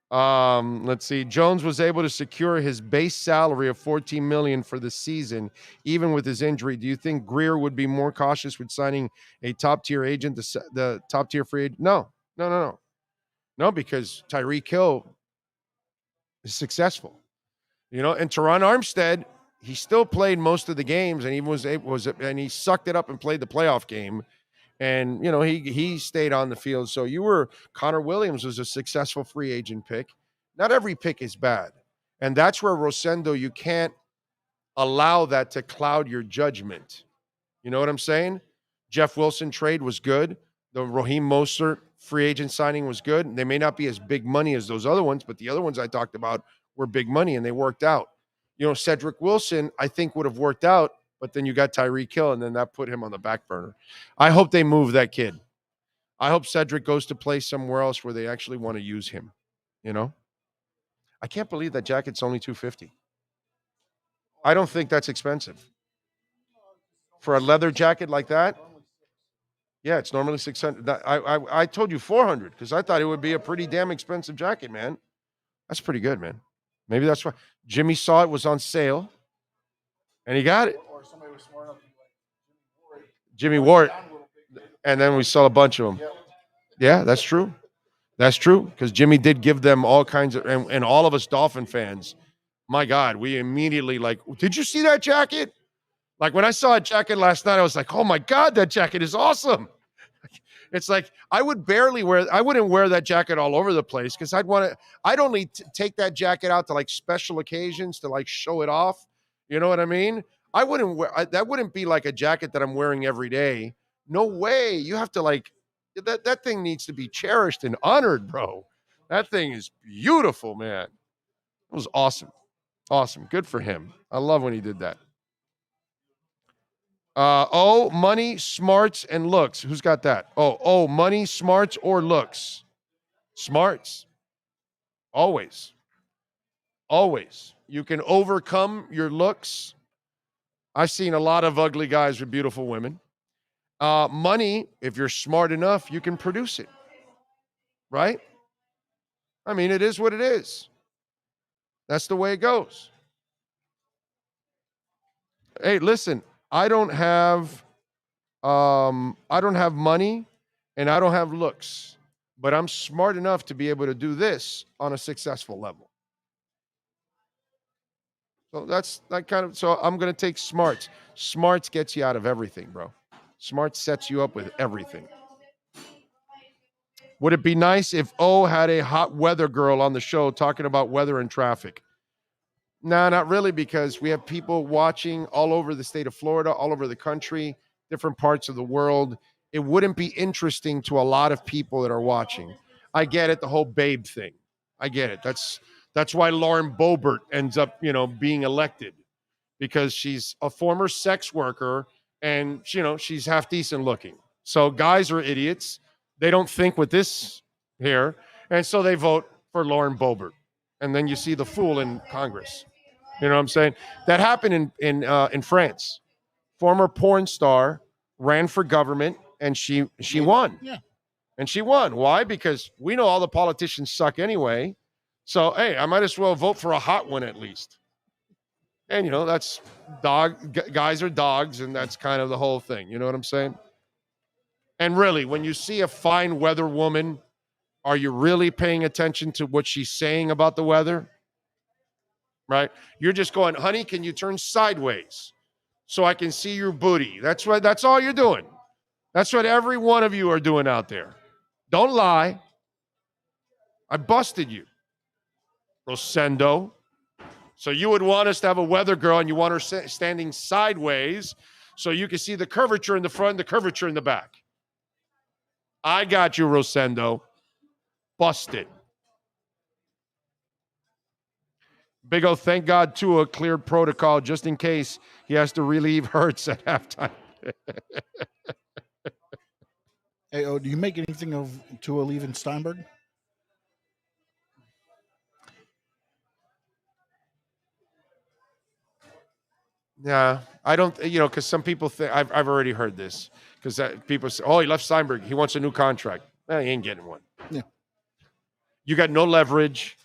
Let's see. Jones was able to secure his base salary of $14 million for the season, even with his injury. Do you think Greer would be more cautious with signing a top-tier agent, the top-tier free agent? No, because Tyreek Hill is successful. And Teron Armstead, he still played most of the games, and and he sucked it up and played the playoff game. And, he stayed on the field. So Connor Williams was a successful free agent pick. Not every pick is bad. And that's where Rosendo, you can't allow that to cloud your judgment. You know what I'm saying? Jeff Wilson trade was good. The Raheem Mostert free agent signing was good. They may not be as big money as those other ones, but the other ones I talked about were big money and they worked out. Cedric Wilson, I think, would have worked out. But then you got Tyreek Hill, and then that put him on the back burner. I hope they move that kid. I hope Cedric goes to play somewhere else where they actually want to use him. I can't believe that jacket's only $250. I don't think that's expensive. For a leather jacket like that? Yeah, it's normally $600. I told you $400 because I thought it would be a pretty damn expensive jacket, man. That's pretty good, man. Maybe that's why. Jimmy saw it was on sale, and he got it. Jimmy wore it, and then we saw a bunch of them. Yeah, that's true. That's true, because Jimmy did give them all kinds of, and all of us Dolphin fans, my God, we immediately did you see that jacket? Like when I saw a jacket last night, I was like, oh my God, that jacket is awesome. It's like I wouldn't wear that jacket all over the place because I'd only take that jacket out to special occasions to show it off. You know what I mean? That wouldn't be like a jacket that I'm wearing every day. No way. You have to that thing needs to be cherished and honored, bro. That thing is beautiful, man. It was awesome. Awesome. Good for him. I love when he did that. Money, smarts, and looks. Who's got that? Money, smarts, or looks? Smarts. Always. Always. You can overcome your looks. I've seen a lot of ugly guys with beautiful women. Money, if you're smart enough, you can produce it. Right? I mean, it is what it is. That's the way it goes. Hey, listen, I don't have money and I don't have looks, but I'm smart enough to be able to do this on a successful level. So that's that kind of, so I'm going to take smarts. Smarts gets you out of everything, bro. Smarts sets you up with everything. Would it be nice if O had a hot weather girl on the show talking about weather and traffic? No, not really, because we have people watching all over the state of Florida, all over the country, different parts of the world. It wouldn't be interesting to a lot of people that are watching. I get it, the whole babe thing. I get it. That's why Lauren Boebert ends up, being elected, because she's a former sex worker and, she's half decent looking. So guys are idiots. They don't think with this here. And so they vote for Lauren Boebert. And then you see the fool in Congress. You know what I'm saying? That happened in France. Former porn star ran for government and she won. Yeah. And she won. Why? Because we know all the politicians suck anyway. So, hey, I might as well vote for a hot one at least. And, that's guys are dogs, and that's kind of the whole thing. You know what I'm saying? And really, when you see a fine weather woman, are you really paying attention to what she's saying about the weather? Right? You're just going, honey, can you turn sideways so I can see your booty? That's all you're doing. That's what every one of you are doing out there. Don't lie. I busted you, Rosendo. So you would want us to have a weather girl, and you want her standing sideways so you can see the curvature in the front and the curvature in the back. I got you, Rosendo. Busted. Big O, thank God Tua cleared protocol just in case he has to relieve Hurts at halftime. Hey, do you make anything of Tua leaving Steinberg? Yeah, I don't, because some people think, I've already heard this, because people say, oh, he left Steinberg. He wants a new contract. Well, he ain't getting one. Yeah. You got no leverage.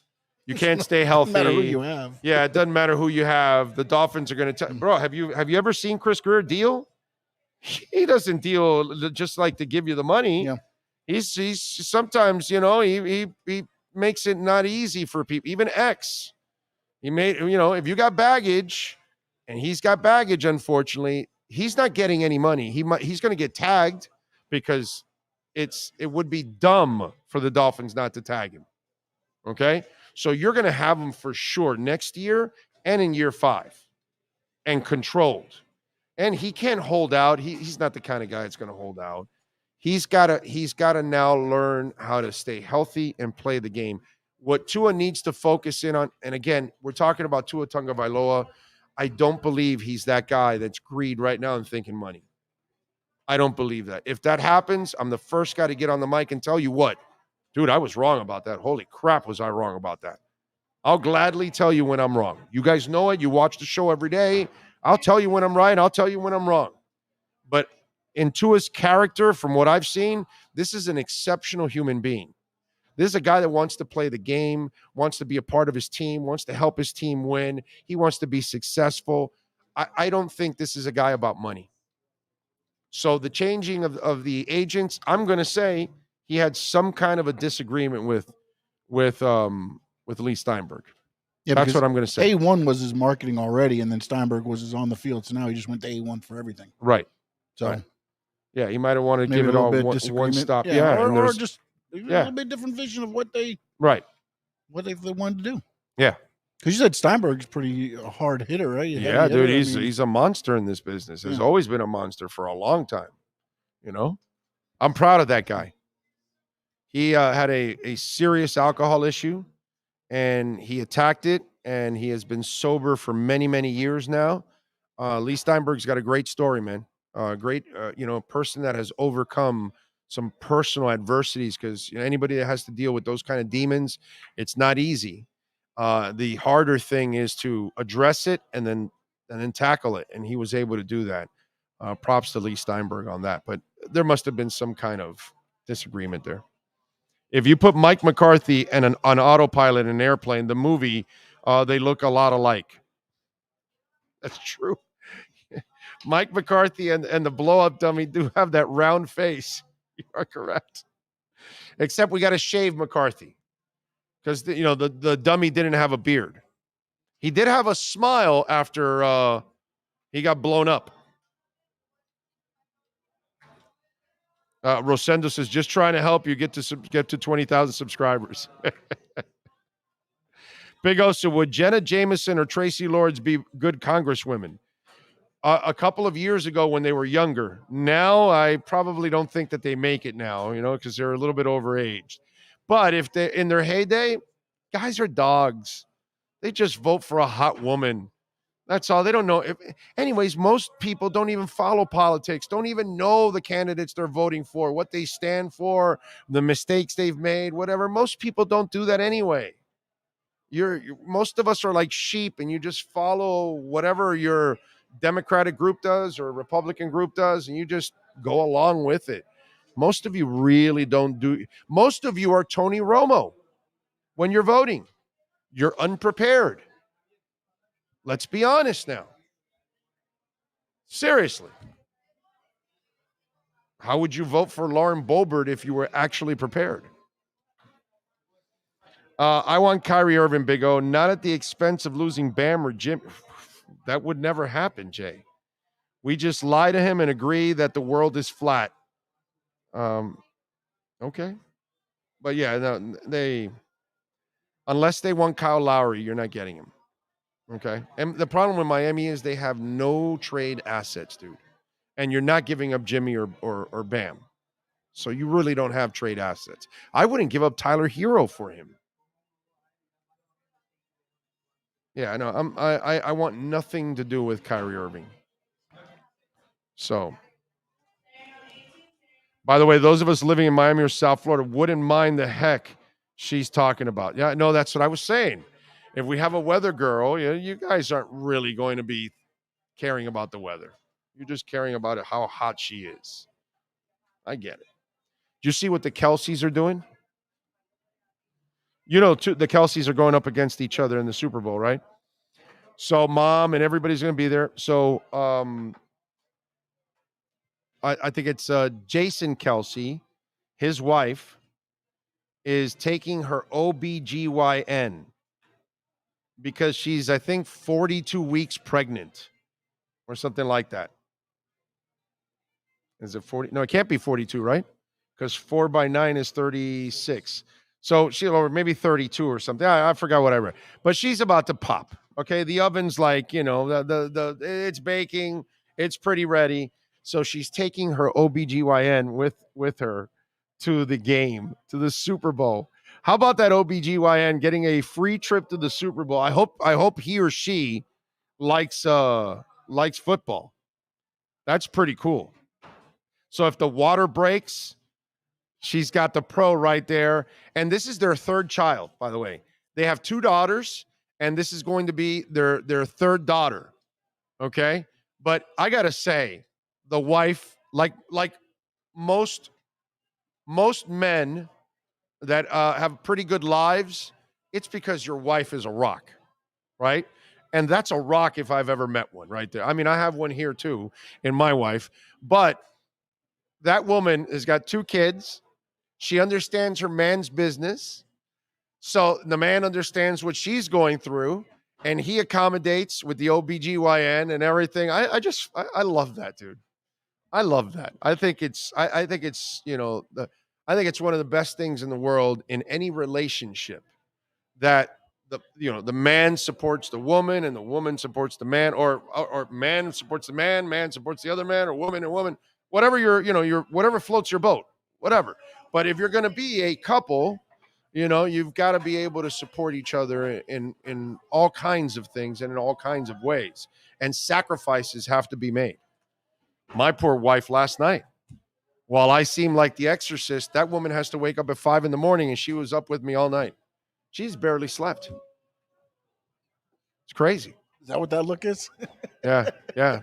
You can't stay healthy. Doesn't matter who you have. Yeah, it doesn't matter who you have. The Dolphins are going to tell, bro, have you ever seen Chris Greer deal? He doesn't deal just like to give you the money. Yeah. He's sometimes, he makes it not easy for people. Even X, he made, if you got baggage, and he's got baggage, unfortunately, he's not getting any money. He's going to get tagged because it would be dumb for the Dolphins not to tag him. Okay? So you're going to have him for sure next year and in year 5 and controlled. And he can't hold out. He's not the kind of guy that's going to hold out. He's got to now learn how to stay healthy and play the game. What Tua needs to focus in on, and again, we're talking about Tua Tagovailoa. I don't believe he's that guy that's greed right now and thinking money. I don't believe that. If that happens, I'm the first guy to get on the mic and tell you what, dude, I was wrong about that. Holy crap, was I wrong about that? I'll gladly tell you when I'm wrong. You guys know it. You watch the show every day. I'll tell you when I'm right. I'll tell you when I'm wrong. But in Tua's character, from what I've seen, this is an exceptional human being. This is a guy that wants to play the game, wants to be a part of his team, wants to help his team win. He wants to be successful. I don't think this is a guy about money. So the changing of the agents, I'm going to say he had some kind of a disagreement with Lee Steinberg. Yeah, that's what I'm going to say. A1 was his marketing already, and then Steinberg was his on the field. So now he just went to A1 for everything. Right. So, right. Yeah, he might have wanted to give it all one stop. Yeah, or just a little bit different vision of what they wanted to do. Yeah. Because you said Steinberg's pretty hard hitter, right? Yeah, dude, he's a monster in this business. Has always been a monster for a long time. I'm proud of that guy. He had a serious alcohol issue, and he attacked it, and he has been sober for many, many years now. Lee Steinberg's got a great story, man. Great, person that has overcome some personal adversities, because anybody that has to deal with those kind of demons, it's not easy. The harder thing is to address it and then tackle it, and he was able to do that. Props to Lee Steinberg on that, but there must have been some kind of disagreement there. If you put Mike McCarthy and on autopilot in an airplane, the movie, they look a lot alike. That's true. Mike McCarthy and the blow-up dummy do have that round face. You are correct. Except we got to shave McCarthy, because the dummy didn't have a beard. He did have a smile after he got blown up. Rosendo says, just trying to help you get to 20,000 subscribers. Big O, so would Jenna Jameson or Tracy Lords be good congresswomen? A couple of years ago when they were younger. Now, I probably don't think that they make it now, because they're a little bit overaged. But if they're in their heyday, guys are dogs. They just vote for a hot woman. That's all. They don't know. Anyways, most people don't even follow politics, don't even know the candidates they're voting for, what they stand for, the mistakes they've made, whatever. Most people don't do that anyway. Most of us are like sheep, and you just follow whatever your Democratic group does or Republican group does, and you just go along with it. Most of you really don't do. Most of you are Tony Romo when you're voting. You're unprepared. Let's be honest now. Seriously. How would you vote for Lauren Boebert if you were actually prepared? I want Kyrie Irving, Big O, not at the expense of losing Bam or Jim. That would never happen, Jay. We just lie to him and agree that the world is flat. Okay. But yeah, no, Unless they want Kyle Lowry, you're not getting him. Okay. And the problem with Miami is they have no trade assets, dude. And you're not giving up Jimmy or Bam. So you really don't have trade assets. I wouldn't give up Tyler Hero for him. Yeah, I know. I want nothing to do with Kyrie Irving. So, by the way, those of us living in Miami or South Florida wouldn't mind the heck she's talking about. Yeah, no, that's what I was saying. If we have a weather girl, you guys aren't really going to be caring about the weather. You're just caring about how hot she is. I get it. Do you see what the Kelseys are doing? The Kelseys are going up against each other in the Super Bowl, right? So mom and everybody's going to be there. So I think it's Jason Kelsey, his wife, is taking her OBGYN because she's, I think, 42 weeks pregnant or something like that. Is it 40? No, it can't be 42, right? Because 4 by 9 is 36. So or maybe 32 or something. I forgot what I read. But she's about to pop. Okay, the oven's like, it's baking. It's pretty ready. So she's taking her OBGYN with her to the game, to the Super Bowl. How about that OBGYN getting a free trip to the Super Bowl? I hope he or she likes football. That's pretty cool. So if the water breaks, she's got the pro right there. And this is their third child, by the way. They have 2 daughters, and this is going to be their third daughter. Okay? But I got to say, the wife, like most men that have pretty good lives, it's because your wife is a rock, right? And that's a rock if I've ever met one right there. I mean, I have one here too in my wife, but that woman has got 2 kids. She understands her man's business. So the man understands what she's going through, and he accommodates with the OBGYN and everything. I love that, dude. I love that. I think it's one of the best things in the world in any relationship, that the man supports the woman and the woman supports the man, or man supports the man supports the other man, or woman and woman, whatever whatever floats your boat, whatever. But if you're going to be a couple, you've got to be able to support each other in all kinds of things and in all kinds of ways. And sacrifices have to be made. My poor wife last night, while I seem like the exorcist, that woman has to wake up at 5 a.m, and she was up with me all night. She's barely slept. It's crazy. Is that what that look is? Yeah.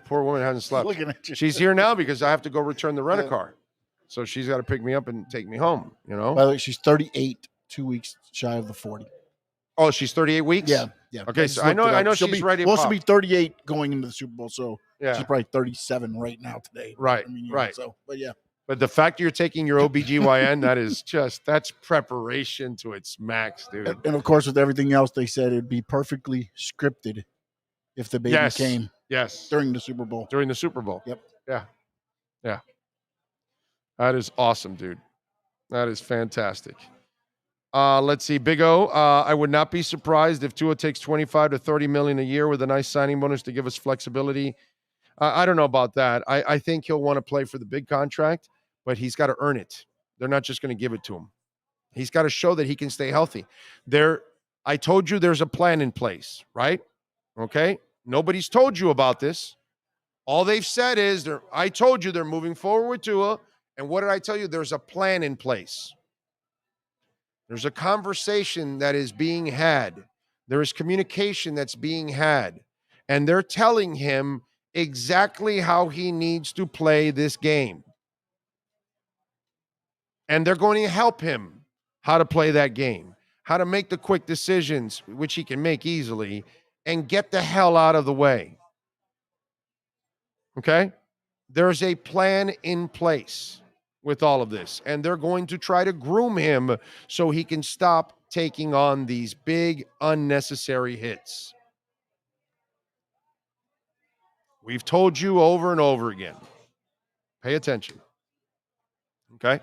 Poor woman hasn't slept. Looking at you. She's here now because I have to go return the rent-a-car. So she's got to pick me up and take me home, By the way, she's 38, 2 weeks shy of the 40. Oh, she's 38 weeks? Yeah. Okay, so I know she's ready to supposed pop. to be 38 going into the Super Bowl, so yeah. She's probably 37 right now today. Right, right. So, but yeah. But the fact you're taking your OBGYN, that's preparation to its max, dude. And of course, with everything else, they said it'd be perfectly scripted if the baby came during the Super Bowl. During the Super Bowl. Yep. Yeah. That is awesome, dude. That is fantastic. Let's see. Big O, I would not be surprised if Tua takes $25 to $30 million a year with a nice signing bonus to give us flexibility. I don't know about that. I think he'll want to play for the big contract, but he's got to earn it. They're not just going to give it to him. He's got to show that he can stay healthy. I told you there's a plan in place, right? Okay? Nobody's told you about this. All they've said is, I told you they're moving forward with Tua, and what did I tell you? There's a plan in place. There's a conversation that is being had. There is communication that's being had, and they're telling him exactly how he needs to play this game. And they're going to help him how to play that game, how to make the quick decisions, which he can make easily, and get the hell out of the way. Okay? There's a plan in place with all of this, and they're going to try to groom him so he can stop taking on these big, unnecessary hits. We've told you over and over again. Pay attention. Okay?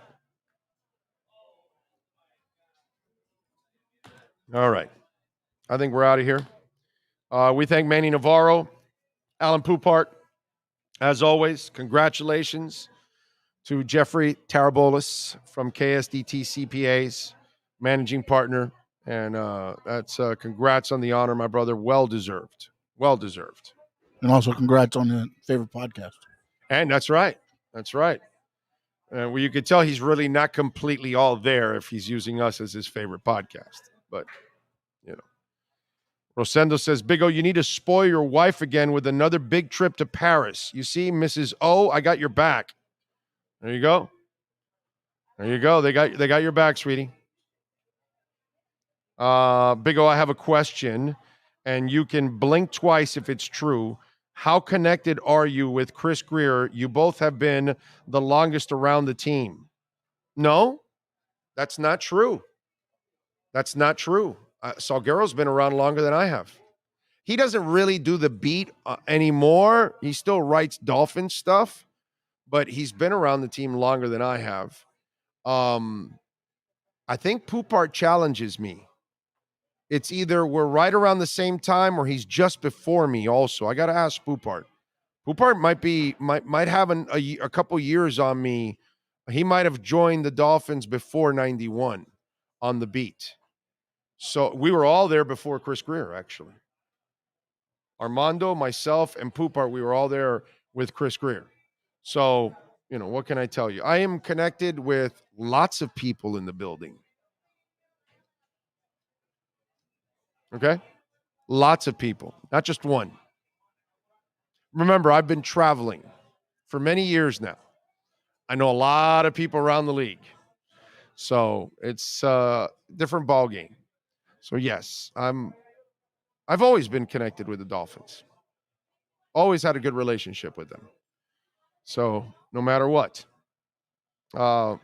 All right. I think we're out of here. We thank Manny Navarro, Alan Poupart. As always, congratulations to Jeffrey Tarabolis from KSDT CPAs, managing partner. And that's congrats on the honor, my brother. Well deserved. Well deserved. And also congrats on the favorite podcast. And that's right. That's right. Well, you could tell he's really not completely all there if he's using us as his favorite podcast. But, you know. Rosendo says, Big O, you need to spoil your wife again with another big trip to Paris. You see, Mrs. O, I got your back. There you go. There you go. They got your back, sweetie. Big O, I have a question, and you can blink twice if it's true. How connected are you with Chris Greer? You both have been the longest around the team. No, that's not true. That's not true. Salguero's been around longer than I have. He doesn't really do the beat anymore. He still writes Dolphins stuff, but he's been around the team longer than I have. I think Poupart challenges me. It's either we're right around the same time or he's just before me also. I got to ask Poupart. Poupart might have a couple years on me. He might have joined the Dolphins before 91 on the beat. So we were all there before Chris Greer, actually. Armando, myself, and Poupart, we were all there with Chris Greer. So, you know, what can I tell you? I am connected with lots of people in the building. Okay? Lots of people, not just one. Remember, I've been traveling for many years now. I know a lot of people around the league. So it's a different ball game. So yes, I've always been connected with the Dolphins. Always had a good relationship with them. So no matter what,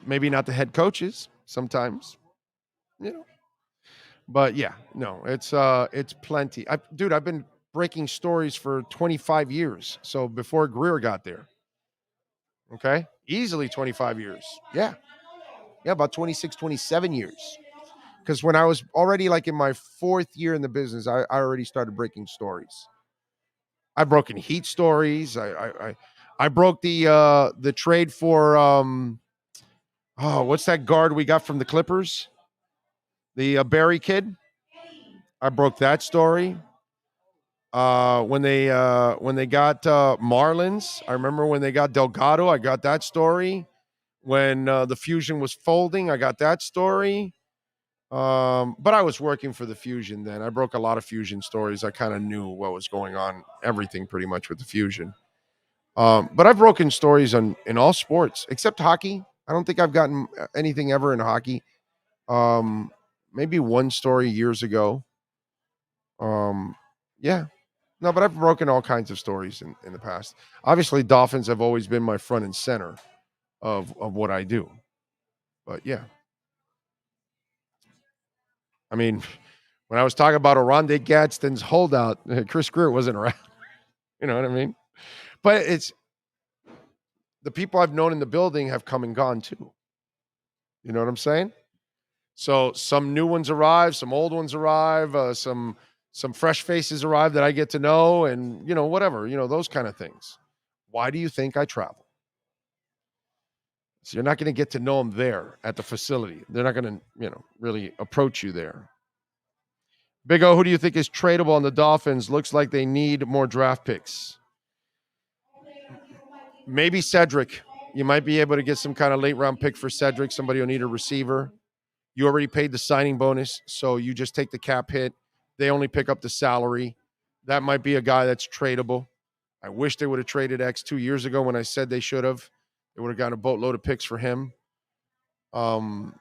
maybe not the head coaches sometimes, you know. But yeah, no, it's plenty. Dude, I've been breaking stories for 25 years. So before Greer got there. Okay? Easily 25 years. Yeah. Yeah, about 26, 27 years. Because when I was already like in my fourth year in the business, I already started breaking stories. I've broken Heat stories. I broke the trade for what's that guard we got from the Clippers? The Barry kid. I broke that story. When they got Marlins, I remember when they got Delgado, I got that story. When the Fusion was folding, I got that story. But I was working for the Fusion then. I broke a lot of Fusion stories. I kind of knew what was going on, everything pretty much with the Fusion. But I've broken stories in all sports except hockey. I don't think I've gotten anything ever in hockey. Maybe one story years ago. Yeah. No, but I've broken all kinds of stories in the past. Obviously, Dolphins have always been my front and center of what I do. But yeah. I mean, when I was talking about Oronde Gadsden's holdout, Chris Greer wasn't around. You know what I mean? But it's the people I've known in the building have come and gone too. You know what I'm saying? So some new ones arrive, some old ones arrive, some fresh faces arrive that I get to know, and you know, whatever, you know, those kind of things. Why do you think I travel? So you're not going to get to know them there at the facility. They're not going to, you know, really approach you there. Big O, who do you think is tradable on the Dolphins? Looks like they need more draft picks. Maybe Cedric. You might be able to get some kind of late round pick for Cedric. Somebody will need a receiver. You already paid the signing bonus, so you just take the cap hit. They only pick up the salary. That might be a guy that's tradable. I wish they would have traded X 2 years ago when I said they should have. They would have gotten a boatload of picks for him. Trying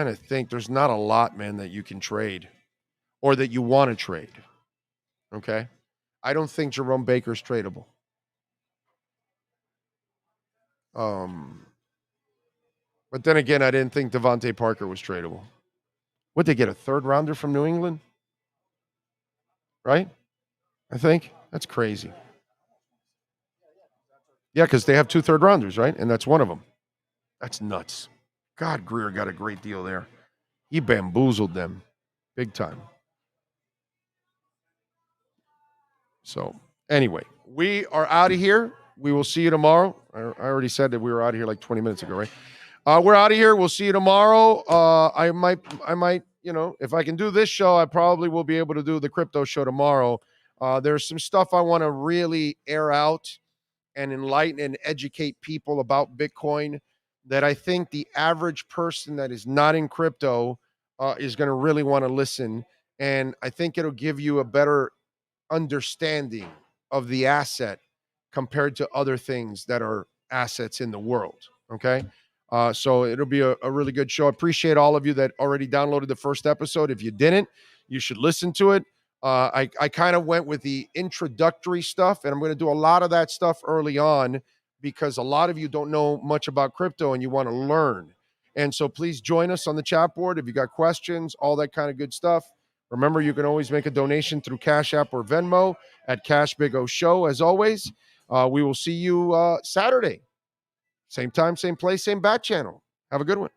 to think. There's not a lot, man, that you can trade or that you want to trade. Okay? I don't think Jerome Baker's tradable. But then again, I didn't think Devontae Parker was tradable. Would they get a third rounder from New England? Right? I think that's crazy. Yeah, because they have 2 third rounders, right? And that's one of them. That's nuts. God, Greer got a great deal there. He bamboozled them big time. So anyway, we are out of here. We will see you tomorrow. I already said that we were out of here like 20 minutes ago, right? We're out of here. We'll see you tomorrow. I might, if I can do this show, I probably will be able to do the crypto show tomorrow. There's some stuff I want to really air out and enlighten and educate people about Bitcoin that I think the average person that is not in crypto is going to really want to listen. And I think it'll give you a better understanding of the asset compared to other things that are assets in the world. Okay. So it'll be a really good show. I appreciate all of you that already downloaded the first episode. If you didn't, you should listen to it. I kind of went with the introductory stuff, and I'm going to do a lot of that stuff early on because a lot of you don't know much about crypto and you want to learn. And so please join us on the chat board if you got questions, all that kind of good stuff. Remember, you can always make a donation through Cash App or Venmo at Cash Big O Show. As always, we will see you Saturday. Same time, same place, same bat channel. Have a good one.